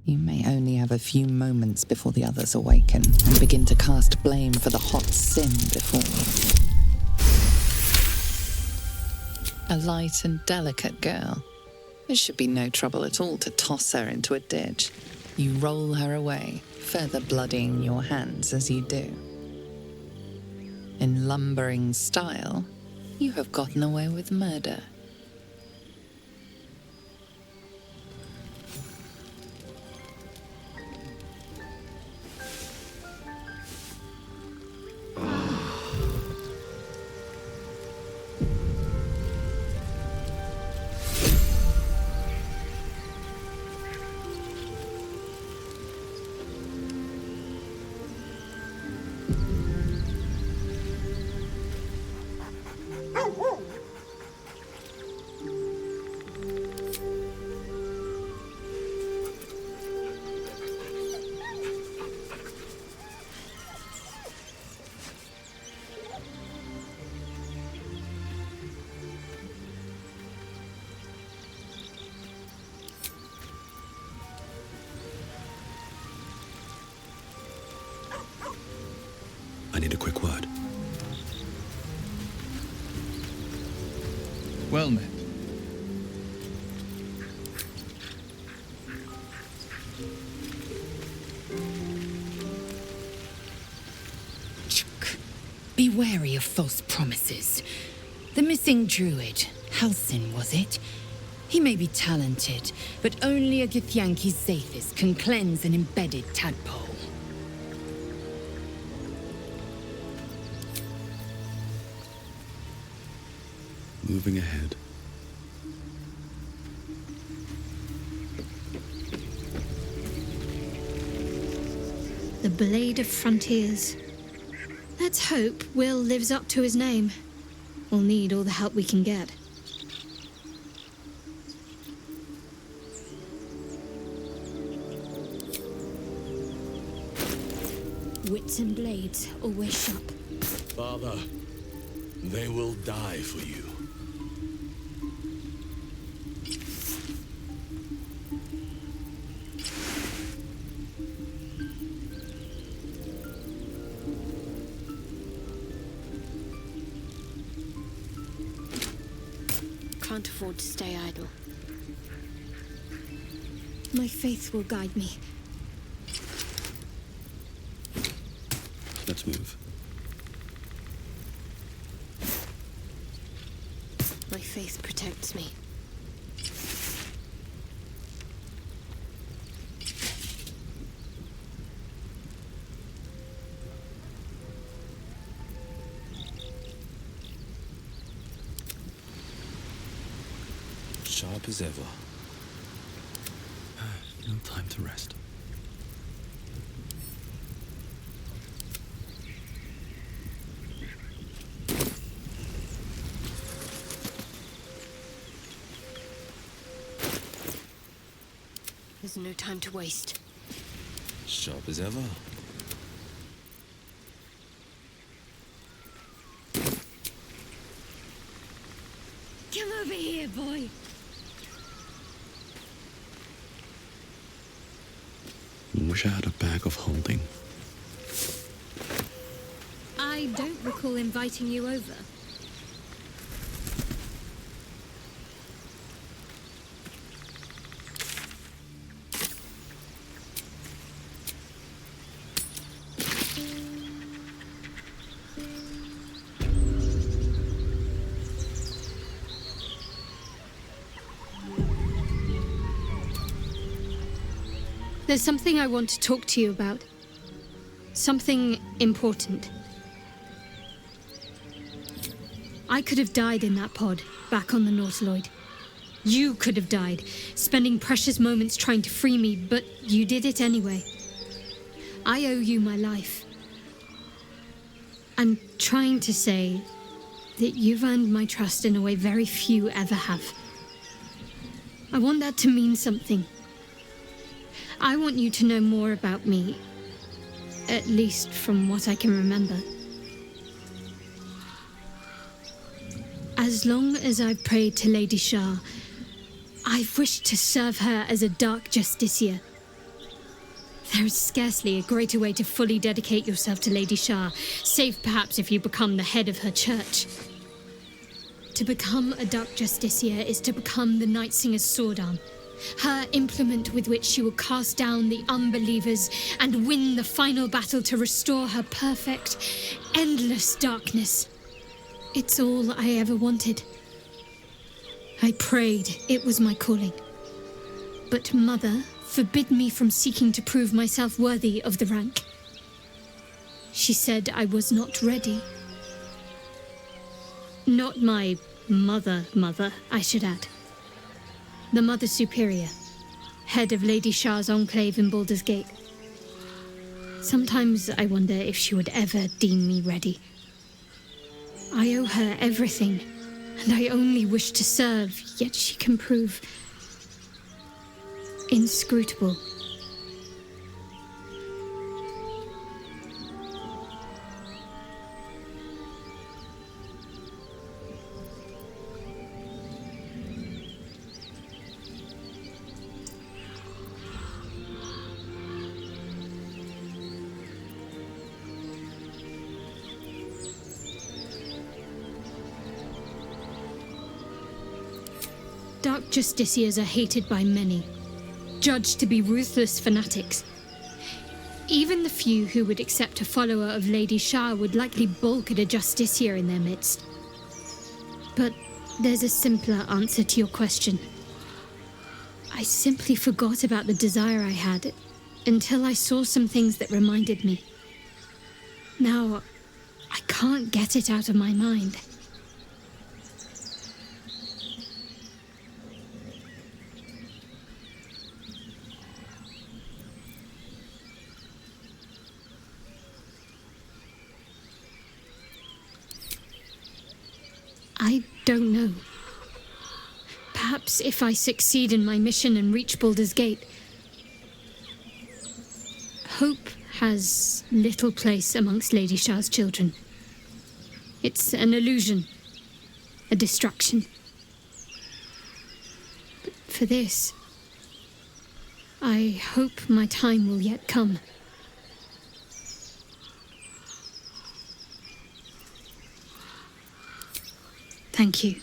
You may only have a few moments before the others awaken and begin to cast blame for the hot sin before you. A light and delicate girl. It should be no trouble at all to toss her into a ditch. You roll her away, further bloodying your hands as you do. In lumbering style, you have gotten away with murder. I need a quick word. Well met. wary of false promises. The missing druid, Halsin, was it? He may be talented, but only a Githyanki Zathis can cleanse an embedded tadpole. Moving ahead. The Blade of Frontiers. Let's hope Will lives up to his name. We'll need all the help we can get. Wits and blades, always sharp. Father, they will die for you. Can't afford to stay idle. My faith will guide me. Let's move. My faith protects me. Sharp as ever. No time to rest. There's no time to waste. Sharp as ever. Come over here, boy. Wish I had a bag of holding. I don't recall inviting you over. There's something I want to talk to you about. Something important. I could have died in that pod, back on the Nautiloid. You could have died, spending precious moments trying to free me, but you did it anyway. I owe you my life. I'm trying to say that you've earned my trust in a way very few ever have. I want that to mean something. I want you to know more about me, at least from what I can remember. As long as I've prayed to Lady Shah, I've wished to serve her as a Dark Justiciar. There is scarcely a greater way to fully dedicate yourself to Lady Shah, save perhaps if you become the head of her church. To become a Dark Justiciar is to become the Night Singer's sword arm, her implement with which she will cast down the unbelievers and win the final battle to restore her perfect, endless darkness. It's all I ever wanted. I prayed it was my calling. But Mother forbid me from seeking to prove myself worthy of the rank. She said I was not ready. Not my mother, I should add. The Mother Superior, head of Lady Shah's enclave in Baldur's Gate. Sometimes I wonder if she would ever deem me ready. I owe her everything, and I only wish to serve, yet she can prove inscrutable. Dark Justiciars are hated by many, judged to be ruthless fanatics. Even the few who would accept a follower of Lady Shah would likely balk at a justiciar in their midst. But there's a simpler answer to your question. I simply forgot about the desire I had until I saw some things that reminded me. Now, I can't get it out of my mind. I don't know. Perhaps if I succeed in my mission and reach Baldur's Gate, hope has little place amongst Lady Shah's children. It's an illusion, a distraction. But for this, I hope my time will yet come. Thank you.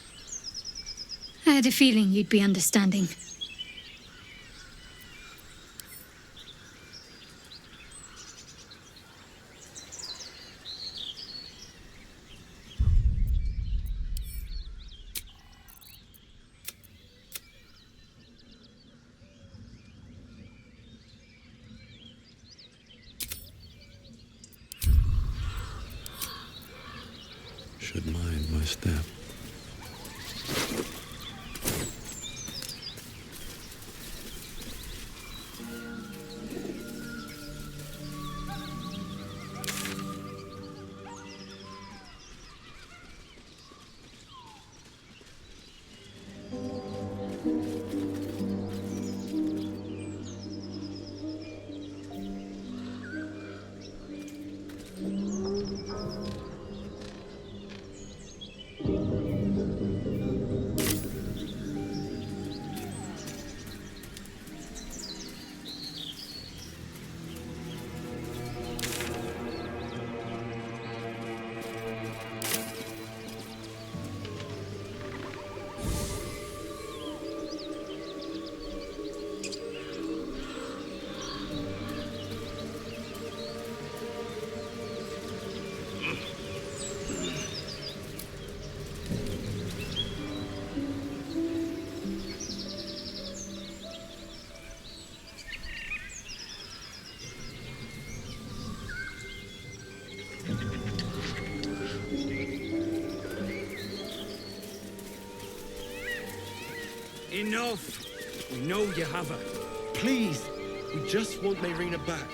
I had a feeling you'd be understanding. Should mind my step. Enough! We know you have her. Please, we just want Mayrina back.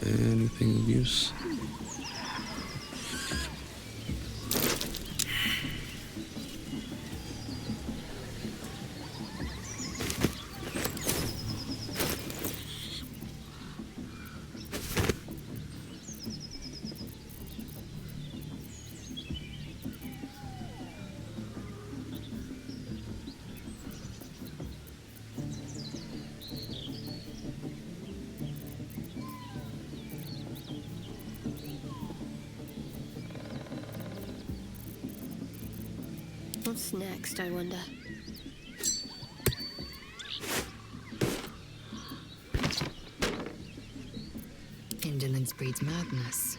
Anything of use? What's next, I wonder? breeds madness.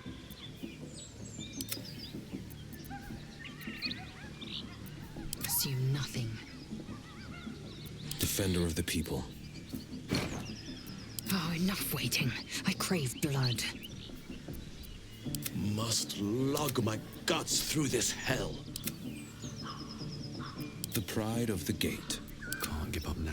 Assume nothing. Defender of the people. Oh, enough waiting. I crave blood. Must lug my guts through this hell. The pride of the gate. Can't give up now.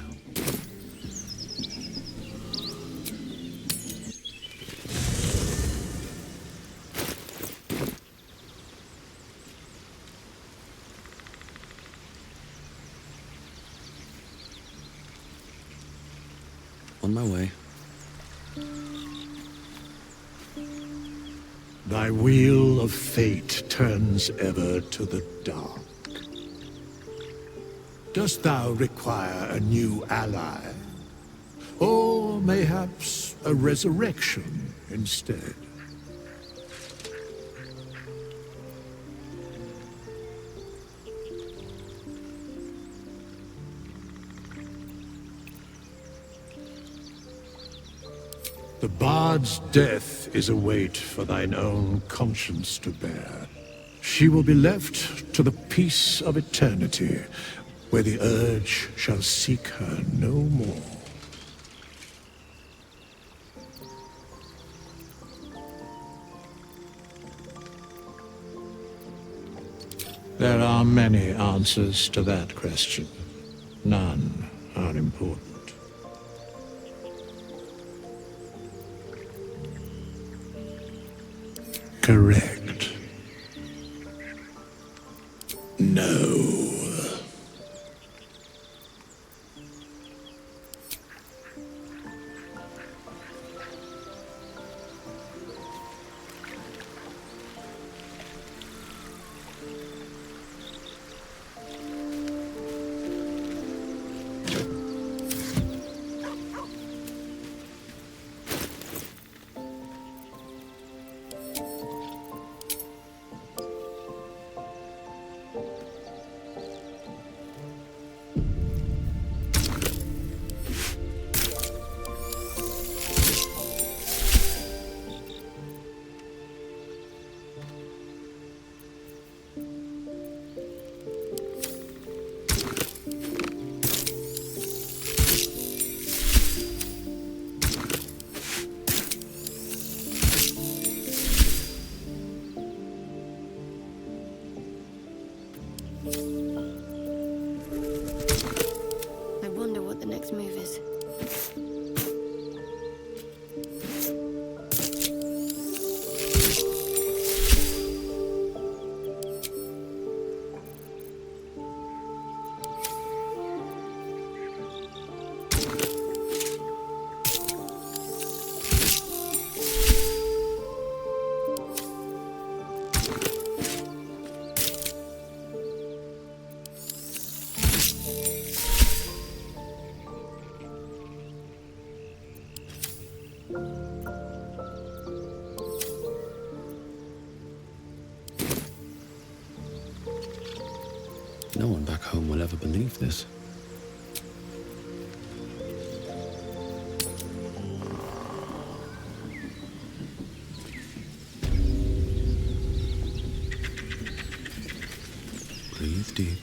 On my way. Thy wheel of fate turns ever to the dark. Dost thou require a new ally? Or mayhaps a resurrection instead? The bard's death is a weight for thine own conscience to bear. She will be left to the peace of eternity, where the urge shall seek her no more. There are many answers to that question. None are important. Correct. No. I wonder what the next move is. No one back home will ever believe this. Breathe deep.